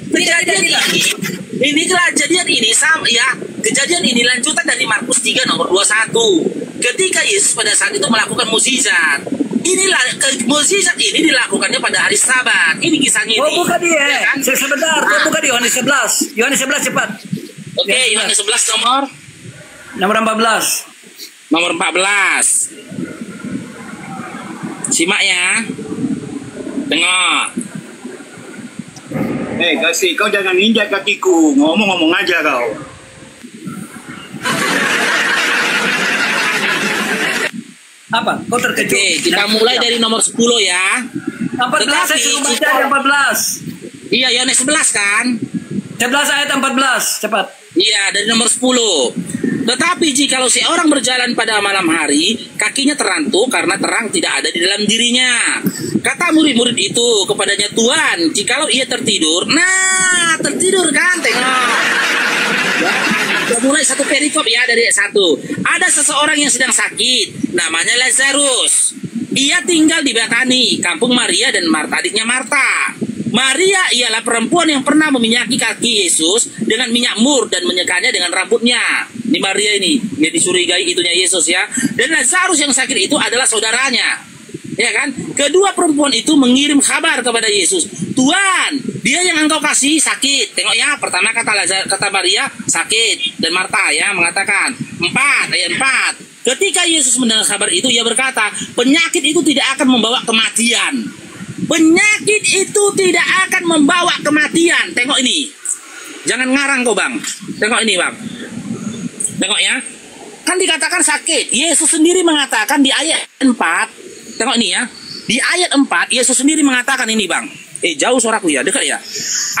Speaker 2: kejadian ini sama ya. Kejadian ini lanjutan dari Markus 3 nomor 21. Ketika Yesus pada saat itu melakukan mukjizat. Inilah mukjizat ini dilakukannya pada hari Sabat. Ini kisahnya ini. Buka dia. Ya kan? Sebentar, buka di Yohanes 11. Yohanes 11 cepat.
Speaker 8: Oke, Yohanes 11 nomor
Speaker 2: 14.
Speaker 8: Nomor 14. Simak ya. Tengok.
Speaker 9: Kasih, kau jangan injak kakiku. Ngomong-ngomong aja kau.
Speaker 2: Apa? Kau terkejut?
Speaker 8: Oke, kita mulai dari nomor 10 ya.
Speaker 2: 14, saya suruh baca ayat 14.
Speaker 8: Iya, Yohanes 11 kan?
Speaker 2: 11 ayat 14, cepat.
Speaker 8: Iya, dari nomor 10. Tetapi jikalau seorang berjalan pada malam hari, kakinya terantuk karena terang tidak ada di dalam dirinya. Kata murid-murid itu kepadanya, Tuhan, jikalau ia tertidur, tertidur kan, tengok. Ya, mulai satu perikop ya dari 1. Ada seseorang yang sedang sakit, namanya Lazarus. Ia tinggal di Betani, kampung Maria dan Marta, adiknya Marta. Maria ialah perempuan yang pernah meminyaki kaki Yesus dengan minyak mur dan menyekanya dengan rambutnya. Ini Maria ini, dia disurigai itunya Yesus ya. Dan Lazarus yang sakit itu adalah saudaranya. Ya kan? Kedua perempuan itu mengirim kabar kepada Yesus. Tuhan, dia yang engkau kasih sakit. Tengok ya, pertama kata Maria sakit. Dan Marta ya mengatakan, ayat 4. Ketika Yesus mendengar kabar itu, ia berkata, penyakit itu tidak akan membawa kematian. Penyakit itu tidak akan membawa kematian. Tengok ini. Jangan ngarang kau bang. Tengok ini bang. Tengok ya. Kan dikatakan sakit. Yesus sendiri mengatakan di ayat 4. Tengok ini ya. Di ayat 4 Yesus sendiri mengatakan ini bang. Jauh suaraku ya. Dekat ya.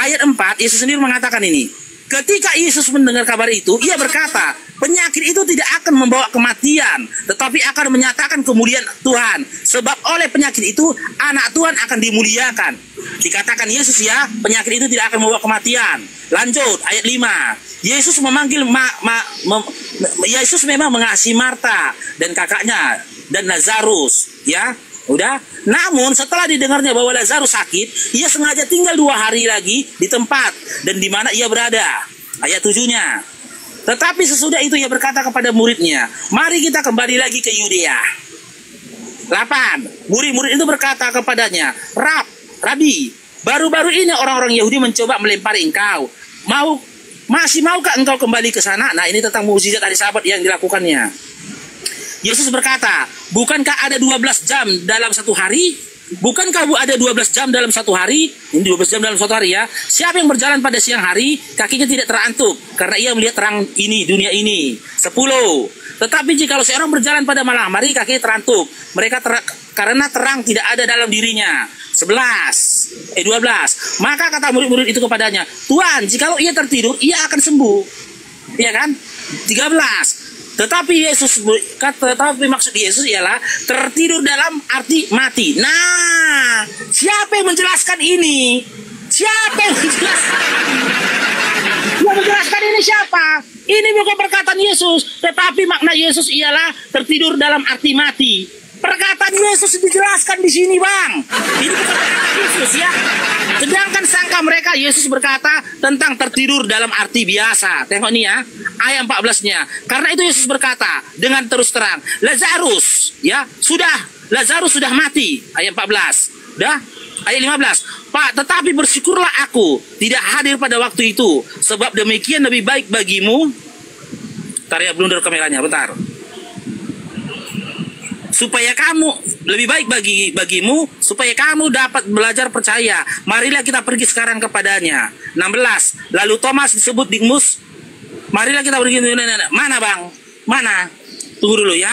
Speaker 8: Ayat 4 Yesus sendiri mengatakan ini. Ketika Yesus mendengar kabar itu, ia berkata, penyakit itu tidak akan membawa kematian, tetapi akan menyatakan kemuliaan Tuhan. Sebab oleh penyakit itu, anak Tuhan akan dimuliakan. Dikatakan Yesus ya, penyakit itu tidak akan membawa kematian. Lanjut ayat 5. Yesus memanggil Yesus memang mengasihi Marta dan kakaknya dan Lazarus, ya. Udah. Namun setelah didengarnya bahwa Lazarus sakit, ia sengaja tinggal 2 hari lagi di tempat dan di mana ia berada. Ayat 7-nya. Tetapi sesudah itu ia berkata kepada muridnya, mari kita kembali lagi ke Yudea. 8. Murid-murid itu berkata kepadanya, Rabi, baru-baru ini orang-orang Yahudi mencoba melempari engkau. Masih maukah engkau kembali ke sana? Nah, ini tentang mukjizat hari Sabat yang dilakukannya. Yesus berkata, bukankah ada 12 jam dalam satu hari? Bukankah ada 12 jam dalam satu hari? Ini 12 jam dalam satu hari ya. Siapa yang berjalan pada siang hari, kakinya tidak terantuk, karena ia melihat terang ini, dunia ini. 10. Tetapi jikalau seorang berjalan pada malam hari, kakinya terantuk. Karena terang tidak ada dalam dirinya. 12. Maka kata murid-murid itu kepadanya, Tuhan, jikalau ia tertidur, ia akan sembuh. Iya kan? 13. Tetapi maksud Yesus ialah tertidur dalam arti mati. Nah, siapa yang menjelaskan ini? Siapa yang menjelaskan? Yang menjelaskan ini siapa? Ini bukan perkataan Yesus, tetapi makna Yesus ialah tertidur dalam arti mati. Perkataan Yesus dijelaskan di sini, Bang. Ini bukan perkataan Yesus ya. Sedangkan sangka mereka Yesus berkata tentang tertidur dalam arti biasa. Tengok nih ya, ayat 14-nya. Karena itu Yesus berkata dengan terus terang, Lazarus sudah mati. Ayat 14. Dah? Ayat 15. Pak, tetapi bersyukurlah aku tidak hadir pada waktu itu, sebab demikian lebih baik bagimu. Bentar ya, blunder kameranya, bentar. Supaya kamu lebih baik bagimu supaya kamu dapat belajar percaya. Marilah kita pergi sekarang kepadanya. 16. Lalu Thomas disebut Dikmus. Marilah kita pergi. Mana, Bang? Mana? Tunggu dulu ya.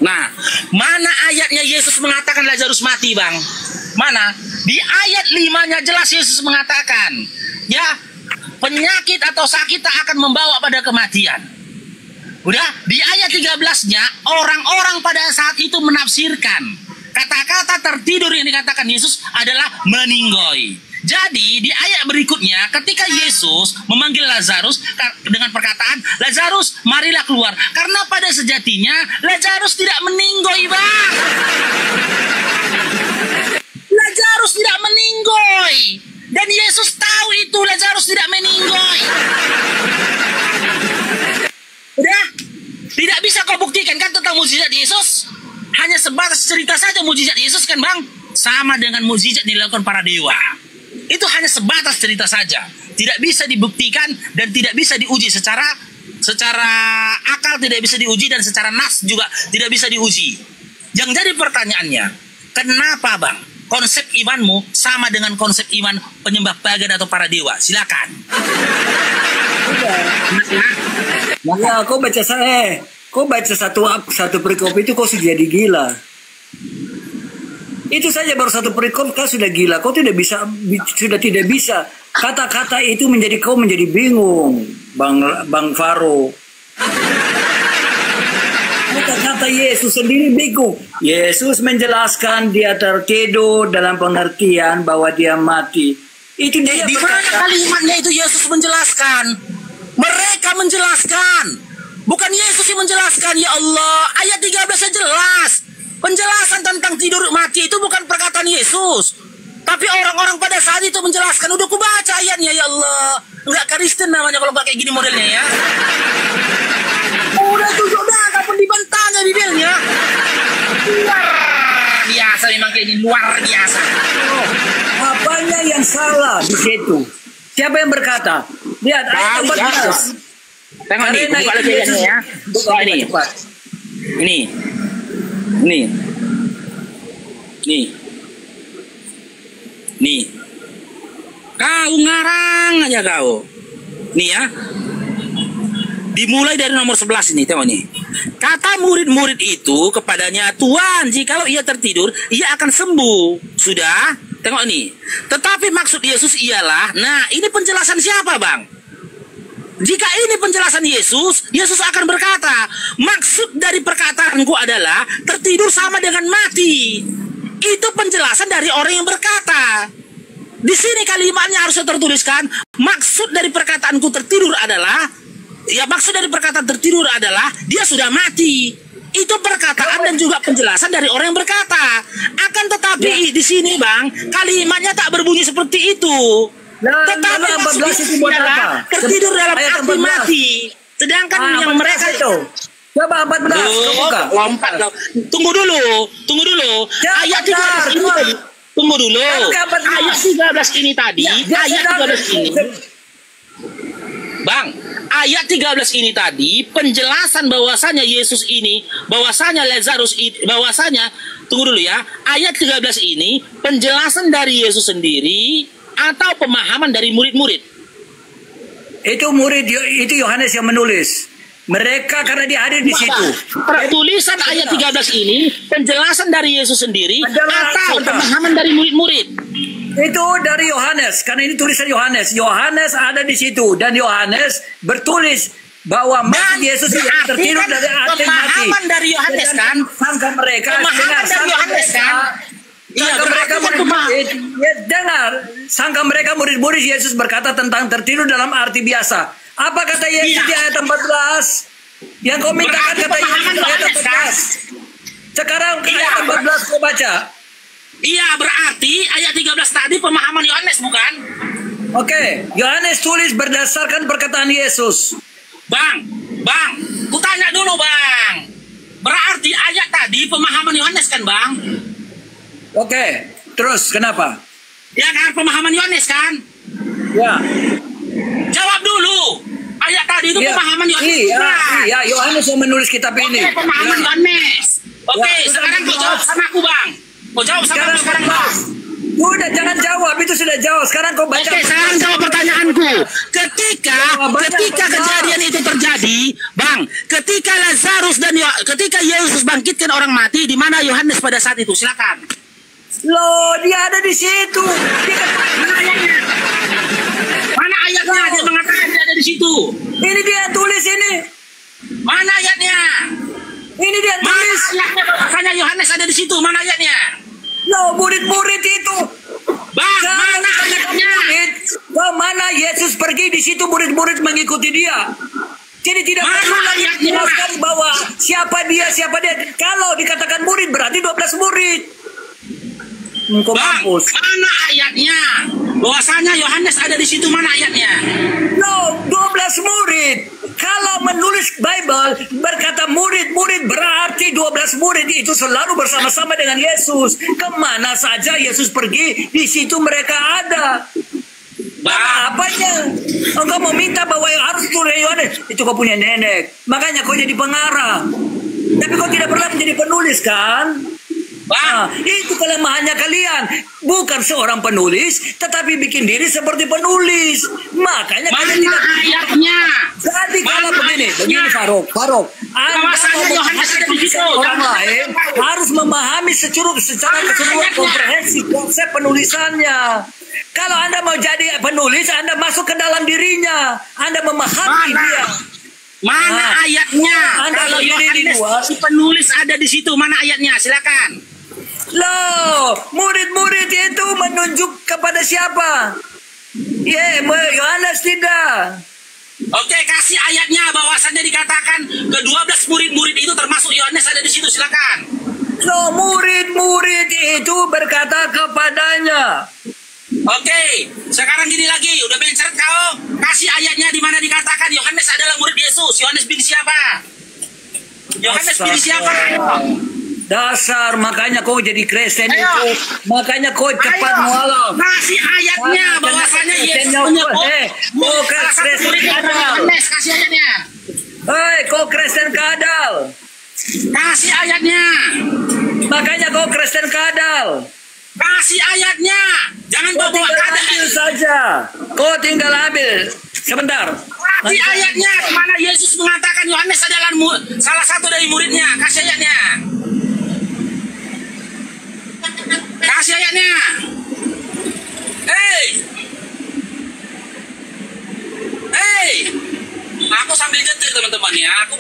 Speaker 8: Nah, mana ayatnya Yesus mengatakan Lazarus mati, Bang? Mana? Di ayat 5-nya jelas Yesus mengatakan, ya, penyakit atau sakit tak akan membawa pada kematian. Udah, di ayat 13-nya orang-orang pada saat itu menafsirkan kata-kata tertidur yang dikatakan Yesus adalah meninggoy. Jadi di ayat berikutnya ketika Yesus memanggil Lazarus dengan perkataan, Lazarus marilah keluar. Karena pada sejatinya Lazarus tidak meninggoy, Bang. Lazarus tidak meninggoy. Dan Yesus tahu itu Lazarus tidak meninggoy. Udah, tidak bisa kau buktikan kan tentang mukjizat Yesus? Hanya sebatas cerita saja mukjizat Yesus kan, Bang? Sama dengan mukjizat yang dilakukan para dewa. Itu hanya sebatas cerita saja. Tidak bisa dibuktikan dan tidak bisa diuji secara akal, tidak bisa diuji, dan secara nas juga tidak bisa diuji. Yang jadi pertanyaannya, kenapa, Bang, konsep imanmu sama dengan konsep iman penyembah pagan atau para dewa? Silakan.
Speaker 2: Ya, kau baca satu perikop itu kau sudah jadi gila. Itu saja baru satu perikop kau sudah gila. Kau tidak bisa, sudah tidak bisa. Kata-kata itu kau menjadi bingung, Bang Faro. Kata-kata Yesus sendiri bingung. Yesus menjelaskan dia tertidur dalam pengertian bahwa dia mati. Itu dia
Speaker 8: di mana kalimatnya itu Yesus menjelaskan? Mereka menjelaskan. Bukan Yesus yang menjelaskan, ya Allah. Ayat 13 jelas. Penjelasan tentang tidur mati itu bukan perkataan Yesus. Tapi orang-orang pada saat itu menjelaskan. Udah ku baca ayatnya, ya Allah. Enggak Kristen namanya kalau nggak kayak gini modelnya ya. Udah tujuh kapan dibentangnya bibirnya. Luar biasa memang kayak ini, luar biasa.
Speaker 2: Apanya yang salah di situ? Siapa yang berkata? Lihat ayat 14.
Speaker 8: Tengok nih, buka lagi ayatnya ya. Buka ini. Nih. Kau ngarang aja kau. Nih ya. Dimulai dari nomor 11 ini, tengok nih. Kata murid-murid itu kepadanya, Tuhan, jikalau ia tertidur, ia akan sembuh. Sudah? Tengok nih. Tetapi maksud Yesus ialah, nah ini penjelasan siapa, Bang? jika ini penjelasan Yesus, Yesus akan berkata, maksud dari perkataanku adalah tertidur sama dengan mati. Itu penjelasan dari orang yang berkata. Di sini kalimatnya harus tertuliskan, maksud dari perkataanku tertidur adalah, ya maksud dari perkataan tertidur adalah dia sudah mati. Itu perkataan dan juga penjelasan dari orang yang berkata. Akan tetapi di sini Bang, kalimatnya tak berbunyi seperti itu. Tetapi maksud adalah tertidur dalam arti mati. Sedangkan yang mereka itu
Speaker 2: coba 14 buka.
Speaker 8: Lompat. Tunggu dulu. Ayat 13 ini tadi. Tunggu dulu. Ayat 13 ini tadi. Ayat 13 ini. Bang, ayat 13 ini tadi penjelasan bahwasanya Yesus ini, bahwasanya Lazarus ini, bahwasanya tunggu dulu ya. Ayat 13 ini penjelasan dari Yesus sendiri atau pemahaman dari murid-murid?
Speaker 2: Itu Yohanes yang menulis. Mereka karena dia hadir di situ.
Speaker 8: Tulisan ayat 13 ini penjelasan dari Yesus sendiri atau pemahaman dari murid-murid?
Speaker 2: Itu dari Yohanes, karena ini tulisan Yohanes. Yohanes ada di situ dan Yohanes bertulis bahwa maksud Yesus yang tertidur dari arti mati.
Speaker 8: Pemahaman dari Yohanes kan?
Speaker 2: Sangka mereka.
Speaker 8: Pemahaman dari Yohanes kan?
Speaker 2: Iya, dengar, sangka mereka murid-murid Yesus berkata tentang tertidur dalam arti biasa. Apa kata Yesus di ayat 14? Yang kau mintakan kata Yesus di ayat 14. Sekarang ayat 14 kau baca.
Speaker 8: Iya, berarti ayat 13 tadi pemahaman Yohanes bukan?
Speaker 2: Oke, Yohanes tulis berdasarkan perkataan Yesus.
Speaker 8: Bang, ku tanya dulu Bang. Berarti ayat tadi pemahaman Yohanes kan Bang?
Speaker 2: Oke, terus kenapa?
Speaker 8: Ya kan, pemahaman Yohanes kan?
Speaker 2: Ya.
Speaker 8: Jawab dulu. Ayat tadi itu pemahaman Yohanes.
Speaker 2: Iya, Yohanes yang menulis kitab ini.
Speaker 8: Oke, pemahaman Yohanes. Oke, sekarang kau jawab sama aku Bang. Kau jawab sama aku sekarang Bang.
Speaker 2: Udah, jangan jawab, itu sudah jawab. Sekarang kau baca.
Speaker 8: Oke, sekarang jawab pertanyaanku. Ketika kejadian itu terjadi, Bang, ketika Lazarus dan ketika Yesus bangkitkan orang mati, di mana Yohanes pada saat itu? Silakan.
Speaker 2: Loh, dia ada di situ.
Speaker 8: Mana ayatnya? Dia mengatakan dia ada di situ.
Speaker 2: Ini dia tulis ini.
Speaker 8: Mana ayatnya?
Speaker 2: Ini dia tulis.
Speaker 8: Mana ayatnya bahwasanya Yohanes ada di situ? Mana ayatnya?
Speaker 2: Loh, murid-murid itu.
Speaker 8: Bang, mana ayatnya?
Speaker 2: Mana Yesus pergi di situ murid-murid mengikuti dia. Jadi tidak perlu lagi dijelaskan bahwa siapa dia. Kalau dikatakan murid berarti 12 murid.
Speaker 8: Bang, mana ayatnya? Bahwasanya Yohanes ada di situ, mana ayatnya?
Speaker 2: No, 12 murid. Kalau menulis Bible berkata murid-murid berarti 12 murid itu selalu bersama-sama dengan Yesus. Kemana saja Yesus pergi, di situ mereka ada. Bang, apanya? Engkau mau minta bahwa harus turun Yohanes? Itu kau punya nenek. Makanya kau jadi pengarang. Tapi kau tidak pernah menjadi penulis kan? Nah, itu kelemahannya kalian. Bukan seorang penulis, tetapi bikin diri seperti penulis. Makanya kalian tidak
Speaker 8: ayatnya.
Speaker 2: Jadi kalau begini Faruk, Anda orang lain harus memahami secara keseluruhan komprehensif konsep penulisannya. Kalau Anda mau jadi penulis, Anda masuk ke dalam dirinya. Anda memahami dia.
Speaker 8: Mana ayatnya? Kalau Yohanes si penulis ada di situ, mana ayatnya? Silakan.
Speaker 2: Loh, murid-murid itu menunjuk kepada siapa? Yohanes tidak.
Speaker 8: Oke, kasih ayatnya bahwasannya dikatakan ke-12 murid-murid itu termasuk Yohanes ada di situ, silakan.
Speaker 2: Loh, murid-murid itu berkata kepadanya.
Speaker 8: Oke, sekarang gini lagi, udah mencret kau. Kasih ayatnya di mana dikatakan Yohanes adalah murid Yesus. Yohanes bin siapa? Yohanes bin siapa?
Speaker 2: Dasar, makanya kau jadi Kristen itu. Makanya kau cepat mualaf.
Speaker 8: Kasih ayatnya bahwasanya Yesus menyebut
Speaker 2: kau Kristen kadal.
Speaker 8: Kasih ayatnya.
Speaker 2: Hei, kau Kristen kadal.
Speaker 8: Kasih ayatnya.
Speaker 2: Makanya kau Kristen kadal.
Speaker 8: Kasih ayatnya. Jangan bawa kadal
Speaker 2: saja. Kau tinggal ambil. Sebentar.
Speaker 8: Kasih ayatnya kemana Yesus mengatakan Yohanes adalah salah satu dari muridnya. Kasih ayatnya. Kasih ayatnya. Hey.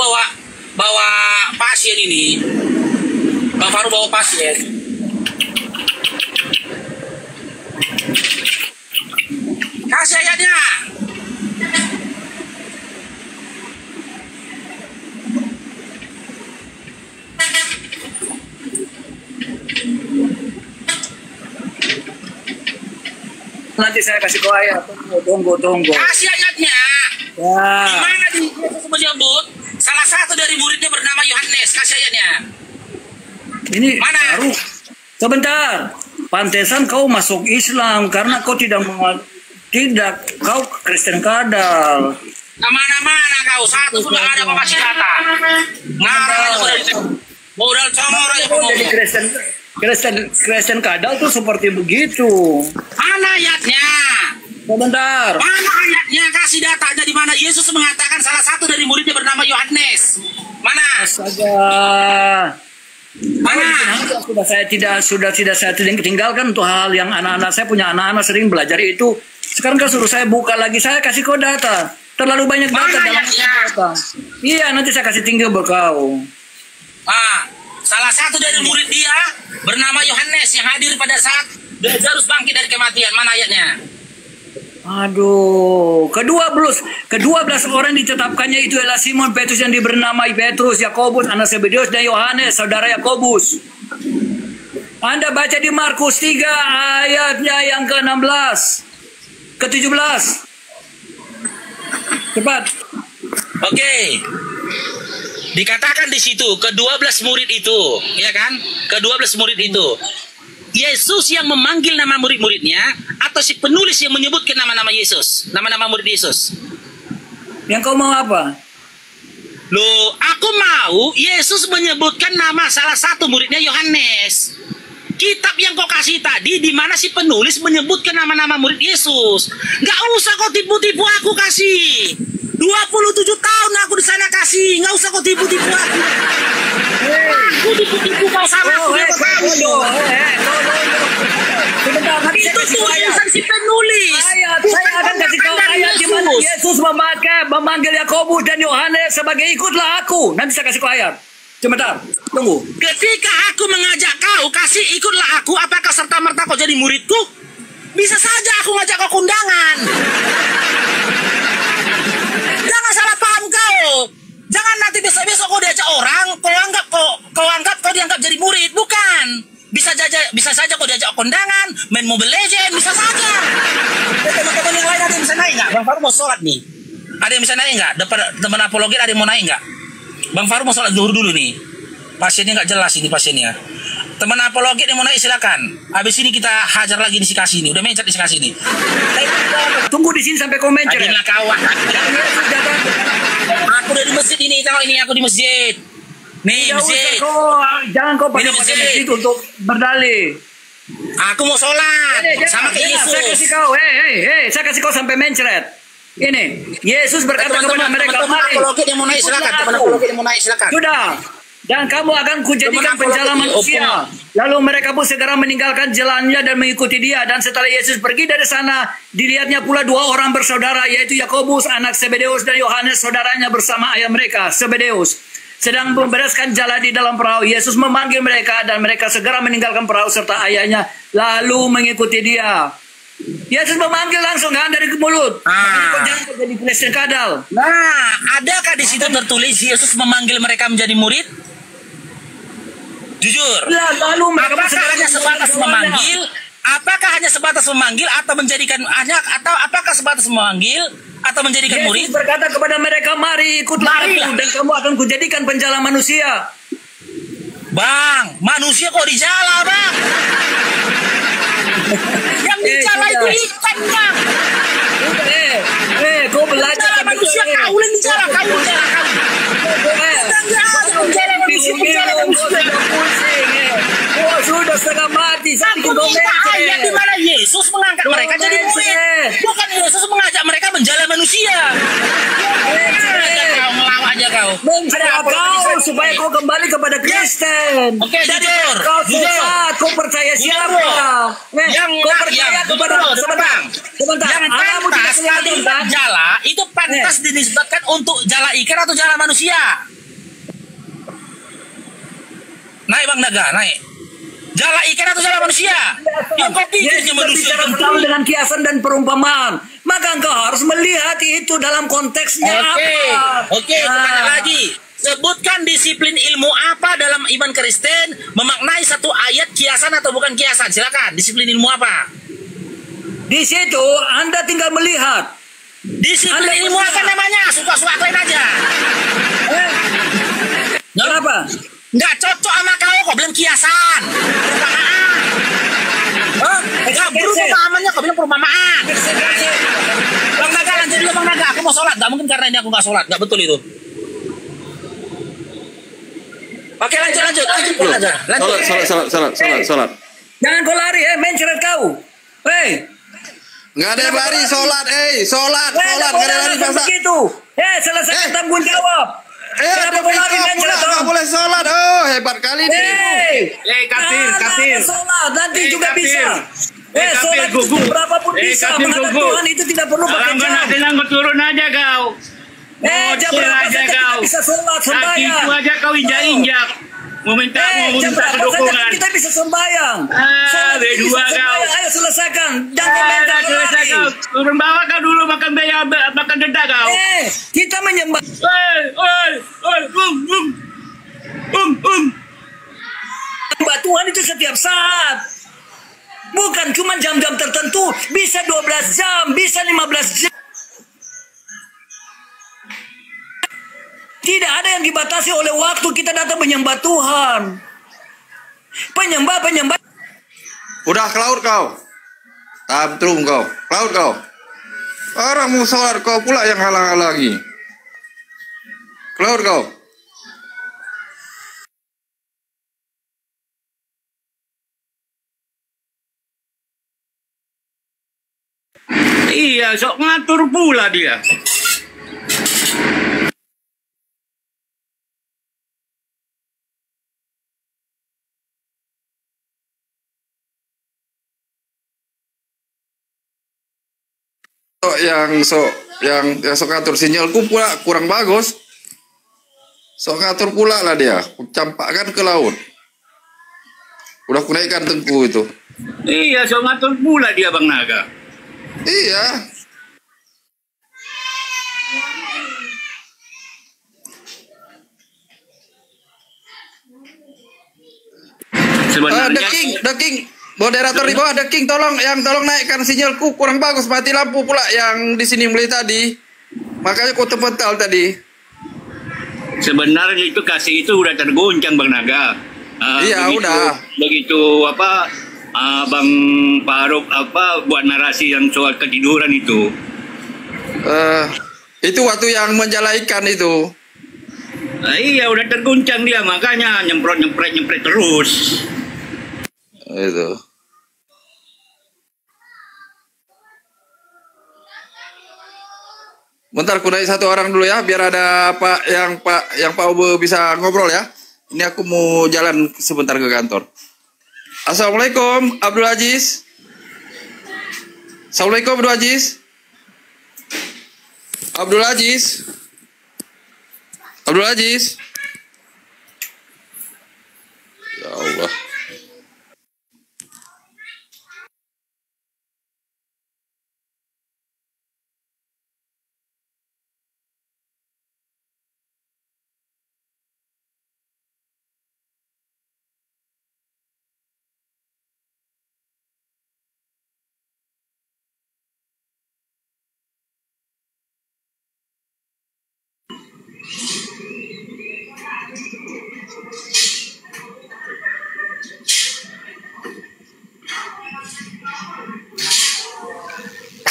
Speaker 8: bawa pasien ini. Bang Faru bawa pasien. Kasih ayatnya.
Speaker 2: Nanti saya kasih kau ayat. Tunggu.
Speaker 8: Kasih ayatnya.
Speaker 2: Ya.
Speaker 8: Di mana di Yesus menyebut salah satu dari muridnya bernama Yohanes? Kasih ayatnya.
Speaker 2: Ini
Speaker 8: Mana?
Speaker 2: baru. Sebentar. Pantesan kau masuk Islam karena kau tidak kau Kristen kadal.
Speaker 8: Mana kau? Satu sudah ada apa masih data. Ngarang aja modal comor aja
Speaker 2: Jadi Kristen kadal tuh seperti begitu.
Speaker 8: Mana ayatnya?
Speaker 2: Sebentar.
Speaker 8: Mana ayatnya? Kasih datanya di mana Yesus mengatakan salah satu dari muridnya bernama Yohanes. Mana?
Speaker 2: Astaga.
Speaker 8: Mana?
Speaker 2: Sudah tidak saya tinggalkan untuk hal yang anak-anak saya punya anak-anak sering belajar itu. Sekarang kau suruh saya buka lagi, saya kasih kau data. Terlalu banyak data dalam data. Iya, nanti saya kasih tinggal buat kau.
Speaker 8: Salah satu dari murid dia bernama Yohanes yang hadir pada saat Lazarus bangkit dari kematian. Mana ayatnya?
Speaker 2: Aduh, kedua belas orang ditetapkannya itu adalah Simon Petrus yang dibernamai Petrus, Yakobus, anak Zebedeus, dan Yohanes, saudara Yakobus. Anda baca di Markus 3 ayatnya yang ke-16, ke-17. Cepat.
Speaker 8: Oke. Dikatakan di situ ke-12 murid itu, ya kan? Ke-12 murid itu. Yesus yang memanggil nama murid-muridnya atau si penulis yang menyebutkan nama-nama Yesus, nama-nama murid Yesus?
Speaker 2: Yang kau mau apa?
Speaker 8: Loh, aku mau Yesus menyebutkan nama salah satu muridnya Yohanes. Kitab yang kau kasih tadi, di mana si penulis menyebutkan nama-nama murid Yesus. Nggak usah kau tipu-tipu aku kasih. 27 tahun aku di sana kasih, nggak usah kau tipu-tipu aku. Aku tipu-tipu kau sama aku, kau tahu dong. Itu tulisan si penulis.
Speaker 2: Saya akan kasih kau ayat di mana Yesus memanggil Yakobus dan Yohanes sebagai ikutlah aku. Nanti saya kasih kau ayat. Sebentar, tunggu.
Speaker 8: Ketika aku mengajak kau kasih ikutlah aku, apakah serta merta kau jadi muridku? Bisa saja aku ngajak kau kondangan. Jangan salah paham kau. Jangan nanti besok-besok kau diajak orang, kau anggap kau dianggap jadi murid, bukan? Bisa saja kau diajak kondangan, main Mobile Legends, bisa saja. Teman-teman yang lain ada yang bisa naik nggak? Bang Faru mau sholat nih. Ada yang bisa naik nggak? Teman apologi ada yang mau naik nggak? Bang Faru mau sholat zuhur dulu nih. Pasiennya nggak jelas ini pasiennya. Teman apologi yang mau naik silakan. Habis ini kita hajar lagi di sikasi ini. Udah mencet di sikasi ini.
Speaker 2: Tunggu di sini sampai kau mencet.
Speaker 8: Adinlah kawan. Aku udah di masjid ini. Tahu ini aku di masjid. Nih masjid.
Speaker 2: Jangan kau pakai masjid untuk berdalih.
Speaker 8: Aku mau sholat sama kayak Yesus.
Speaker 2: Saya kasih kau. Saya kasih kau sampai mencret. Ini Yesus berkata kepada mereka, mari.
Speaker 8: Apologi yang mau naik silakan. Teman apologi yang mau naik silakan.
Speaker 2: Sudah. Dan kamu akan kujadikan penjala manusia. Lalu mereka pun segera meninggalkan jalannya dan mengikuti dia. Dan setelah Yesus pergi dari sana, dilihatnya pula dua orang bersaudara, yaitu Yakobus anak Zebedeus dan Yohanes saudaranya bersama ayah mereka, Zebedeus, sedang membereskan jala di dalam perahu. Yesus memanggil mereka dan mereka segera meninggalkan perahu serta ayahnya, lalu mengikuti dia. Yesus memanggil langsung kan dari mulut. Jangan jadi Kristen kadal.
Speaker 8: Nah, adakah di situ tertulis Yesus memanggil mereka menjadi murid? Jujur.
Speaker 2: Lalu
Speaker 8: apakah hanya sebatas memanggil? Apakah hanya sebatas memanggil atau menjadikan atau apakah sebatas memanggil atau menjadikan murid?
Speaker 2: Yesus berkata kepada mereka, mari ikutlah aku dan kamu akan kujadikan penjala manusia.
Speaker 8: Bang, manusia kok di jala, Bang? Yang di jala itu ikan, Bang.
Speaker 2: Kau belajar
Speaker 8: manusia kau yang di jala, kau di jala, kau.
Speaker 2: Sudah setengah mati.
Speaker 8: Aku minta ayat di mana Yesus mengangkat mereka jadi murid. Bukan Yesus mengajak mereka menjala manusia. Kau melawan aja kau.
Speaker 2: Ada kau supaya kau kembali kepada Kristen.
Speaker 8: Oke, jujur.
Speaker 2: Kau susah. Kau percaya siapa?
Speaker 8: Yang
Speaker 2: kau percaya kepada sebentar.
Speaker 8: Yang pantas kali jala itu pantas dinisbatkan untuk jala ikan atau jala manusia. Naik Bang Naga, naik. Jala ikan atau jala manusia? Yang kau pikir manusia
Speaker 2: selalu dengan kiasan dan perumpamaan. Maka engkau harus melihat itu dalam konteksnya apa.
Speaker 8: Oke, tanya lagi. Sebutkan disiplin ilmu apa dalam iman Kristen memaknai satu ayat kiasan atau bukan kiasan. Silakan. Disiplin ilmu apa?
Speaker 2: Di situ Anda tinggal melihat.
Speaker 8: Disiplin ilmu apa namanya? Suka-suka kalian aja.
Speaker 2: Kenapa?
Speaker 8: Nggak cocok sama kau bilang kiasan. Perumpamaan. Nggak perumpamaannya kau bilang perumpamaan. Bang Naga, lanjut dulu Bang Naga. Aku mau sholat. Nggak mungkin karena ini aku nggak sholat. Nggak betul itu. Oke, lanjut aja.
Speaker 5: Sholat.
Speaker 2: Jangan kau lari, menceret kau.
Speaker 5: Nggak ada lari, sholat, sholat, nggak ada lari masa.
Speaker 2: Begitu. Selesai tanggung jawab. Kenapa kau lari menceret kau?
Speaker 5: Nggak boleh sholat. Oh, hebat kali nih.
Speaker 9: Kafir.
Speaker 2: Sholat nanti juga bisa. Sholat
Speaker 9: gugu.
Speaker 2: berapapun bisa. Menghadap Tuhan itu tidak perlu pakai jam.
Speaker 9: Kalau senang kau turun aja kau.
Speaker 2: Jam berapa saja kita bisa sholat sembahyang.
Speaker 9: Kaki itu aja kau injak-injak. Mau minta dukungan.
Speaker 2: Kita bisa sembahyang.
Speaker 9: Berdua kau.
Speaker 2: Ayo selesaikan. Jangan minta
Speaker 9: selesai kau. Turun bawah kau dulu makan denda kau.
Speaker 2: Kita menyembah. Menyembah Tuhan itu setiap saat. Bukan cuma jam-jam tertentu. Bisa 12 jam, bisa 15 jam. Tidak ada yang dibatasi oleh waktu kita datang menyembah Tuhan. Penyembah.
Speaker 5: Udah ke laut kau. Tantrum kau. Ke laut kau. Orang mau sholat kau pula yang halang-halangi. Ke laut kau.
Speaker 9: Iya, sok ngatur pula dia.
Speaker 5: yang sok ngatur sinyalku pula kurang bagus. Sok ngatur pula lah dia. Campakkan ke laut. Udah kunaikkan tengku itu.
Speaker 9: Iya, sok ngatur pula dia Bang Naga.
Speaker 5: Iya.
Speaker 9: Sebenarnya
Speaker 5: The King. Moderator di bawah, The King, tolong naikkan sinyalku kurang bagus, mati lampu pula yang di sini mulai tadi. Makanya kau terpental tadi.
Speaker 9: Sebenarnya itu kasih itu udah tergoncang Bang Naga.
Speaker 5: Iya, udah.
Speaker 9: Begitu Bang Faruk buat narasi yang soal ketiduran itu.
Speaker 5: Itu waktu yang menjalaikan itu.
Speaker 9: Iya, udah tergoncang dia, makanya nyempret terus.
Speaker 5: Itu. Bentar, aku naik satu orang dulu ya, biar ada yang Pak Ube bisa ngobrol ya. Ini aku mau jalan sebentar ke kantor. Assalamualaikum, Abdul Aziz. Assalamualaikum, Abdul Aziz. Abdul Aziz. Ya Allah.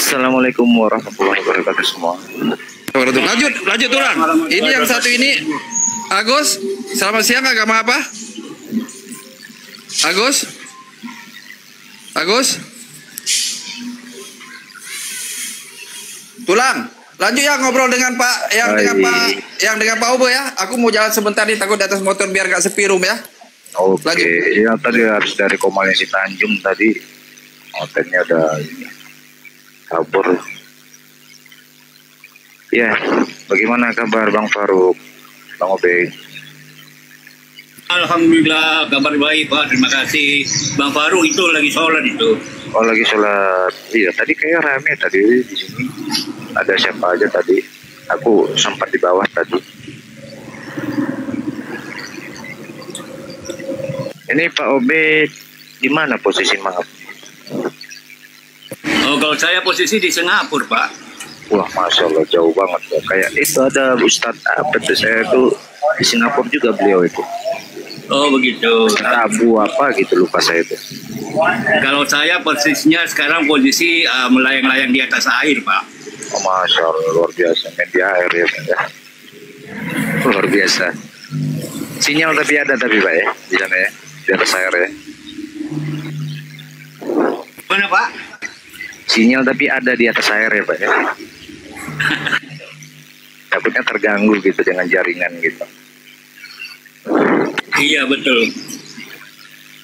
Speaker 10: Assalamualaikum warahmatullahi wabarakatuh semua.
Speaker 5: Lanjut orang. Ini yang satu ini Agus. Selamat siang, agama apa? Agus. Tulang. Lanjut ya ngobrol dengan Pak dengan Pak Ube ya. Aku mau jalan sebentar nih, takut di atas motor biar gak sepi room ya.
Speaker 10: Oke. Ya tadi harus dari Komalisi Tanjung tadi. Hotelnya udah kabur. Ya, bagaimana kabar Bang Faruk, Bang Obey?
Speaker 9: Alhamdulillah, kabar baik Pak, terima kasih. Bang Faruk itu lagi sholat itu.
Speaker 10: Oh lagi sholat. Iya tadi kayak rame tadi di sini. Ada siapa aja tadi? Aku sempat di bawah tadi. Ini Pak Obed di mana posisi maaf?
Speaker 9: Oh kalau saya posisi di Singapura Pak.
Speaker 10: Wah Masya Allah jauh banget ya. Kayak itu ada Ustadz apa tuh, saya tuh di Singapura juga beliau itu.
Speaker 9: Oh begitu.
Speaker 10: Abu apa gitu lupa saya itu.
Speaker 9: Kalau saya posisinya sekarang posisi melayang-layang di atas air Pak.
Speaker 10: Oh, Masya Allah luar biasa main di air ya. Luar biasa. Sinyal tapi ada tapi Pak ya di sana ya di atas air ya.
Speaker 9: Mana Pak?
Speaker 10: Sinyal tapi ada di atas air ya Pak ya. Takutnya terganggu gitu dengan jaringan gitu.
Speaker 9: Iya betul.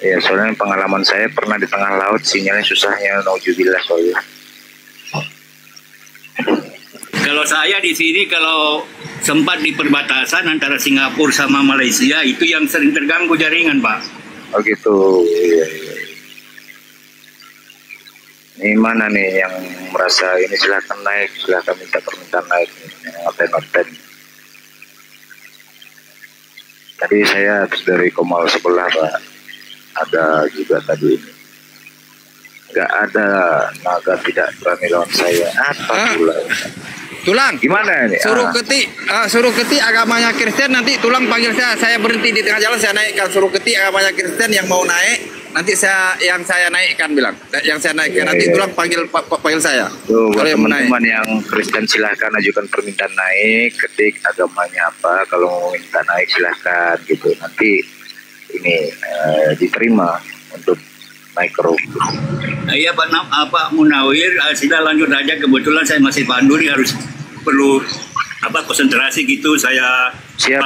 Speaker 10: Ya soalnya pengalaman saya pernah di tengah laut sinyalnya susahnya nauzubillah soalnya.
Speaker 9: Kalau saya di sini kalau sempat di perbatasan antara Singapura sama Malaysia itu yang sering terganggu jaringan Pak.
Speaker 10: Oh gitu. Iya. Ini mana nih yang merasa ini silahkan naik, silahkan minta permintaan naik, ngapain. Tadi saya habis dari Komal sebelah Pak, ada juga tadi. Nggak ada naga tidak berani lawan saya. Apa pula?
Speaker 11: Tulang.
Speaker 10: Gimana ini?
Speaker 11: Suruh ketik agamanya Kristen, nanti Tulang panggil saya berhenti di tengah jalan, saya naikkan. Suruh ketik agamanya Kristen yang mau naik, nanti yang saya naikkan bilang. Yang saya naikkan, nanti Tulang panggil saya.
Speaker 10: Tuh, buat teman-teman yang Kristen silahkan ajukan permintaan naik, ketik agamanya apa, kalau mau minta naik silahkan gitu. Nanti ini diterima untuk naik ke roh.
Speaker 9: Iya Pak Munawir, sudah lanjut aja, kebetulan saya masih pandu nih, harus perlu konsentrasi gitu, saya
Speaker 10: siap.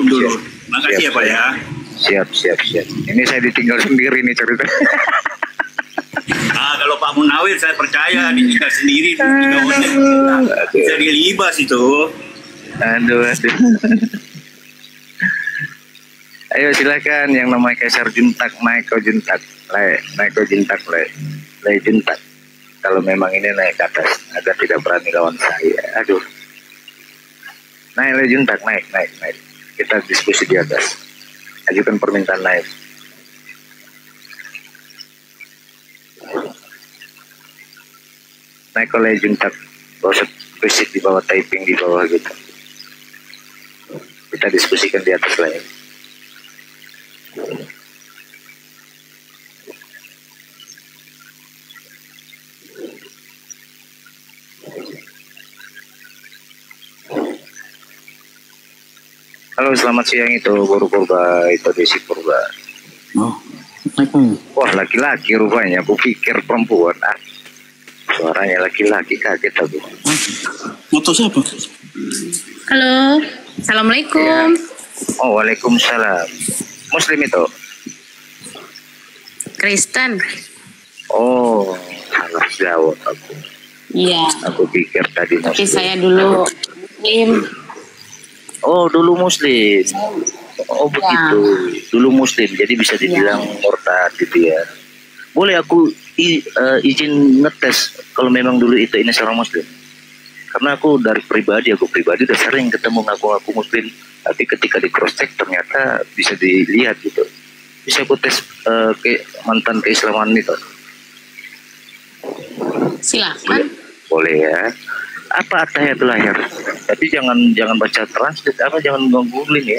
Speaker 9: dulu. Makasih ya Pak ya.
Speaker 10: Siap. Ini saya ditinggal sendiri nih cerita.
Speaker 9: Kalau Pak Munawir saya percaya ditinggal sendiri, bisa dilibas itu.
Speaker 10: Aduh. Ayo silakan yang namanya Kaisar Juntak naik ke Juntak, naik ke Juntak, le Juntak. Kalau memang ini naik ke atas, agar tidak berani lawan saya. Aduh. Naik le Juntak, naik. Kita diskusi di atas. Ajukan permintaan naik. Naik ke le Juntak, gak usah berisik di bawah, typing di bawah gitu. Kita diskusikan di atas lah ya. Halo, selamat siang, itu Guru Purba, itu Desi Purba.
Speaker 12: Oh,
Speaker 10: wah laki-laki rupanya, aku pikir perempuan. Suaranya laki-laki, kaget aku.
Speaker 12: Motor siapa?
Speaker 4: Halo, assalamualaikum.
Speaker 10: Ya. Oh, waalaikumsalam. Muslim itu?
Speaker 4: Kristen.
Speaker 10: Oh, salah jawab aku.
Speaker 4: Iya.
Speaker 10: Aku pikir tadi Muslim.
Speaker 4: Tapi saya dulu Muslim.
Speaker 10: Oh, dulu Muslim. Oh, begitu. Dulu Muslim, jadi bisa dibilang murtad gitu ya. Boleh aku izin ngetes kalau memang dulu itu ini seorang Muslim? Karena aku pribadi udah sering ketemu ngaku Muslim, tapi ketika di cross check ternyata bisa dilihat gitu. Bisa aku tes mantan keislaman itu?
Speaker 4: Silakan.
Speaker 10: Boleh ya. Apa At-Tahiyatul Lahir? Tapi jangan baca translate, jangan googling ya.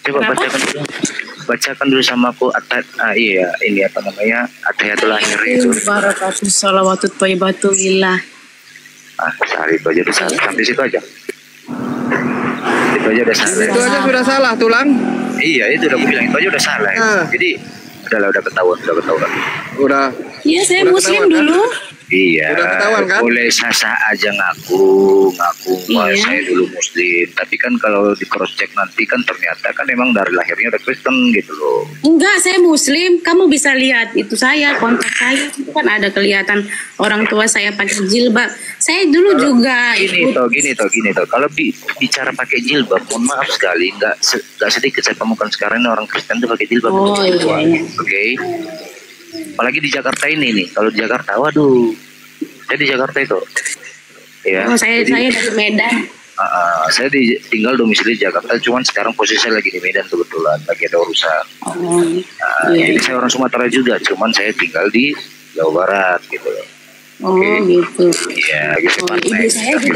Speaker 10: Coba bacakan dulu sama aku iya, ini apa namanya? At-Tahiyatul Lahir itu.
Speaker 4: Barakatuh shalawatut thayyibatu lillah.
Speaker 10: Sehari itu aja udah salah. Sampai situ aja. Itu aja udah salah.
Speaker 11: Itu aja sudah salah, Tulang.
Speaker 10: Iya, itu udah aku bilang, itu aja udah salah. Jadi udah ketahuan.
Speaker 11: Udah.
Speaker 4: Iya, saya Muslim dulu.
Speaker 10: Iya,
Speaker 11: udah ketahuan kan?
Speaker 10: Boleh sah-sah aja ngaku wah, saya dulu Muslim. Tapi kan kalau di cross check nanti kan ternyata kan emang dari lahirnya udah Kristen gitu loh.
Speaker 13: Enggak, saya Muslim. Kamu bisa lihat itu saya, kontak saya itu kan ada kelihatan orang tua saya pakai jilbab. Saya dulu juga
Speaker 10: gini toh. Kalau bicara pakai jilbab, mohon maaf sekali, nggak sedikit saya temukan sekarang ini orang Kristen tuh pakai jilbab.
Speaker 13: Iya.
Speaker 10: Oke. Apalagi di Jakarta ini nih. Kalau di Jakarta, waduh, saya di Jakarta itu. Ya.
Speaker 13: Saya dari Medan.
Speaker 10: Saya tinggal domisili di Jakarta, cuman sekarang posisi saya lagi di Medan kebetulan, lagi ada urusan. Jadi saya orang Sumatera juga, cuman saya tinggal di Jawa Barat gitu.
Speaker 13: Gitu.
Speaker 10: Iya, gitu.
Speaker 13: Ibu saya juga